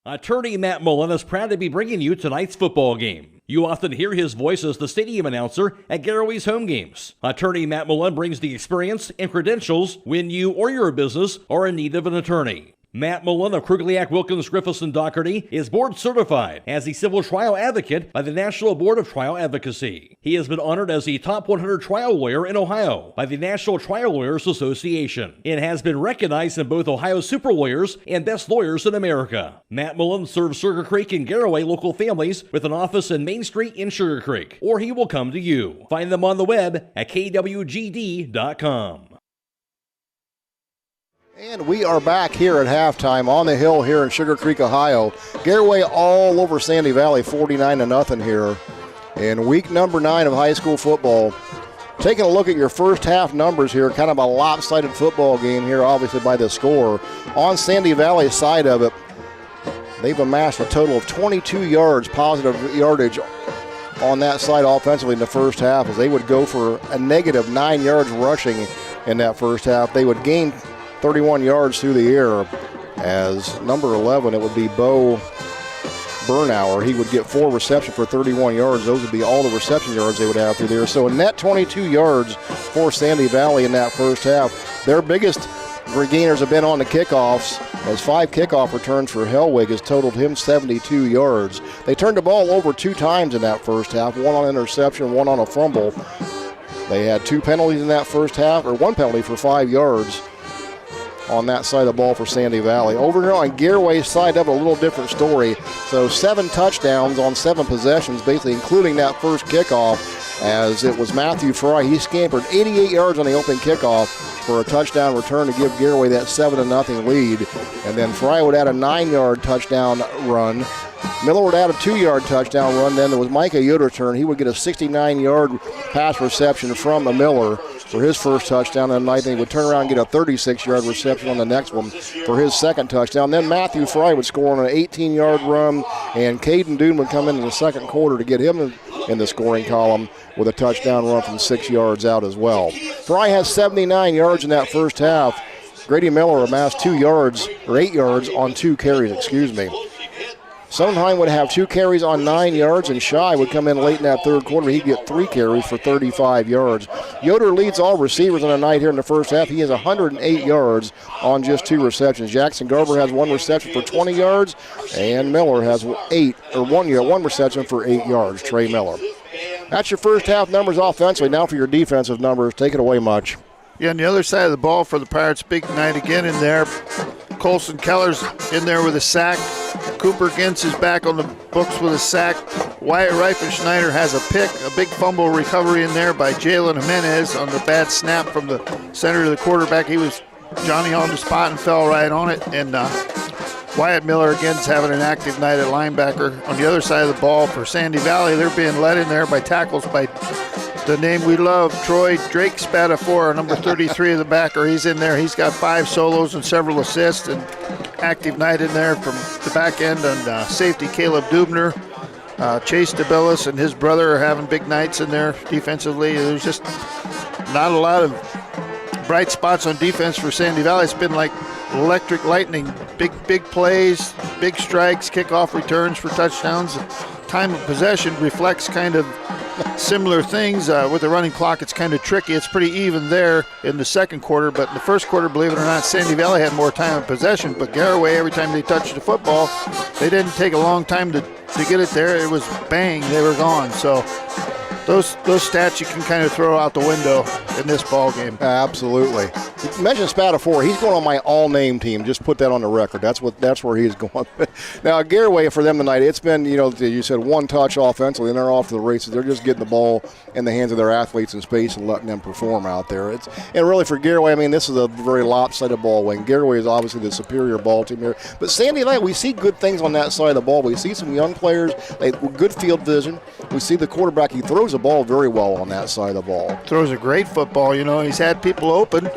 Speaker 7: Attorney Matt Mullen is proud to be bringing you tonight's football game. You often hear his voice as the stadium announcer at Garaway's home games. Attorney Matt Mullen brings the experience and credentials when you or your business are in need of an attorney. Matt Mullen of Krugliak, Wilkins, Griffiths, and Doherty is board certified as a civil trial advocate by the National Board of Trial Advocacy. He has been honored as the top 100 trial lawyer in Ohio by the National Trial Lawyers Association and has been recognized in both Ohio Super Lawyers and Best Lawyers in America. Matt Mullen serves Sugarcreek and Garaway local families with an office in Main Street in Sugarcreek, or he will come to you. Find them on the web at kwgd.com.
Speaker 2: And we are back here at halftime on the hill here in Sugarcreek, Ohio. Garaway all over Sandy Valley, 49-0 here in week number 9 of high school football. Taking a look at your first half numbers here, kind of a lopsided football game here, obviously by the score. On Sandy Valley's side of it, they've amassed a total of 22 yards, positive yardage on that side offensively in the first half, as they would go for a negative 9 yards rushing in that first half. They would gain 31 yards through the air, as number 11, it would be Bo Bernauer. He would get 4 receptions for 31 yards. Those would be all the reception yards they would have through there. So a net 22 yards for Sandy Valley in that first half. Their biggest gainers have been on the kickoffs, as 5 kickoff returns for Hellwig has totaled him 72 yards. They turned the ball over 2 times in that first half, 1 on interception, 1 on a fumble. They had 2 penalties in that first half, or 1 penalty for 5 yards on that side of the ball for Sandy Valley. Over here on Garaway's side of a little different story. So 7 touchdowns on 7 possessions, basically including that first kickoff, as it was Matthew Fry. He scampered 88 yards on the opening kickoff for a touchdown return to give Garaway that 7-0 lead. And then Fry would add a 9-yard touchdown run. Miller would add a 2-yard touchdown run. Then there was Micah Yoder's turn. He would get a 69-yard pass reception from Miller for his first touchdown, and I think he would turn around and get a 36-yard reception on the next one for his second touchdown. Then Matthew Fry would score on an 18-yard run, and Caden Doon would come in the second quarter to get him in the scoring column with a touchdown run from 6 yards out as well. Fry has 79 yards in that first half. Grady Miller amassed 8 yards on 2 carries, Sondheim would have 2 carries on 9 yards, and Shy would come in late in that third quarter. He'd get 3 carries for 35 yards. Yoder leads all receivers on the night here in the first half. He has 108 yards on just 2 receptions. Jackson Garber has 1 reception for 20 yards, and Miller has 1 reception for 8 yards, Trey Miller. That's your first half numbers offensively. Now for your defensive numbers. Take it away, Much.
Speaker 20: Yeah, on the other side of the ball for the Pirates, big night again in there. Colson Keller's in there with a sack. Cooper Gintz is back on the books with a sack. Wyatt Reifenschneider has a pick, a big fumble recovery in there by Jalen Jimenez on the bad snap from the center of the quarterback. He was Johnny on the spot and fell right on it. And Wyatt Miller again's having an active night at linebacker. On the other side of the ball for Sandy Valley, they're being led in there by tackles by the name we love, Troy Drake Spatafor, number 33 of the backer. He's in there. He's got 5 solos and several assists, and active night in there from the back end. And safety Caleb Dubner, Chase DeBellis and his brother are having big nights in there defensively. There's just not a lot of bright spots on defense for Sandy Valley. It's been like electric lightning. Big plays, big strikes, kickoff returns for touchdowns. Time of possession reflects kind of similar things. With the running clock, it's kind of tricky. It's pretty even there in the second quarter, but in the first quarter, believe it or not, Sandy Valley had more time of possession, but Garaway, every time they touched the football, they didn't take a long time to get it there. It was bang, they were gone. So those stats you can kind of throw out the window in this ball game.
Speaker 2: Absolutely. You mentioned Spatafor. He's going on my all-name team. Just put that on the record. That's where he's going. Now, Garaway, for them tonight, it's been, you said one touch offensively, and they're off to the races. They're just getting the ball in the hands of their athletes in space and letting them perform out there. And really for Garaway, I mean, this is a very lopsided ball wing. Garaway is obviously the superior ball team here. But Sandy Valley, we see good things on that side of the ball. We see some young players, good field vision. We see the quarterback. He throws the ball very well on that side of the ball.
Speaker 20: Throws a great football. He's had people open.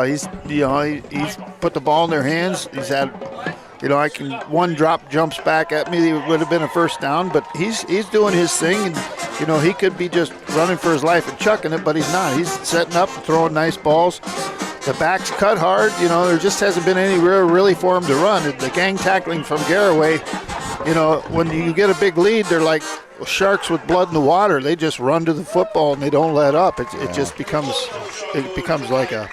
Speaker 20: He's put the ball in their hands. He's had, one drop jumps back at me. It would have been a first down, but he's doing his thing, and he could be just running for his life and chucking it, but he's not. He's setting up, throwing nice balls. The backs cut hard. There just hasn't been anywhere really for him to run. The gang tackling from Garaway, when you get a big lead, they're like sharks with blood in the water. They just run to the football and they don't let up. It just becomes like a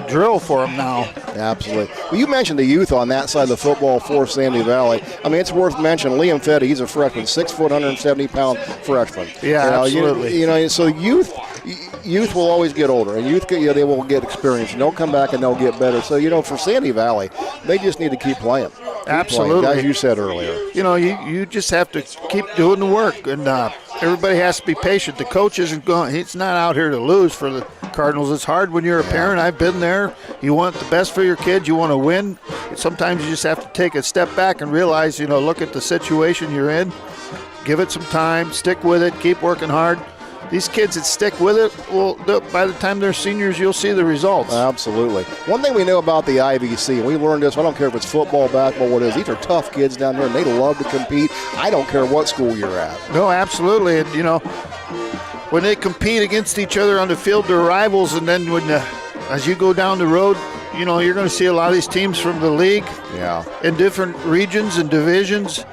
Speaker 20: drill for them now.
Speaker 2: Absolutely. Well, you mentioned the youth on that side of the football for Sandy Valley. I mean, it's worth mentioning. Liam Fetty, he's a freshman, 6 foot, 170-pound freshman.
Speaker 20: Yeah, absolutely.
Speaker 2: So youth will always get older, and youth, they will get experience, and they'll come back and they'll get better. So, for Sandy Valley, they just need to keep playing.
Speaker 20: Absolutely.
Speaker 2: As you said earlier.
Speaker 20: You just have to keep doing the work, and everybody has to be patient. The coach isn't going. He's not out here to lose for the Cardinals. It's hard when you're a parent. I've been there. You want the best for your kids. You want to win. Sometimes you just have to take a step back and realize, look at the situation you're in. Give it some time. Stick with it. Keep working hard. These kids that stick with it, by the time they're seniors, you'll see the results.
Speaker 2: Absolutely. One thing we know about the IVC, and we learned this, I don't care if it's football, basketball, what it is, these are tough kids down there, and they love to compete. I don't care what school you're at.
Speaker 20: No, absolutely. And, when they compete against each other on the field, they're rivals, and then as you go down the road, you're going to see a lot of these teams from the league in different regions and divisions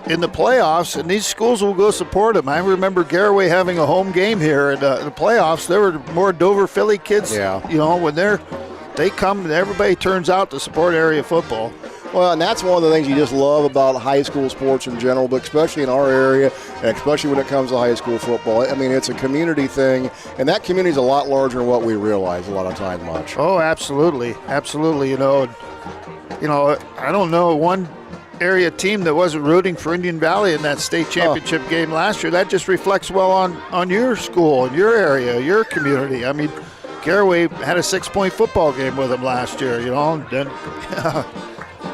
Speaker 20: in the playoffs, and these schools will go support them. I remember Garaway having a home game here in the playoffs. There were more Dover Philly kids, when they come, everybody turns out to support area football.
Speaker 2: Well, and that's one of the things you just love about high school sports in general, but especially in our area, and especially when it comes to high school football. I mean, it's a community thing, and that community is a lot larger than what we realize a lot of times much.
Speaker 20: Oh, absolutely. Absolutely. I don't know one area team that wasn't rooting for Indian Valley in that state championship game last year. That just reflects well on your school, your area, your community. I mean, Garaway had a 6-point football game with them last year, and then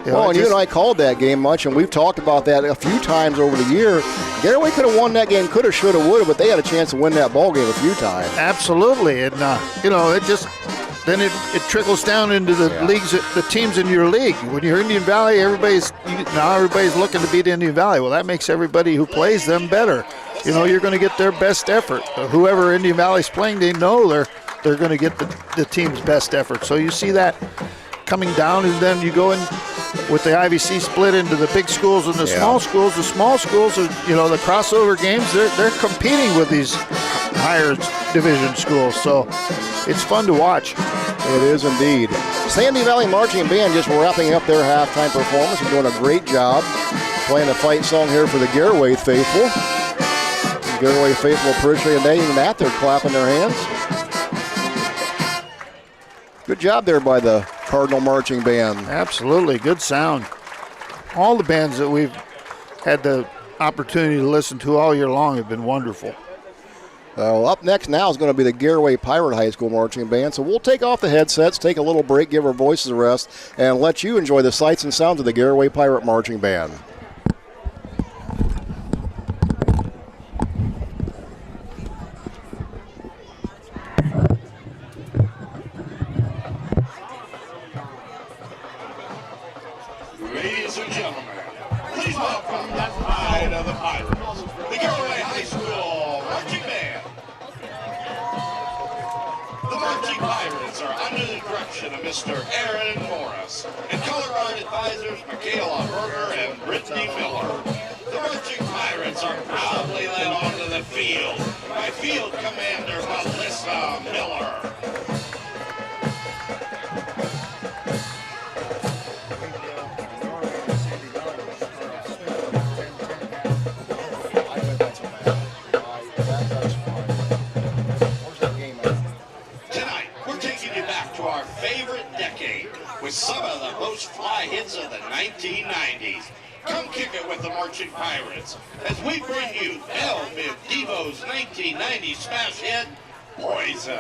Speaker 2: and you and I called that game much, and we've talked about that a few times over the year. Garaway could have won that game, could have, should have, would have, but they had a chance to win that ball game a few times.
Speaker 20: Absolutely, and it just then it trickles down into the leagues, the teams in your league. When you're Indian Valley, everybody's looking to beat Indian Valley. Well, that makes everybody who plays them better. You're going to get their best effort. Whoever Indian Valley's playing, they know they're going to get the team's best effort. So you see that coming down, and then you go in with the IVC split into the big schools and the small schools. The small schools are, the crossover games, they're competing with these higher division schools. So it's fun to watch.
Speaker 2: It is indeed. Sandy Valley Marching Band just wrapping up their halftime performance and doing a great job playing a fight song here for the Garaway faithful. The Garaway faithful appreciating that. They're clapping their hands. Good job there by the Cardinal Marching Band.
Speaker 20: Absolutely. Good sound. All the bands that we've had the opportunity to listen to all year long have been wonderful.
Speaker 2: Up next now is going to be the Garaway Pirate High School Marching Band. So we'll take off the headsets, take a little break, give our voices a rest, and let you enjoy the sights and sounds of the Garaway Pirate Marching Band.
Speaker 21: Ladies and gentlemen, please welcome the pride of the Pirates, the Garaway High School Marching Band.
Speaker 8: direction of Mr. Aaron Morris, and color guard advisors Michaela Berger and Brittany Miller. The Marching Pirates are proudly led onto the field by Field Commander Melissa Miller. With some of the most fly hits of the 1990s. Come kick it with the Marching Pirates as we bring you Belle Biv DeVoe's 1990 smash hit, Poison.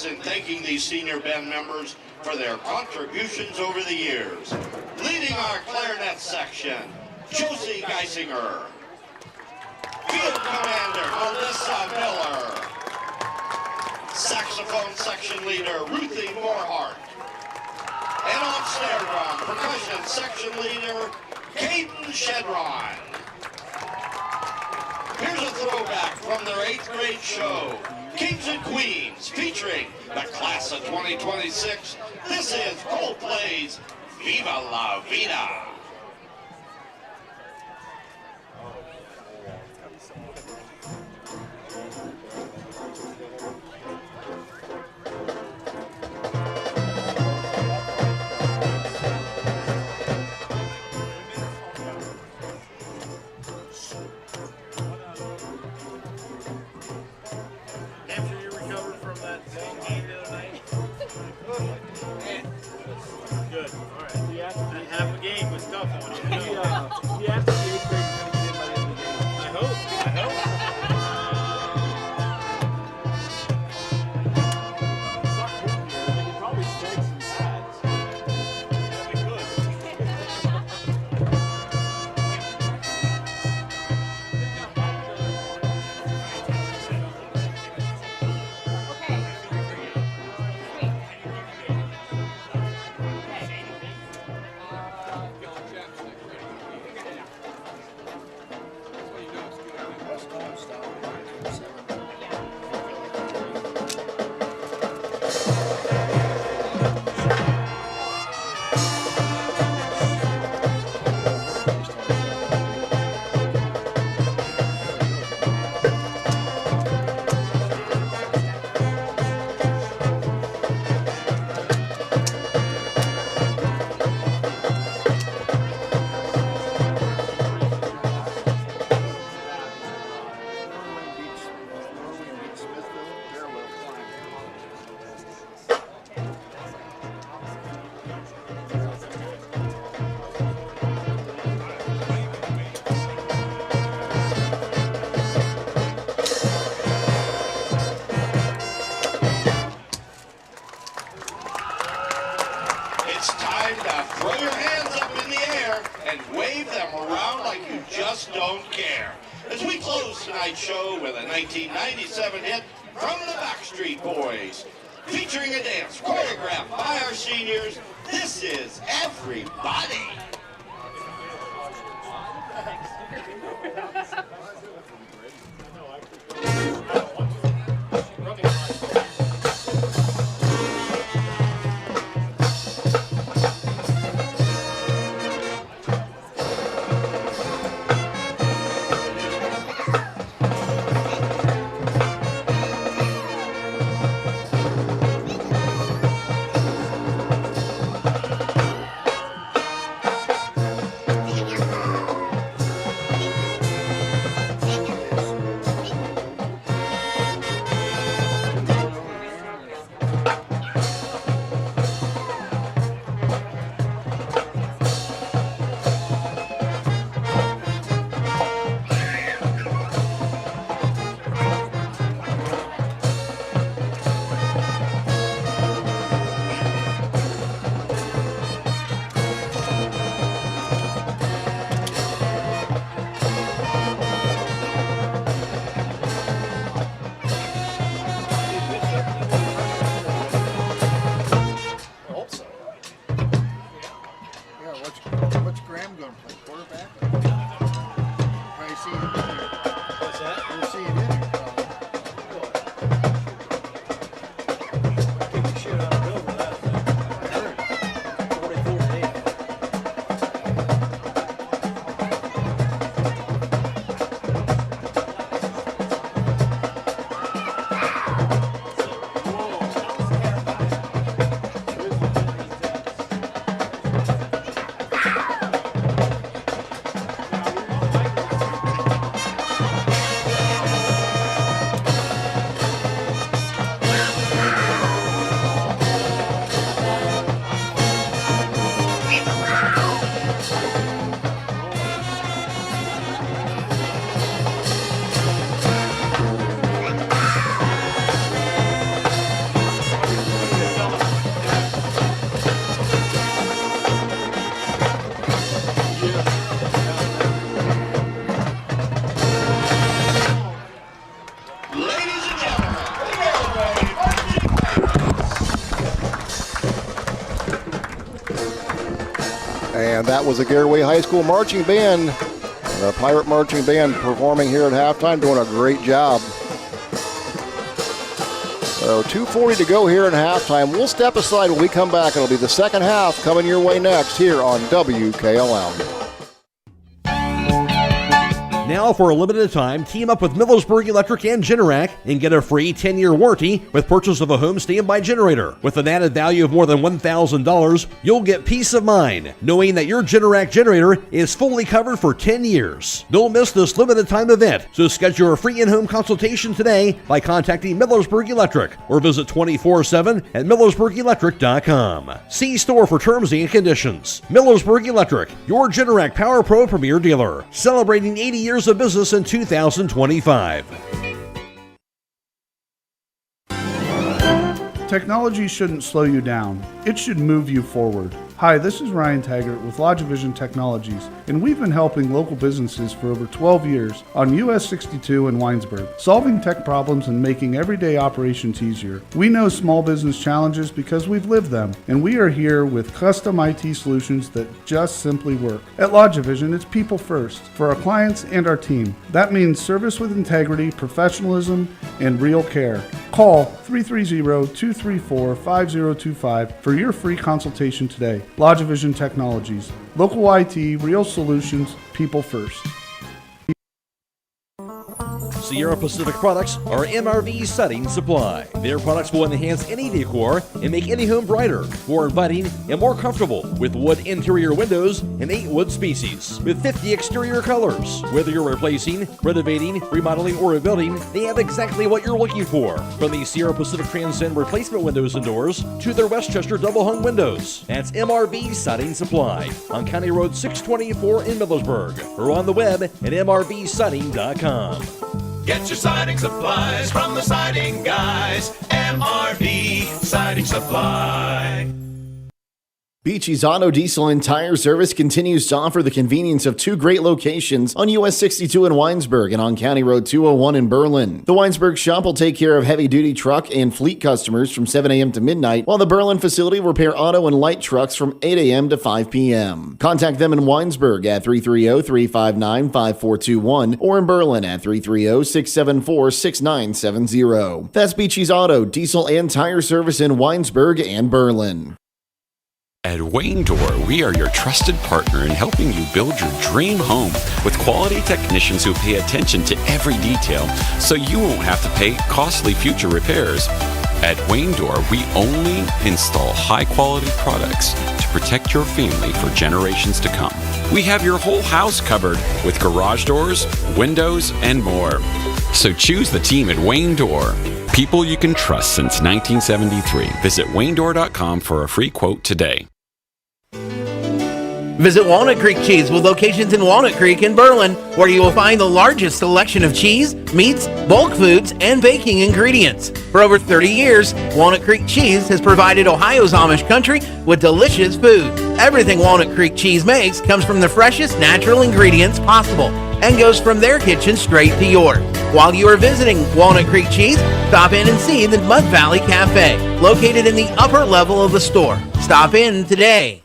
Speaker 8: In thanking these senior band members for their contributions over the years. Leading our clarinet section, Josie Geisinger. Field Commander, Melissa Miller. Saxophone section leader, Ruthie Moorhart. And on snare drum, percussion section leader, Caden Shedron. Here's a throwback from their 8th grade show, Kings and Queens, featuring the class of 2026. This is Coldplay's Viva La Vida. It's time to throw your hands up in the air and wave them around like you just don't care. As we close tonight's show with a 1997 hit from the Backstreet Boys, featuring a dance choreographed by our seniors, this is Everybody.
Speaker 2: And that was the Garaway High School Marching Band, the Pirate Marching Band performing here at halftime, doing a great job. So 2:40 to go here in halftime. We'll step aside when we come back. It'll be the second half coming your way next here on WKLM.
Speaker 7: Now, for a limited time, team up with Millersburg Electric and Generac and get a free 10-year warranty with purchase of a home standby generator. With an added value of more than $1,000, you'll get peace of mind knowing that your Generac generator is fully covered for 10 years. Don't miss this limited time event, so schedule a free in-home consultation today by contacting Millersburg Electric or visit 24/7 at millersburgelectric.com. See store for terms and conditions. Millersburg Electric, your Generac Power Pro Premier dealer, celebrating 80 years of business in 2025.
Speaker 10: Technology shouldn't slow you down. It should move you forward. Hi, this is Ryan Taggart with LodgeVision Technologies, and we've been helping local businesses for over 12 years on US 62 in Winesburg, solving tech problems and making everyday operations easier. We know small business challenges because we've lived them, and we are here with custom IT solutions that just simply work. At LodgeVision, it's people first for our clients and our team. That means service with integrity, professionalism, and real care. Call 330-234-5025 for your free consultation today. LodgeVision Technologies. Local IT, real solutions, people first.
Speaker 7: Sierra Pacific products are MRV Setting Supply. Their products will enhance any decor and make any home brighter, more inviting, and more comfortable with wood interior windows and 8 wood species with 50 exterior colors. Whether you're replacing, renovating, remodeling, or rebuilding, they have exactly what you're looking for. From the Sierra Pacific Transcend replacement windows and doors to their Westchester double hung windows. That's MRV Setting Supply on County Road 624 in Millersburg or on the web at mrvsetting.com.
Speaker 21: Get your siding supplies from the siding guys. MRV Siding Supply.
Speaker 1: Beachy's Auto, Diesel, and Tire Service continues to offer the convenience of two great locations on US 62 in Winesburg and on County Road 201 in Berlin. The Winesburg shop will take care of heavy-duty truck and fleet customers from 7 a.m. to midnight, while the Berlin facility will repair auto and light trucks from 8 a.m. to 5 p.m. Contact them in Winesburg at 330-359-5421 or in Berlin at 330-674-6970. That's Beachy's Auto, Diesel, and Tire Service in Winesburg and Berlin.
Speaker 16: At Wayne Door, we are your trusted partner in helping you build your dream home with quality technicians who pay attention to every detail so you won't have to pay costly future repairs. At Wayne Door, we only install high-quality products to protect your family for generations to come. We have your whole house covered with garage doors, windows, and more. So choose the team at Wayne Door. People you can trust since 1973. Visit WayneDoor.com for a free quote today.
Speaker 3: Visit Walnut Creek Cheese with locations in Walnut Creek and Berlin, where you will find the largest selection of cheese, meats, bulk foods, and baking ingredients. For over 30 years, Walnut Creek Cheese has provided Ohio's Amish country with delicious food. Everything Walnut Creek Cheese makes comes from the freshest natural ingredients possible and goes from their kitchen straight to yours. While you are visiting Walnut Creek Cheese, stop in and see the Mud Valley Cafe, located in the upper level of the store. Stop in today.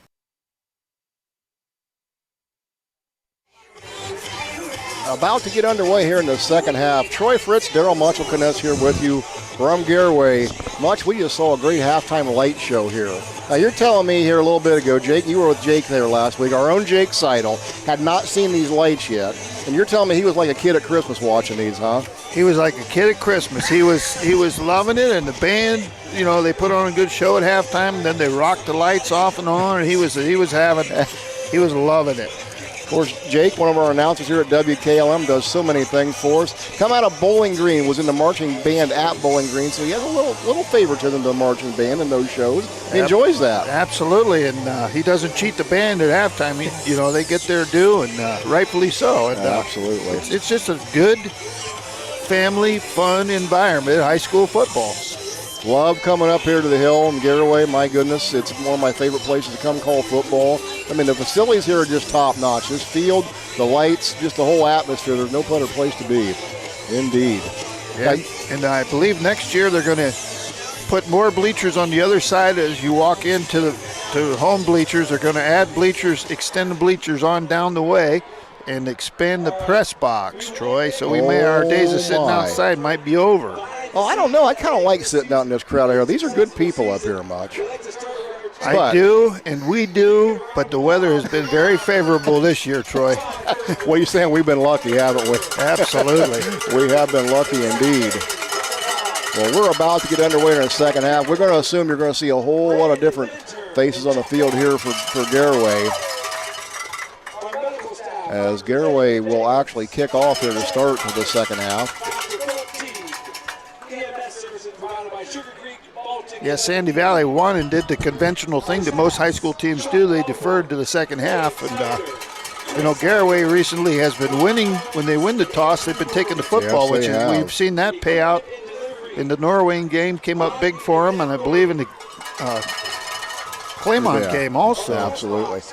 Speaker 2: About to get underway here in the second half. Troy Fritz, Daryl Munchelkness here with you from Garaway. Much, we just saw a great halftime light show here. Now, you're telling me here a little bit ago, Jake, you were with Jake there last week. Our own Jake Seidel had not seen these lights yet. And you're telling me he was like a kid at Christmas watching these, huh?
Speaker 20: He was like a kid at Christmas. He was loving it, and the band, you know, they put on a good show at halftime, and then they rocked the lights off and on, and he was loving it.
Speaker 2: Of course, Jake, one of our announcers here at WKLM, does so many things for us. Come out of Bowling Green, was in the marching band at Bowling Green, so he has a little favoritism to the marching band in those shows. He enjoys that.
Speaker 20: Absolutely, and he doesn't cheat the band at halftime. They get their due, and rightfully so. And,
Speaker 2: absolutely.
Speaker 20: It's just a good family, fun environment, high school football.
Speaker 2: Love coming up here to the Hill and Garaway. My goodness, it's one of my favorite places to come call football. I mean, the facilities here are just top-notch. This field, the lights, just the whole atmosphere. There's no better place to be. Indeed.
Speaker 20: Yeah, and I believe next year they're going to put more bleachers on the other side as you walk into the home bleachers. They're going to add bleachers, extend the bleachers on down the way, and expand the press box, Troy. So our days of sitting outside might be over.
Speaker 2: Oh, I don't know. I kind of like sitting out in this crowd here. These are good people up here, Much.
Speaker 20: I do, and we do, but the weather has been very favorable this year, Troy.
Speaker 2: What are you saying? We've been lucky, haven't we?
Speaker 20: Absolutely.
Speaker 2: We have been lucky indeed. Well, we're about to get underway in the second half. We're going to assume you're going to see a whole lot of different faces on the field here for Garaway, as Garaway will actually kick off here to start the second half.
Speaker 20: Yeah, Sandy Valley won and did the conventional thing that most high school teams do. They deferred to the second half. And, Garaway recently has been winning. When they win the toss, they've been taking the football, which we've seen that pay out in the Norwayne game. Came up big for them, and I believe in the Clemence game also.
Speaker 2: Absolutely.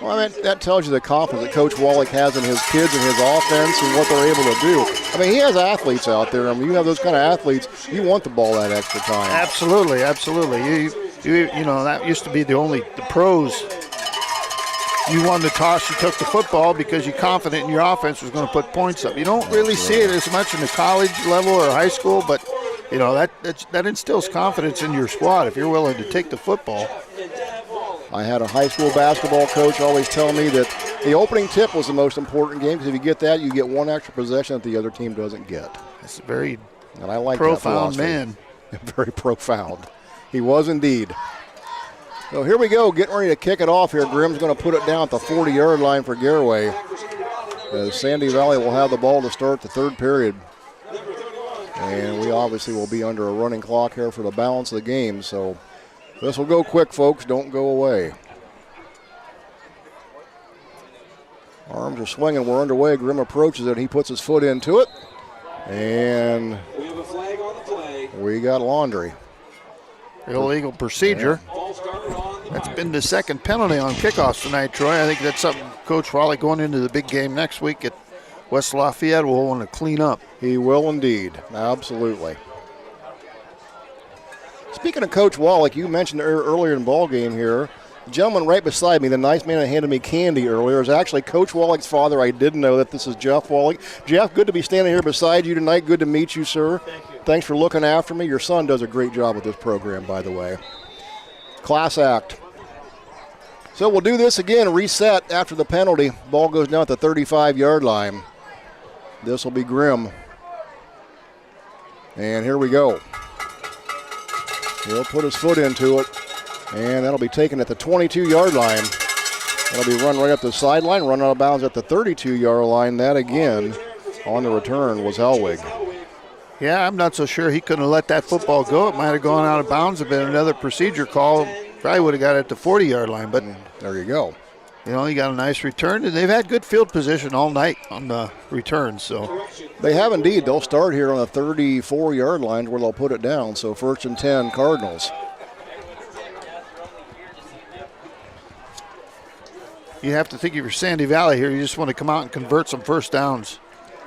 Speaker 2: Well, that tells you the confidence that Coach Wallach has in his kids and his offense and what they're able to do. I mean, he has athletes out there. I mean, you have those kind of athletes, you want the ball that extra time.
Speaker 20: Absolutely, absolutely. That used to be the pros. You won the toss, you took the football because you're confident in your offense was going to put points up. You don't really see it as much in the college level or high school, but, that instills confidence in your squad if you're willing to take the football.
Speaker 2: I had a high school basketball coach always tell me that the opening tip was the most important game because if you get that, you get one extra possession that the other team doesn't get.
Speaker 20: That's a very
Speaker 2: and I like
Speaker 20: profound
Speaker 2: that
Speaker 20: man.
Speaker 2: Very profound. He was indeed. So here we go, getting ready to kick it off here. Grimm's going to put it down at the 40-yard line for Garaway, as Sandy Valley will have the ball to start the third period. And we obviously will be under a running clock here for the balance of the game, so this will go quick, folks. Don't go away. Arms are swinging. We're underway. Grimm approaches it. He puts his foot into it. And
Speaker 11: we have a flag on the play.
Speaker 2: We got laundry.
Speaker 20: Illegal procedure. That's been the second penalty on kickoffs tonight, Troy. I think that's something Coach Wally going into the big game next week at West Lafayette will want to clean up.
Speaker 2: He will indeed. Absolutely. Speaking of Coach Wallach, you mentioned earlier in the ball game here, the gentleman right beside me, the nice man that handed me candy earlier, is actually Coach Wallach's father. I didn't know that. This is Jeff Wallach. Jeff, good to be standing here beside you tonight. Good to meet you, sir.
Speaker 11: Thank you.
Speaker 2: Thanks for looking after me. Your son does a great job with this program, by the way. Class act. So we'll do this again, reset after the penalty. Ball goes down at the 35-yard line. This will be Grimm. And here we go. He'll put his foot into it, and that'll be taken at the 22-yard line. That'll be run right up the sideline, run out of bounds at the 32-yard line. That again, on the return, was Hellwig.
Speaker 20: Yeah, I'm not so sure he couldn't have let that football go. It might have gone out of bounds. If been another procedure call, probably would have got it at the 40-yard line. But
Speaker 2: there you go.
Speaker 20: You know, he got a nice return, and they've had good field position all night on the return. So
Speaker 2: they have indeed. They'll start here on the 34-yard line where they'll put it down. So 1st and 10, Cardinals.
Speaker 20: You have to think if you're Sandy Valley here, you just want to come out and convert some first downs.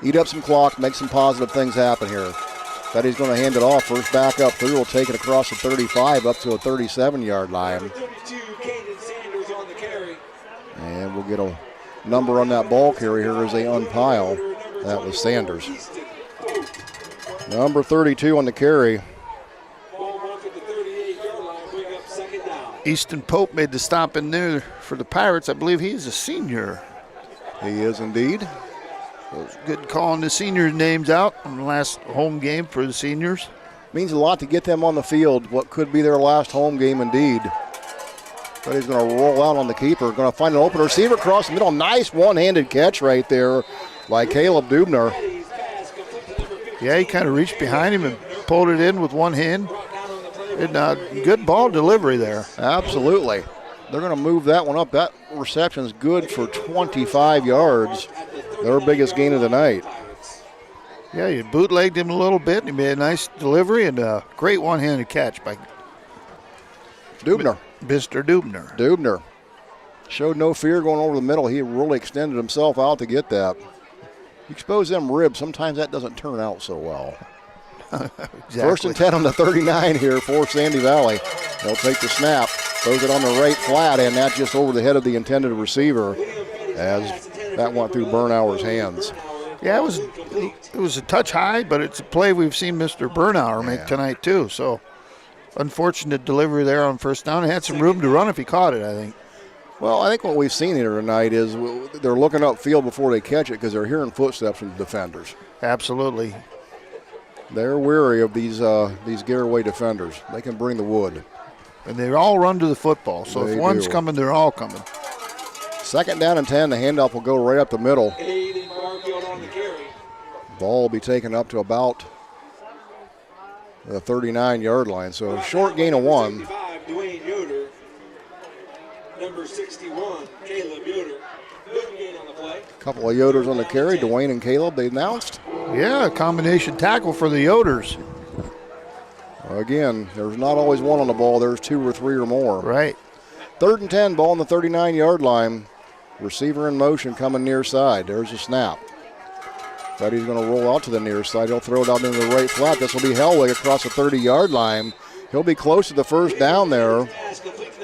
Speaker 2: Eat up some clock, make some positive things happen here. That he's going to hand it off. First back up through, will take it across the 35 up to a 37-yard line. And we'll get a number on that ball carrier here as they unpile. That was Sanders. Number 32 on the carry.
Speaker 20: Easton Pope made the stop in there for the Pirates. I believe he's a senior.
Speaker 2: He is indeed.
Speaker 20: So it's good calling the seniors' names out on the last home game for the seniors.
Speaker 2: Means a lot to get them on the field. What could be their last home game indeed. But he's going to roll out on the keeper. Going to find an open receiver across the middle. Nice one-handed catch right there by Caleb Dubner.
Speaker 20: Yeah, he kind of reached behind him and pulled it in with one hand. And good ball delivery there.
Speaker 2: Absolutely. They're going to move that one up. That reception is good for 25 yards. Their biggest gain of the night.
Speaker 20: Yeah, you bootlegged him a little bit. And he made a nice delivery and a great one-handed catch by
Speaker 2: Dubner.
Speaker 20: Mr. Dubner.
Speaker 2: Dubner. Showed no fear going over the middle. He really extended himself out to get that. You expose them ribs, sometimes that doesn't turn out so well.
Speaker 20: Exactly.
Speaker 2: 1st and 10 on the 39 here for Sandy Valley. They'll take the snap, throws it on the right flat, and that's just over the head of the intended receiver as that went through Bernauer's hands.
Speaker 20: Yeah, it was a touch high, but it's a play we've seen Mr. Bernauer make tonight too. So unfortunate delivery there on first down. He had some room to run if he caught it, I think.
Speaker 2: Well, I think what we've seen here tonight is they're looking upfield before they catch it because they're hearing footsteps from the defenders.
Speaker 20: Absolutely.
Speaker 2: They're weary of these Garaway defenders. They can bring the wood.
Speaker 20: And they all run to the football, so if one's coming, they're all coming.
Speaker 2: 2nd down and 10. The handoff will go right up the middle. Ball will be taken up to about the 39-yard line. So a short gain of 1.
Speaker 11: Number 61, Caleb Yoder. Good gain on the play.
Speaker 2: Couple of Yoders on the carry. Dwayne and Caleb, they announced.
Speaker 20: Yeah, a combination tackle for the Yoders.
Speaker 2: Again, there's not always one on the ball. There's 2 or 3 or more.
Speaker 20: Right.
Speaker 2: 3rd and 10, ball on the 39-yard line. Receiver in motion coming near side. There's a snap. Buddy's going to roll out to the near side. He'll throw it out into the right flat. This will be Hellwig across the 30-yard line. He'll be close to the first down there.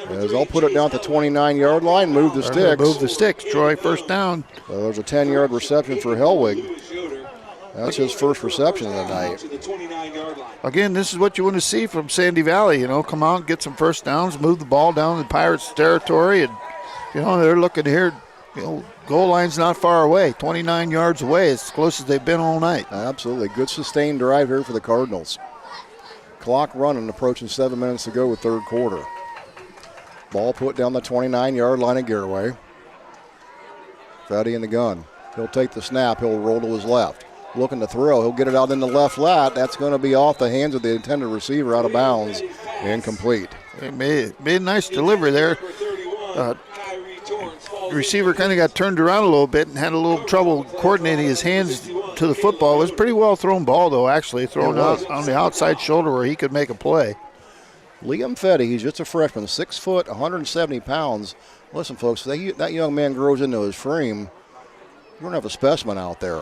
Speaker 2: As I'll put it down at the 29-yard line, move the sticks.
Speaker 20: Move the sticks, Troy, first down.
Speaker 2: So there's a 10-yard reception for Hellwig. That's his first reception of the night.
Speaker 20: Again, this is what you want to see from Sandy Valley. You know, come out, get some first downs, move the ball down the Pirates' territory, and they're looking here. Goal line's not far away, 29 yards away, as close as they've been all night.
Speaker 2: Absolutely, good sustained drive here for the Cardinals. Clock running, approaching 7 minutes to go with third quarter. Ball put down the 29-yard line at Garaway. Fetty in the gun. He'll take the snap. He'll roll to his left. Looking to throw. He'll get it out in the left flat. That's going to be off the hands of the intended receiver, out of bounds. Incomplete.
Speaker 20: It made a nice delivery there. The receiver kind of got turned around a little bit and had a little trouble coordinating his hands to the football. It was a pretty well thrown ball, though, actually. Thrown out on the outside shoulder where he could make a play.
Speaker 2: Liam Fetty, he's just a freshman, 6 foot, 170 pounds. Listen, folks, that young man grows into his frame. You're going to have a specimen out there.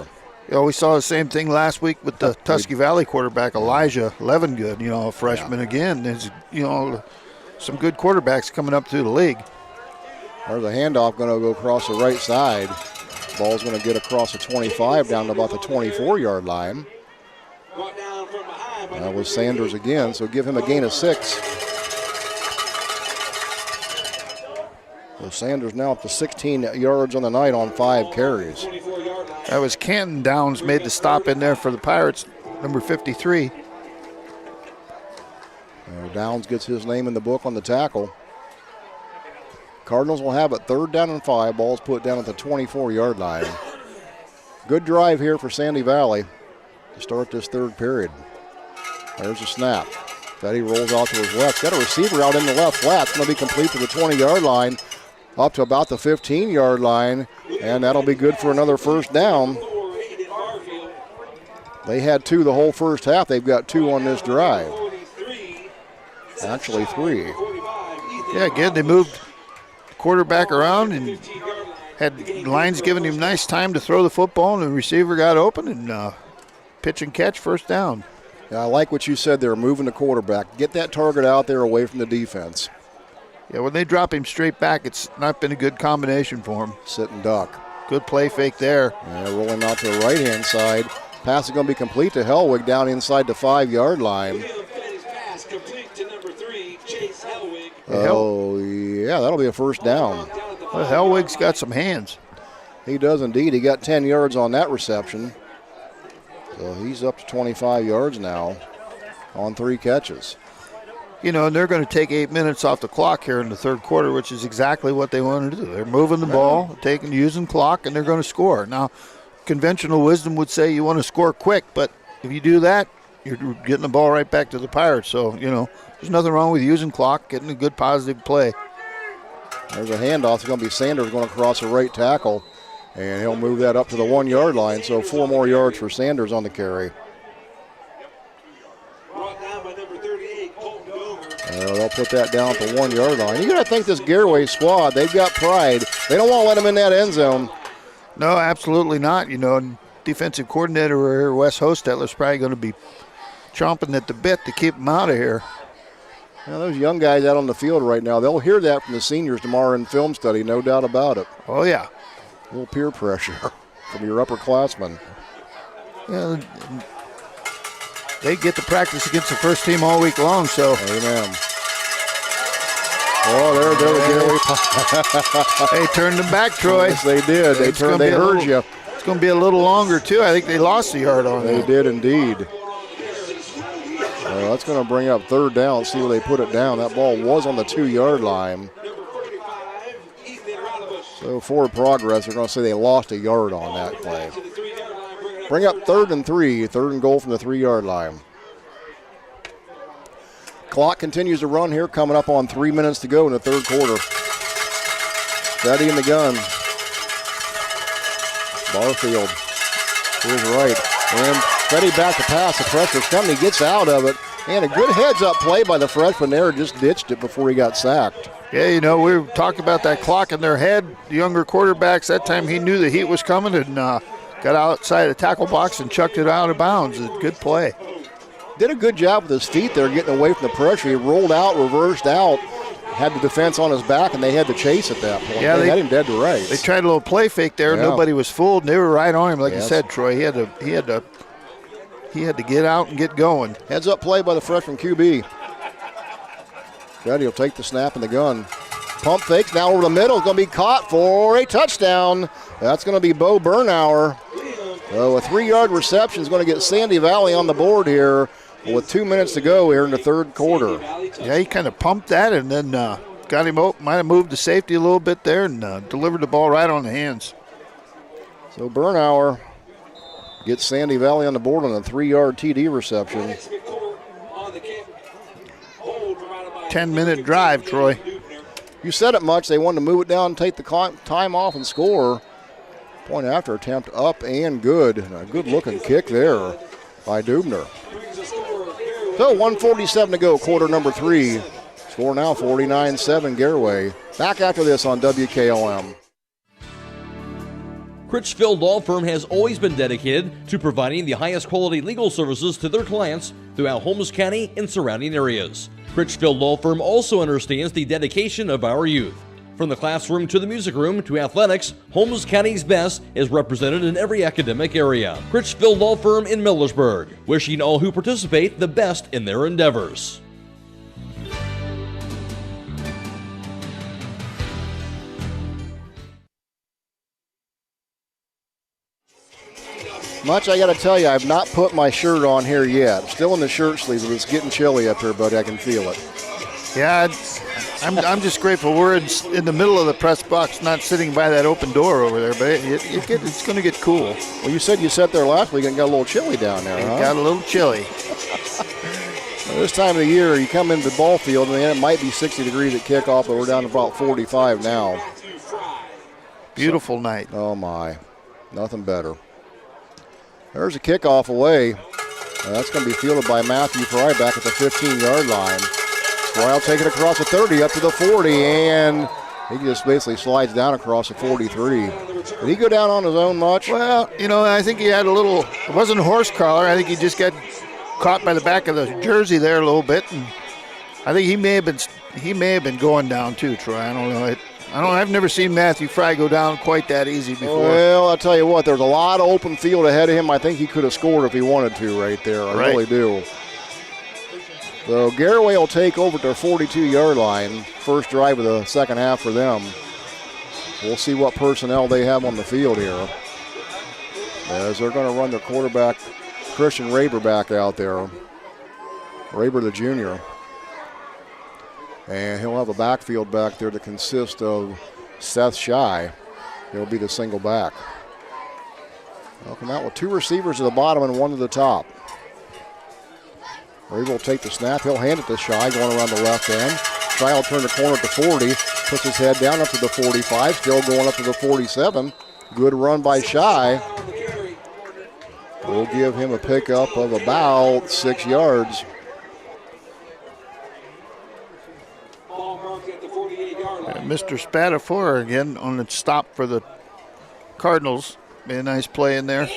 Speaker 20: You know, we saw the same thing last week with the Tusky Valley quarterback, Elijah Levengood, a freshman again. There's, some good quarterbacks coming up through the league.
Speaker 2: There's a handoff going to go across the right side. Ball's going to get across the 25 down to about the 24-yard line. That was Sanders again, so give him a gain of 6. So Sanders now up to 16 yards on the night on 5 carries.
Speaker 20: That was Canton Downs made the stop in there for the Pirates, number 53.
Speaker 2: Downs gets his name in the book on the tackle. Cardinals will have it 3rd down and 5. Ball's put down at the 24-yard line. Good drive here for Sandy Valley to start this 3rd period. There's a snap. Fetty rolls out to his left. Got a receiver out in the left flat. It's going to be complete to the 20-yard line, up to about the 15-yard line, and that'll be good for another 1st down. They had 2 the whole first half. They've got 2 on this drive. Actually 3.
Speaker 20: Yeah, again, they moved the quarterback around and had lines giving him nice time to throw the football, and the receiver got open and pitch and catch, 1st down.
Speaker 2: Yeah, I like what you said there, moving the quarterback. Get that target out there away from the defense.
Speaker 20: Yeah, when they drop him straight back, it's not been a good combination for him.
Speaker 2: Sit and duck.
Speaker 20: Good play fake there.
Speaker 2: Yeah, rolling out to the right-hand side. Pass is going to be complete to Hellwig down inside the 5-yard line. Oh, yeah, that'll be a 1st down.
Speaker 20: Well, Hellwig's got some hands.
Speaker 2: He does indeed. He got 10 yards on that reception. So he's up to 25 yards now on 3 catches.
Speaker 20: And they're going to take 8 minutes off the clock here in the 3rd quarter, which is exactly what they wanted to do. They're moving the ball, using clock, and they're going to score. Now, conventional wisdom would say you want to score quick, but if you do that, you're getting the ball right back to the Pirates. So, there's nothing wrong with using clock, getting a good positive play.
Speaker 2: There's a handoff. It's going to be Sanders going across the right tackle, and he'll move that up to the 1-yard line. So 4 more yards for Sanders on the carry. They'll put that down at the 1-yard line. You got to think this Garaway squad, they've got pride. They don't want to let him in that end zone.
Speaker 20: No, absolutely not. Defensive coordinator Wes Hostetler's probably going to be chomping at the bit to keep him out of here.
Speaker 2: Those young guys out on the field right now, they'll hear that from the seniors tomorrow in film study, no doubt about it.
Speaker 20: Oh, yeah.
Speaker 2: A little peer pressure from your upperclassmen.
Speaker 20: Yeah, they get to practice against the 1st team all week long, so.
Speaker 2: Amen. Oh, there
Speaker 20: They turned them back, Troy.
Speaker 2: Yes, they did. They heard you.
Speaker 20: It's going to be a little longer, too. I think they lost a yard on
Speaker 2: They did indeed. That's going to bring up 3rd down. See where they put it down. That ball was on the 2-yard line. So forward progress, they're going to say they lost a yard on that play. Bring up 3rd and 3. 3rd and goal from the 3-yard line. Clock continues to run here, coming up on 3 minutes to go in the 3rd quarter. Fetty in the gun. Barfield to his right. And Fetty back to pass. The pressure's coming. He gets out of it. And a good heads-up play by the freshman there. Just ditched it before he got sacked.
Speaker 20: Yeah, we were talking about that clock in their head. The younger quarterbacks, that time he knew the heat was coming and got outside the tackle box and chucked it out of bounds. A good play.
Speaker 2: Did a good job with his feet there, getting away from the pressure. He rolled out, reversed out, had the defense on his back, and they had to chase at that point. Yeah, they had him dead to rights.
Speaker 20: They tried a little play fake there. Yeah. Nobody was fooled, and they were right on him. Like you said, Troy, he had to get out and get going.
Speaker 2: Heads up play by the freshman QB. Fetty will take the snap in the gun. Pump fakes now over the middle. It's going to be caught for a touchdown. That's going to be Bo Bernauer. So a 3-yard reception is going to get Sandy Valley on the board here with 2 minutes to go here in the 3rd quarter.
Speaker 20: Yeah, he kind of pumped that and then got him out. Might have moved the safety a little bit there and delivered the ball right on the hands.
Speaker 2: So Bernauer gets Sandy Valley on the board on a 3-yard TD reception.
Speaker 20: 10-minute drive, Troy.
Speaker 2: You said it much. They wanted to move it down, take the time off, and score. Point after attempt up and good. A good-looking kick there by Dubner. So 1:47 to go, quarter number 3. Score now 49-7 Garaway. Back after this on WKLM.
Speaker 7: Critchfield Law Firm has always been dedicated to providing the highest quality legal services to their clients throughout Holmes County and surrounding areas. Critchfield Law Firm also understands the dedication of our youth. From the classroom to the music room to athletics, Holmes County's best is represented in every academic area. Critchfield Law Firm in Millersburg, wishing all who participate the best in their endeavors.
Speaker 2: Much I got to tell you, I've not put my shirt on here yet. Still in the shirt sleeves, but it's getting chilly up here, buddy. I can feel it.
Speaker 20: Yeah, I'm just grateful we're in the middle of the press box, not sitting by that open door over there, but it's going to get cool.
Speaker 2: Well, you said you sat there last week and got a little chilly down there, huh?
Speaker 20: It got a little chilly.
Speaker 2: Well, this time of the year, you come into the ball field, and it might be 60 degrees at kickoff, but we're down to about 45 now.
Speaker 20: Beautiful night.
Speaker 2: Oh, my. Nothing better. There's a kickoff away. That's going to be fielded by Matthew Fry back at the 15-yard line. Fry will take it across the 30 up to the 40, and he just basically slides down across the 43. Did he go down on his own much?
Speaker 20: Well, I think he had a little, it wasn't a horse collar. I think he just got caught by the back of the jersey there a little bit, and I think he may have been going down too, Troy. I don't know. I've never seen Matthew Fry go down quite that easy before.
Speaker 2: Well, I'll tell you what, there's a lot of open field ahead of him. I think he could have scored if he wanted to right there. I really do. So Garaway will take over to their 42-yard line. First drive of the second half for them. We'll see what personnel they have on the field here, as they're going to run their quarterback, Christian Raber, back out there. Raber, the junior. And he'll have a backfield back there that consists of Seth Shy. He'll be the single back. They'll come out with 2 receivers at the bottom and 1 at the top. Raber will take the snap. He'll hand it to Shy going around the left end. Shy will turn the corner at the 40. Puts his head down up to the 45. Still going up to the 47. Good run by Shy. We'll give him a pickup of about 6 yards.
Speaker 20: Mr. Spatafora again on the stop for the Cardinals. Be a nice play in there.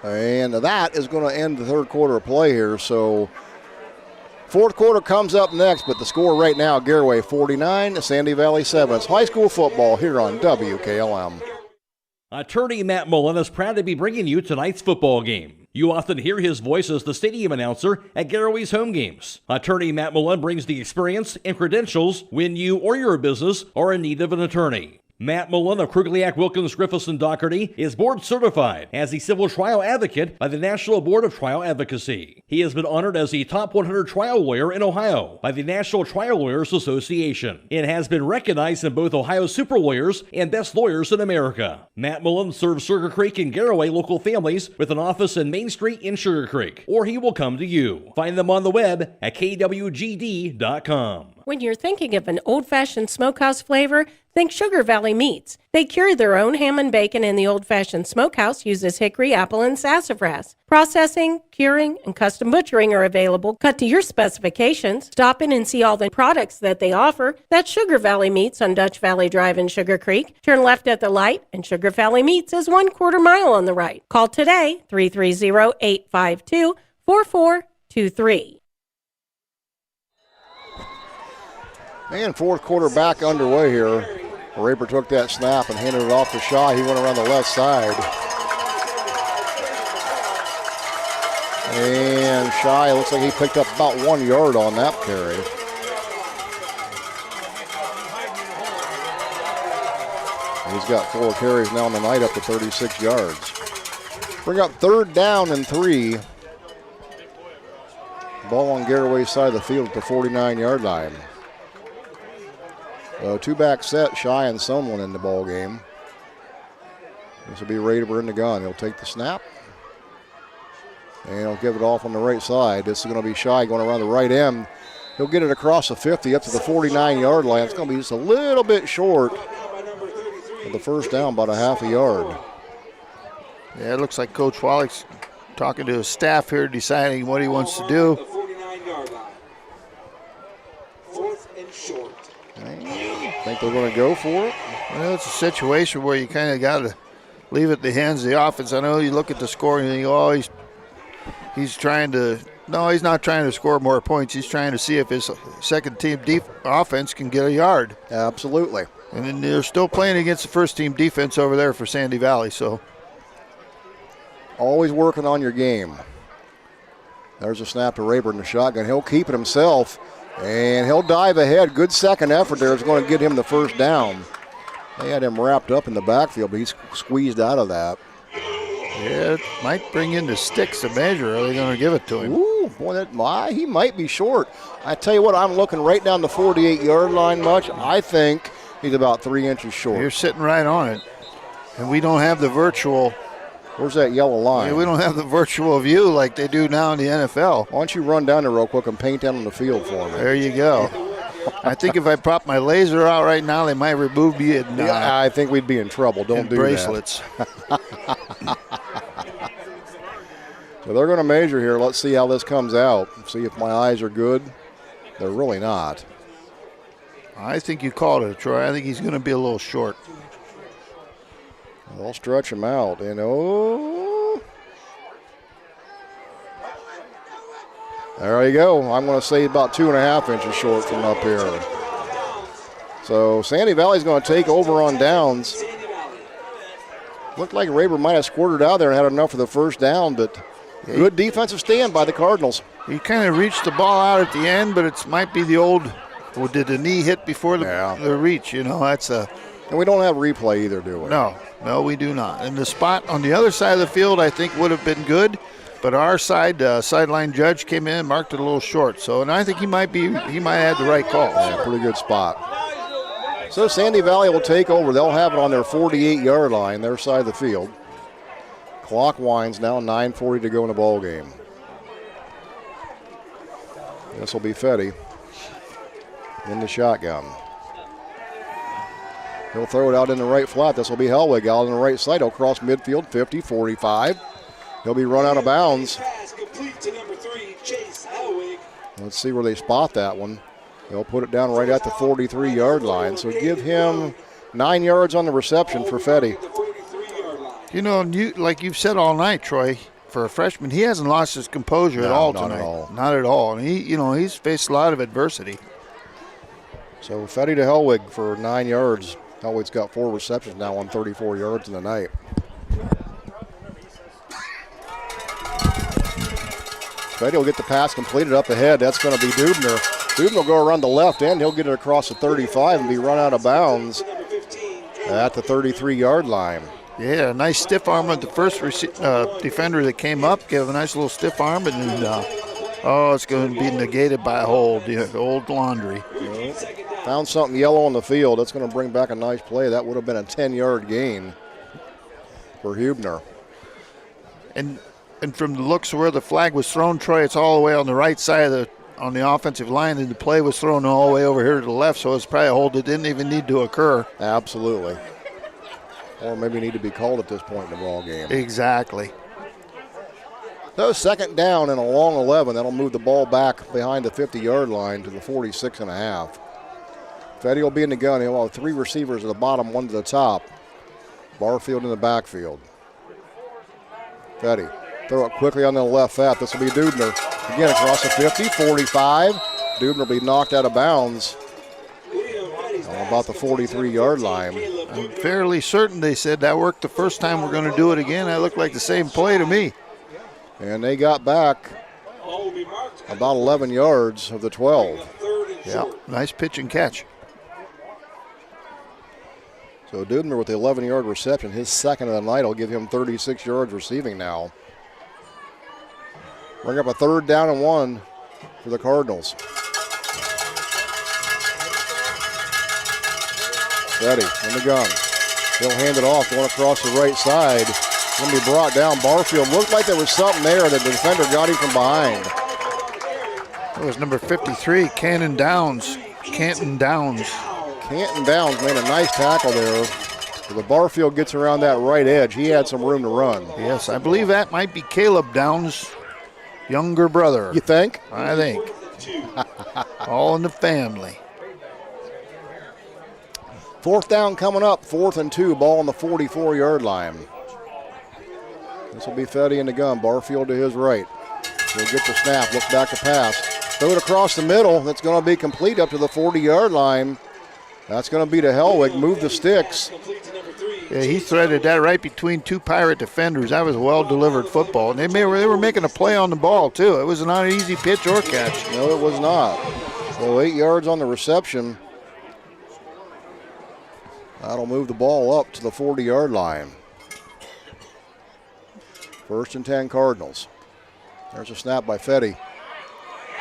Speaker 2: And that is going to end the third quarter of play here. So fourth quarter comes up next, but the score right now, Garaway 49, Sandy Valley 7. It's high school football here on WKLM.
Speaker 7: Attorney Matt Mullen is proud to be bringing you tonight's football game. You often hear his voice as the stadium announcer at Garaway's home games. Attorney Matt Mullen brings the experience and credentials when you or your business are in need of an attorney. Matt Mullen of Krugliak, Wilkins, Griffiths, and Doherty is board certified as a civil trial advocate by the National Board of Trial Advocacy. He has been honored as the top 100 trial lawyer in Ohio by the National Trial Lawyers Association and has been recognized in both Ohio Super Lawyers and Best Lawyers in America. Matt Mullen serves Sugarcreek and Garaway local families with an office in Main Street in Sugarcreek, or he will come to you. Find them on the web at kwgd.com.
Speaker 4: When you're thinking of an old-fashioned smokehouse flavor, think Sugar Valley Meats. They cure their own ham and bacon, and the old-fashioned smokehouse uses hickory, apple, and sassafras. Processing, curing, and custom butchering are available, cut to your specifications. Stop in and see all the products that they offer. That's Sugar Valley Meats on Dutch Valley Drive in Sugarcreek. Turn left at the light, and Sugar Valley Meats is 1/4 mile on the right. Call today, 330-852-4423.
Speaker 2: And fourth quarter back underway here. Raber took that snap and handed it off to Shaw. He went around the left side. And Shy looks like he picked up about 1 yard on that carry. He's got 4 carries now on the night, up to 36 yards. Bring up 3rd down and 3. Ball on Garaway's side of the field at the 49-yard line. 2-back set, Shy and someone in the ball game. This will be Raber in the gun. He'll take the snap. And he'll give it off on the right side. This is going to be Shy going around the right end. He'll get it across the 50 up to the 49-yard line. It's going to be just a little bit short of the first down, about a half a yard.
Speaker 20: Yeah, it looks like Coach Wallach's talking to his staff here, deciding what he wants to do.
Speaker 11: 49-yard line. 4th and short.
Speaker 2: Think they're going to go for it?
Speaker 20: Well, it's a situation where you kind of got to leave it in the hands of the offense. I know you look at the score and you think, oh, he's trying to. No, he's not trying to score more points. He's trying to see if his second-team offense can get a yard.
Speaker 2: Absolutely.
Speaker 20: And then they're still playing against the first-team defense over there for Sandy Valley. So,
Speaker 2: always working on your game. There's a snap to Rayburn in the shotgun. He'll keep it himself, and he'll dive ahead. Good second effort there is going to get him the first down. They had him wrapped up in the backfield, but he's squeezed out of that.
Speaker 20: Yeah, it might bring in the sticks to measure. Are they going to give it to him?
Speaker 2: Ooh, boy, he might be short. I tell you what, I'm looking right down the 48-yard line much. I think he's about 3 inches short.
Speaker 20: You're sitting right on it. And we don't have the virtual.
Speaker 2: Where's that yellow line?
Speaker 20: Yeah, we don't have the virtual view like they do now in the NFL.
Speaker 2: Why don't you run down there real quick and paint down on the field for me?
Speaker 20: There you go. I think if I pop my laser out right now, they might remove me.
Speaker 2: Yeah, I think we'd be in trouble. Don't do
Speaker 20: bracelets.
Speaker 2: That. So they're going to measure here. Let's see how this comes out. See if my eyes are good. They're really not.
Speaker 20: I think you called it, Troy. I think he's going to be a little short.
Speaker 2: They'll stretch him out. And there you go. I'm going to say about 2.5 inches short from up here. So Sandy Valley's going to take over on downs. Looked like Rayburn might have squirted out there and had enough for the first down, but good defensive stand by the Cardinals.
Speaker 20: He kind of reached the ball out at the end, but it might be the old, well, did the knee hit before the reach? You know, that's a.
Speaker 2: And we don't have replay either, do we?
Speaker 20: No, we do not. And the spot on the other side of the field, I think, would have been good. But our side, sideline judge came in and marked it a little short. So, and I think he might have the right call.
Speaker 2: Yeah, pretty good spot. So Sandy Valley will take over. They'll have it on their 48-yard line, their side of the field. Clock winds now, 9:40 to go in the ball game. This will be Fetty in the shotgun. He'll throw it out in the right flat. This will be Hellwig out on the right side. He'll cross midfield, 50, 45. He'll be run out of bounds. Let's see where they spot that one. They'll put it down right at the 43-yard line. So give him 9 yards on the reception for Fetty.
Speaker 20: You know, like you've said all night, Troy, for a freshman, he hasn't lost his composure at all tonight. Not at all. And he's faced a lot of adversity.
Speaker 2: So Fetty to Hellwig for 9 yards. Hellwig's got 4 receptions now on 34 yards in the night. Fetty will get the pass completed up ahead. That's going to be Dubner. Dubner will go around the left end. He'll get it across the 35 and be run out of bounds at the 33-yard line.
Speaker 20: Yeah, a nice stiff arm at the first defender that came up. Gave a nice little stiff arm, and then, it's going to be negated by a hold, old laundry.
Speaker 2: Found something yellow on the field. That's going to bring back a nice play. That would have been a 10-yard gain for Hubner.
Speaker 20: And from the looks of where the flag was thrown, Troy, it's all the way on the right side on the offensive line, and the play was thrown all the way over here to the left, so it's probably a hold that didn't even need to occur.
Speaker 2: Absolutely. Or maybe need to be called at this point in the ball game.
Speaker 20: Exactly.
Speaker 2: So second down and a long 11. That'll move the ball back behind the 50-yard line to the 46.5. Fetty will be in the gun. He'll have 3 receivers at the bottom, 1 to the top. Barfield in the backfield. Fetty. Throw it quickly on the left fat. This will be Dubner. Again across the 50, 45. Dubner will be knocked out of bounds on about the 43-yard line.
Speaker 20: I'm fairly certain they said that worked the first time. We're going to do it again. That looked like the same play to me.
Speaker 2: And they got back about 11 yards of the 12.
Speaker 20: Yeah, nice pitch and catch.
Speaker 2: So Dubner with the 11-yard reception, his second of the night, will give him 36 yards receiving now. Bring up a 3rd down and 1 for the Cardinals. Fetty in the gun. He'll hand it off, going across the right side. Going to be brought down. Barfield looked like there was something there that the defender got him from behind.
Speaker 20: That was number 53, Canton Downs. Canton Downs
Speaker 2: made a nice tackle there. If the Barfield gets around that right edge, he had some room to run.
Speaker 20: Yes, I believe that might be Caleb Downs' younger brother.
Speaker 2: You think?
Speaker 20: I think. All in the family.
Speaker 2: 4th down coming up, 4th and 2, ball on the 44-yard line. This will be Fetty in the gun, Barfield to his right. He'll get the snap, look back to pass. Throw it across the middle, that's going to be complete up to the 40-yard line. That's going to be to Helwig, move the sticks.
Speaker 20: Yeah, he threaded that right between two Pirate defenders. That was a well-delivered football. And they were making a play on the ball, too. It was not an easy pitch or catch.
Speaker 2: No, it was not. So 8 yards on the reception. That'll move the ball up to the 40-yard line. 1st and 10 Cardinals. There's a snap by Fetty.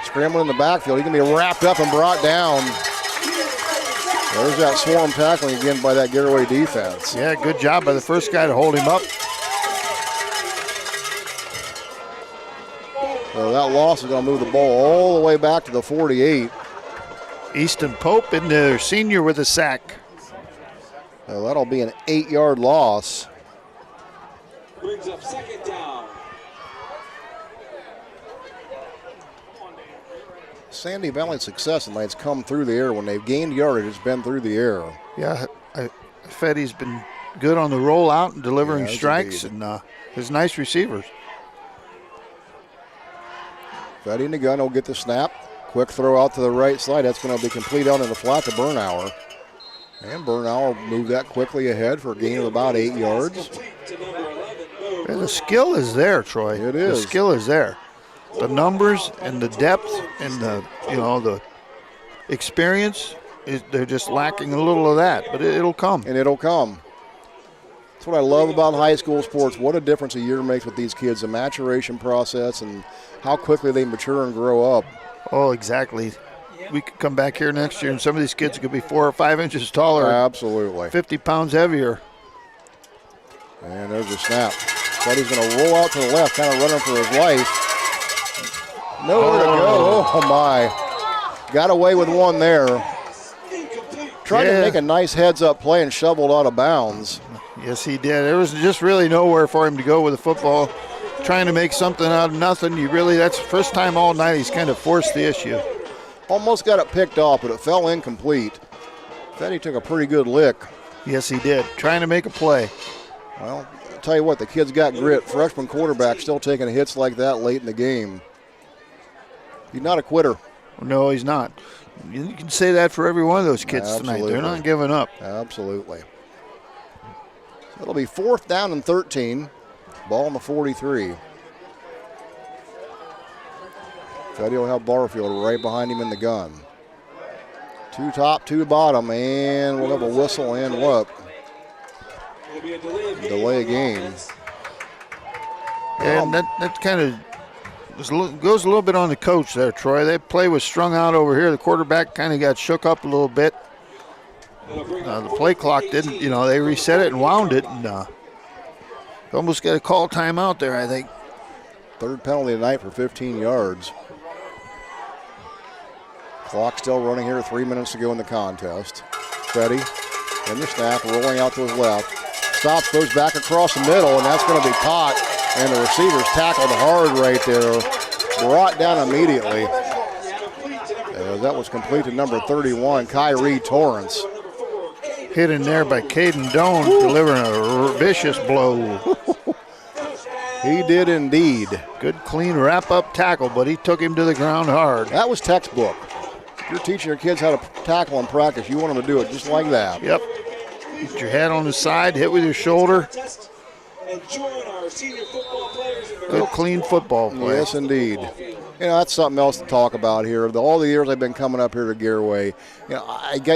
Speaker 2: Scrambling in the backfield. He can be wrapped up and brought down. There's that swarm tackling again by that Garaway defense.
Speaker 20: Yeah, good job by the first guy to hold him up.
Speaker 2: So that loss is going to move the ball all the way back to the 48.
Speaker 20: Easton Pope in there, senior with a sack.
Speaker 2: So that'll be an 8-yard loss.
Speaker 11: Brings up 2nd down.
Speaker 2: Sandy Valley's success tonight's come through the air. When they've gained yardage, it's been through the air.
Speaker 20: Yeah, Fetty's been good on the rollout and delivering strikes,
Speaker 2: indeed.
Speaker 20: and his nice receivers.
Speaker 2: Fetty in the gun will get the snap. Quick throw out to the right side. That's going to be complete out in the flat to Bernauer. And Bernauer moved that quickly ahead for a gain of about 8 yards.
Speaker 20: Yeah, the skill is there, Troy.
Speaker 2: It is.
Speaker 20: The skill is there. The numbers and the depth and the experience, they're just lacking a little of that, but it'll come.
Speaker 2: And it'll come. That's what I love about high school sports. What a difference a year makes with these kids, the maturation process and how quickly they mature and grow up.
Speaker 20: Oh, exactly. We could come back here next year and some of these kids could be 4 or 5 inches taller.
Speaker 2: Absolutely.
Speaker 20: 50 pounds heavier.
Speaker 2: And there's the snap. Fetty's going to roll out to the left, kind of running for his life. Nowhere to go. Oh, my. Got away with one there. Tried to make a nice heads-up play and shoveled out of bounds.
Speaker 20: Yes, he did. There was just really nowhere for him to go with the football. Trying to make something out of nothing. That's the first time all night he's kind of forced the issue.
Speaker 2: Almost got it picked off, but it fell incomplete. Fetty took a pretty good lick.
Speaker 20: Yes, he did. Trying to make a play.
Speaker 2: Well, I'll tell you what, the kid's got grit. Freshman quarterback still taking hits like that late in the game. He's not a quitter.
Speaker 20: No, he's not. You can say that for every one of those kids tonight. They're not giving up.
Speaker 2: Absolutely. So it'll be 4th down and 13. Ball on the 43. Fetty will have Barfield right behind him in the gun. 2 top, 2 bottom, and we'll have a whistle and what? Delay game.
Speaker 20: And that kind of goes a little bit on the coach there, Troy. That play was strung out over here. The quarterback kind of got shook up a little bit. The play clock didn't, they reset it and wound it, and almost got a call timeout there, I think.
Speaker 2: 3rd penalty tonight for 15 yards. Clock still running here, 3 minutes to go in the contest. Fetty in the snap, rolling out to his left. Stops, goes back across the middle, and that's going to be caught. And the receivers tackled hard right there. Brought down immediately. That was complete to number 31, Kyrie Torrance.
Speaker 20: Hit in there by Caden Doan, delivering a vicious blow.
Speaker 2: He did indeed.
Speaker 20: Good, clean wrap-up tackle, but he took him to the ground hard.
Speaker 2: That was textbook. If you're teaching your kids how to tackle in practice, you want them to do it just like that.
Speaker 20: Yep. Get your head on the side, hit with your shoulder. Good, clean football play.
Speaker 2: Yes, indeed. That's something else to talk about here. All the years I've been coming up here to Garaway,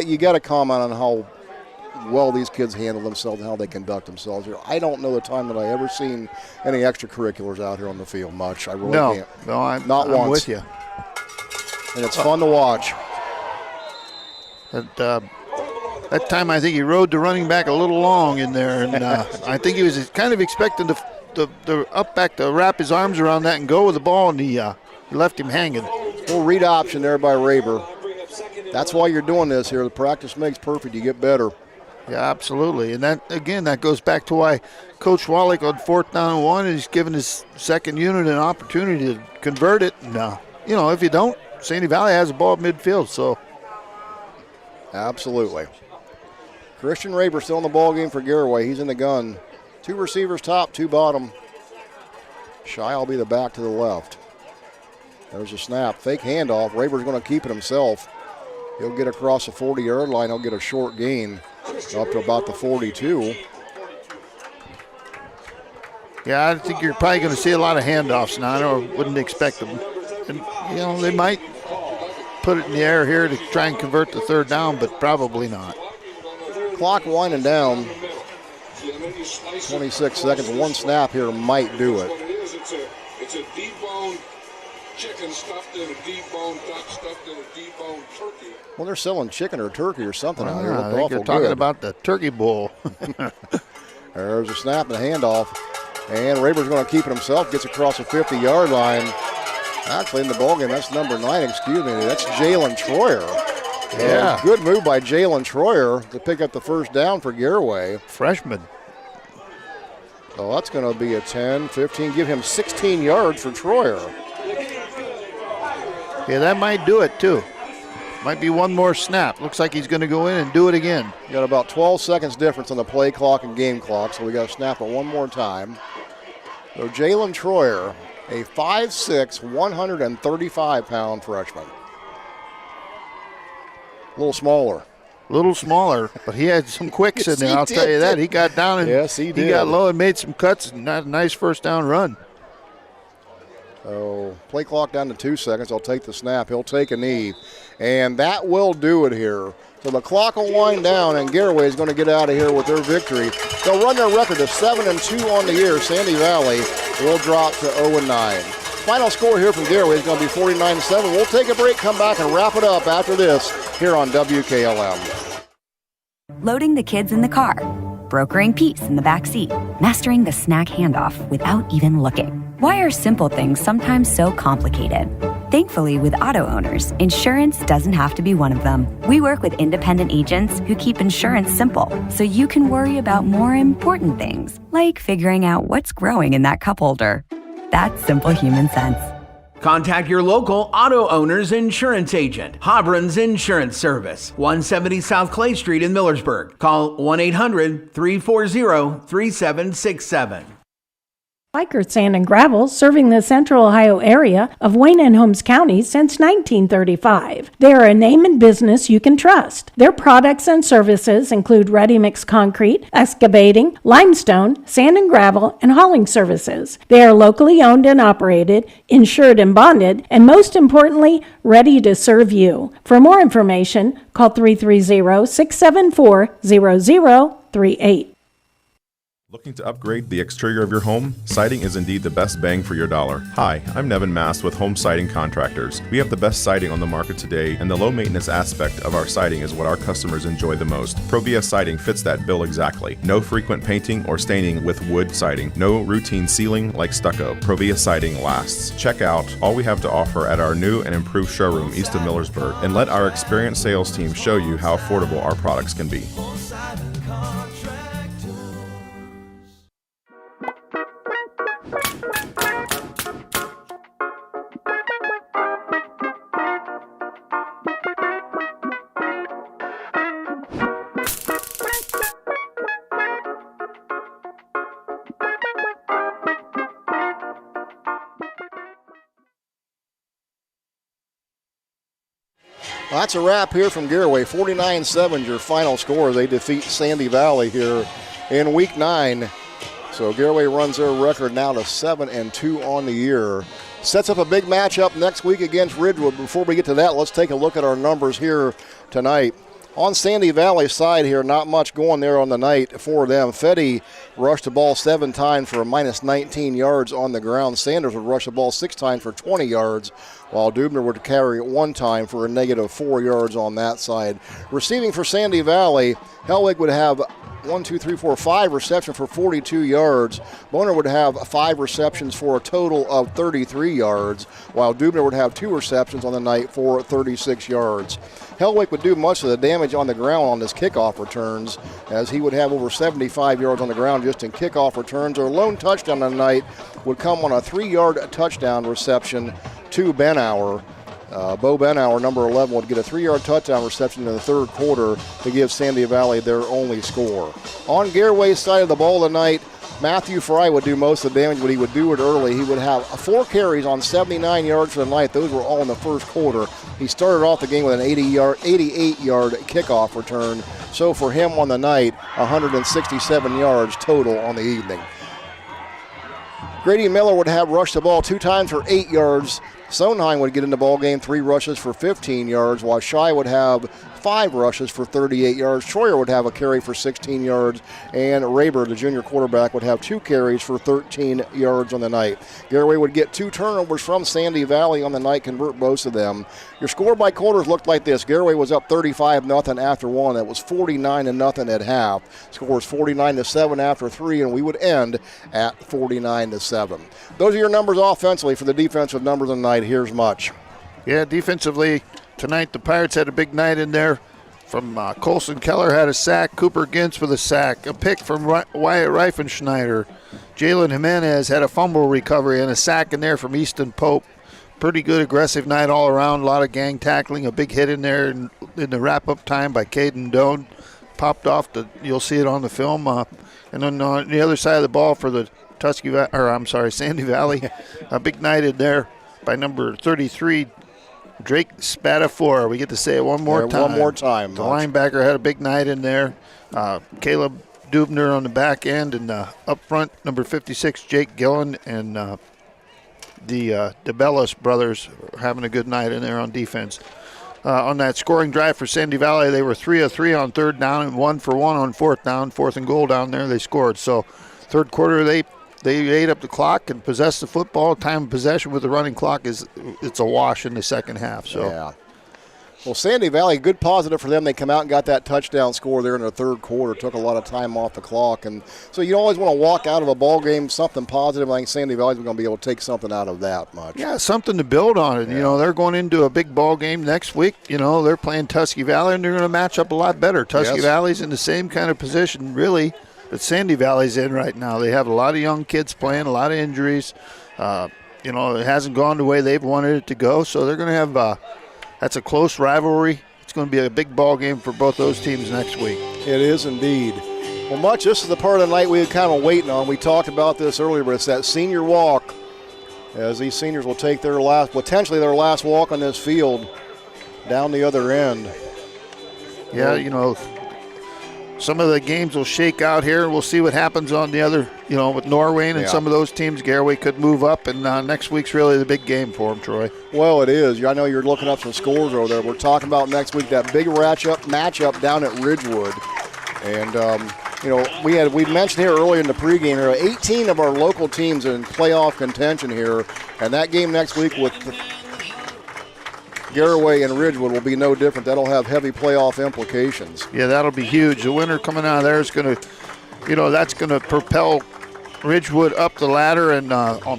Speaker 2: you got to comment on how well these kids handle themselves and how they conduct themselves here. I don't know the time that I ever seen any extracurriculars out here on the field much. I really can't.
Speaker 20: No, I'm
Speaker 2: once.
Speaker 20: with you.
Speaker 2: And it's fun to watch.
Speaker 20: That time I think he rode the running back a little long in there, and I think he was kind of expecting the up back to wrap his arms around that and go with the ball, and he left him hanging.
Speaker 2: Little read option there by Raber. That's why you're doing this here. The practice makes perfect. You get better.
Speaker 20: Yeah, absolutely. And that goes back to why Coach Wallach on 4th down and 1 is giving his second unit an opportunity to convert it. No, if you don't, Sandy Valley has the ball at midfield. So,
Speaker 2: absolutely. Christian Raber still in the ball game for Garaway. He's in the gun. 2 receivers top, 2 bottom. Shy will be the back to the left. There's a snap. Fake handoff. Raber's going to keep it himself. He'll get across the 40-yard line. He'll get a short gain up to about the 42.
Speaker 20: Yeah, I think you're probably going to see a lot of handoffs now. I wouldn't expect them. And, they might put it in the air here to try and convert the 3rd down, but probably not.
Speaker 2: Clock winding down. 26 seconds. 1 snap here might do it.
Speaker 11: It's a deboned chicken stuffed in a deboned duck stuffed in a deboned turkey.
Speaker 2: Well, they're selling chicken or turkey or something out here.
Speaker 20: I think they're talking about the turkey bowl.
Speaker 2: There's a snap and a handoff. And Raber's going to keep it himself. Gets across the 50-yard line. Actually, in the ballgame, that's number 9, excuse me. That's Jalen Troyer.
Speaker 20: Yeah.
Speaker 2: Good move by Jalen Troyer to pick up the 1st down for Garaway.
Speaker 20: Freshman.
Speaker 2: So that's going to be a 10, 15. Give him 16 yards for Troyer.
Speaker 20: Yeah, that might do it, too. Might be one more snap. Looks like he's going to go in and do it again.
Speaker 2: You got about 12 seconds difference on the play clock and game clock, so we got to snap it one more time. So Jalen Troyer, a 5'6", 135-pound freshman. A little smaller, but he had some quicks in there. I'll tell you that. He got down and yes, he did.
Speaker 20: He got low and made some cuts and had a nice 1st down run.
Speaker 2: So play clock down to 2 seconds. I'll take the snap. He'll take a knee, and that will do it here. So the clock will wind down, and Garaway is going to get out of here with their victory. They'll run their record of 7-2 on the year. Sandy Valley will drop to 0-9. Final score here from Garaway is going to be 49-7. We'll take a break, come back, and wrap it up after this here on WKLM.
Speaker 13: Loading the kids in the car, brokering peace in the back seat, mastering the snack handoff without even looking. Why are simple things sometimes so complicated? Thankfully, with auto owners, insurance doesn't have to be one of them. We work with independent agents who keep insurance simple, so you can worry about more important things, like figuring out what's growing in that cup holder. That's simple human sense.
Speaker 3: Contact your local auto owner's insurance agent, Hobron's Insurance Service, 170 South Clay Street in Millersburg. Call 1-800-340-3767.
Speaker 4: Biker Sand and Gravel, serving the Central Ohio area of Wayne and Holmes County since 1935. They are a name and business you can trust. Their products and services include ready-mix concrete, excavating, limestone, sand and gravel, and hauling services. They are locally owned and operated, insured and bonded, and most importantly, ready to serve you. For more information, call 330-674-0038.
Speaker 19: Looking to upgrade the exterior of your home? Siding is indeed the best bang for your dollar. Hi, I'm Nevin Mast with Home Siding Contractors. We have the best siding on the market today, and the low maintenance aspect of our siding is what our customers enjoy the most. Provia Siding fits that bill exactly. No frequent painting or staining with wood siding. No routine sealing like stucco. Provia Siding lasts. Check out all we have to offer at our new and improved showroom east of Millersburg, and let our experienced sales team show you how affordable our products can be.
Speaker 2: Well, that's a wrap here from Garaway. 49-7 your final score. They defeat Sandy Valley here in Week 9. So Garaway runs their record now to 7-2 on the year. Sets up a big matchup next week against Ridgewood. Before we get to that, let's take a look at our numbers here tonight. On Sandy Valley's side here, not much going there on the night for them. Fetty rushed the ball 7 times for a minus 19 yards on the ground. Sanders would rush the ball 6 times for 20 yards, while Dubner would carry it 1 time for a negative 4 yards on that side. Receiving for Sandy Valley, Helwig would have 5 receptions for 42 yards. Boner would have 5 receptions for a total of 33 yards, while Dubner would have 2 receptions on the night for 36 yards. Hellwick would do much of the damage on the ground on his kickoff returns, as he would have over 75 yards on the ground just in kickoff returns. Their lone touchdown on the night would come on a 3-yard touchdown reception to Benauer. Bo Benauer, number 11, would get a 3-yard touchdown reception in the third quarter to give Sandy Valley their only score. On Garaway's side of the ball tonight, Matthew Fry would do most of the damage, but he would do it early. He would have 4 carries on 79 yards for the night. Those were all in the first quarter. He started off the game with an 88-yard kickoff return. So for him on the night, 167 yards total on the evening. Grady Miller would have rushed the ball 2 times for 8 yards. Sonheim would get in the ball game, 3 rushes for 15 yards, while Shai would have 5 rushes for 38 yards. Troyer would have a carry for 16 yards, and Raber, the junior quarterback, would have 2 carries for 13 yards on the night. Garaway would get 2 turnovers from Sandy Valley on the night, convert both of them. Your score by quarters looked like this. Garaway was up 35-0 after 1. That was 49-0 at half. Score was 49-7 after 3, and we would end at 49-7. Those are your numbers offensively. For the defensive numbers of the night, here's much.
Speaker 20: Yeah, defensively tonight the Pirates had a big night in there. From Colson Keller had a sack, Cooper Gintz with a sack, a pick from Wyatt Reifenschneider. Jalen Jimenez had a fumble recovery and a sack in there from Easton Pope. Pretty good aggressive night all around, a lot of gang tackling, a big hit in there in the wrap-up time by Caden Doan. Popped off, you'll see it on the film. And then on the other side of the ball for the Sandy Valley, a big night in there by number 33, Drake Spatafor. We get to say it one more time.
Speaker 2: One more time.
Speaker 20: The linebacker had a big night in there. Caleb Dubner on the back end, and up front, number 56, Jake Gillen, and the DeBellis brothers are having a good night in there on defense. On that scoring drive for Sandy Valley, they were 3 of 3 on 3rd down and 1 for 1 on 4th down. 4th and goal down there, they scored. So third quarter, they ate up the clock and possessed the football. Time of possession with the running clock it's a wash in the second half. So.
Speaker 2: Yeah. Well, Sandy Valley, good positive for them. They come out and got that touchdown score there in the third quarter. Took a lot of time off the clock. And so you always want to walk out of a ball game something positive. I think Sandy Valley's going to be able to take something out of that much.
Speaker 20: Yeah, something to build on it. Yeah. You know, they're going into a big ball game next week. You know, they're playing Tusky Valley, and they're going to match up a lot better. Tusky Valley's in the same kind of position, really, that Sandy Valley's in right now. They have a lot of young kids playing, a lot of injuries. You know, it hasn't gone the way they've wanted it to go. So they're going to have that's a close rivalry. It's going to be a big ball game for both those teams next week.
Speaker 2: It is indeed. Well, Much, this is the part of the night we were kind of waiting on. We talked about this earlier, but it's that senior walk, as these seniors will take potentially their last walk on this field down the other end.
Speaker 20: Yeah, you know, some of the games will shake out here. We'll see what happens on the other, you know, with Norway and some of those teams. Garaway could move up, and next week's really the big game for them, Troy.
Speaker 2: Well, it is. I know you're looking up some scores over there. We're talking about next week, that big matchup down at Ridgewood. And, you know, we mentioned here earlier in the pregame here, 18 of our local teams in playoff contention here. And that game next week with Garaway and Ridgewood will be no different. That'll have heavy playoff implications.
Speaker 20: Yeah, that'll be huge. The winner coming out of there is going to, you know, that's going to propel Ridgewood up the ladder, and,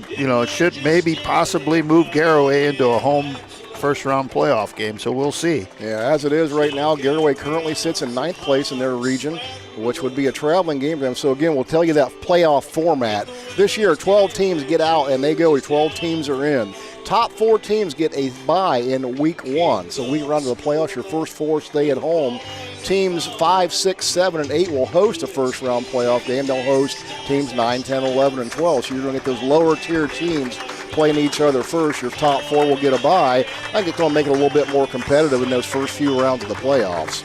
Speaker 20: you know, it should maybe possibly move Garaway into a home first-round playoff game, so we'll see.
Speaker 2: Yeah, as it is right now, Garaway currently sits in 9th place in their region, which would be a traveling game for them. So, again, we'll tell you that playoff format. This year, 12 teams get out, and they go. 12 teams are in. Top 4 teams get a bye in week 1. So we run to the playoffs. Your first 4 stay at home. Teams 5, 6, 7, and 8 will host a first-round playoff game. They'll host teams 9, 10, 11, and 12. So you're going to get those lower-tier teams playing each other first. Your top 4 will get a bye. I think it's going to make it a little bit more competitive in those first few rounds of the playoffs.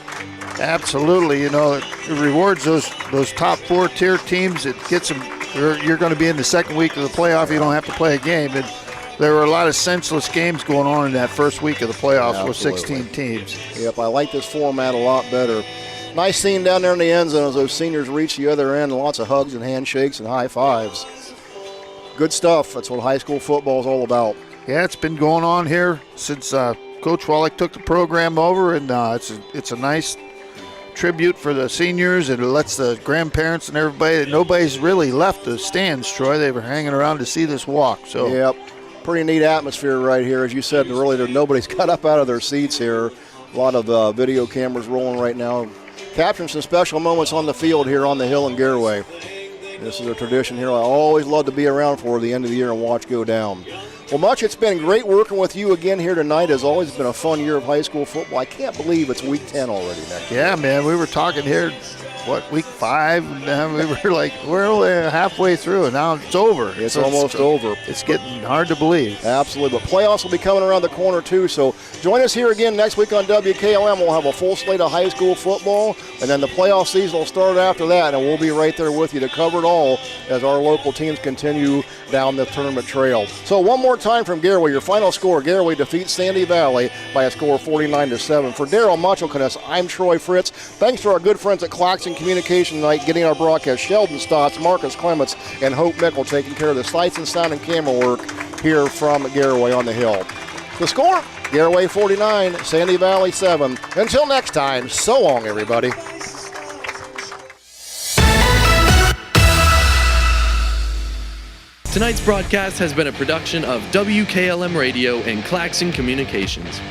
Speaker 20: Absolutely. You know, it rewards those top 4-tier teams. It gets them. You're going to be in the second week of the playoff. You don't have to play a game. And there were a lot of senseless games going on in that first week of the playoffs with 16 teams.
Speaker 2: Yep, I like this format a lot better. Nice scene down there in the end zone as those seniors reach the other end. Lots of hugs and handshakes and high fives. Good stuff. That's what high school football is all about.
Speaker 20: Yeah, it's been going on here since Coach Wallach took the program over, and it's a nice tribute for the seniors, and it lets the grandparents and everybody. Nobody's really left the stands, Troy. They were hanging around to see this walk. So
Speaker 2: yep, pretty neat atmosphere right here. As you said earlier, nobody's got up out of their seats here. A lot of video cameras rolling right now, capturing some special moments on the field here on the hill in Garaway. This is a tradition here I always love to be around for the end of the year and watch go down. Well, Much, it's been great working with you again here tonight. As always, it's been a fun year of high school football. I can't believe it's week 10 already next year.
Speaker 20: Yeah, man, we were talking here, week 5? And we were like, we're only halfway through, and now it's over.
Speaker 2: It's almost over.
Speaker 20: It's getting hard to believe.
Speaker 2: Absolutely, but playoffs will be coming around the corner too, so join us here again next week on WKLM. We'll have a full slate of high school football, and then the playoff season will start after that, and we'll be right there with you to cover it all as our local teams continue down the tournament trail. So one more time from Garaway, your final score: Garaway defeats Sandy Valley by a score of 49-7. For Daryl Machokanis, I'm Troy Fritz. Thanks to our good friends at Claxon Communication tonight, getting our broadcast. Sheldon, Stott, Marcus Clemence, and Hope Mickle taking care of the sights and sound and camera work here from Garaway on the hill. The score: Garaway 49, Sandy Valley 7. Until next time, so long, everybody.
Speaker 15: Tonight's broadcast has been a production of WKLM Radio and Claxon Communications.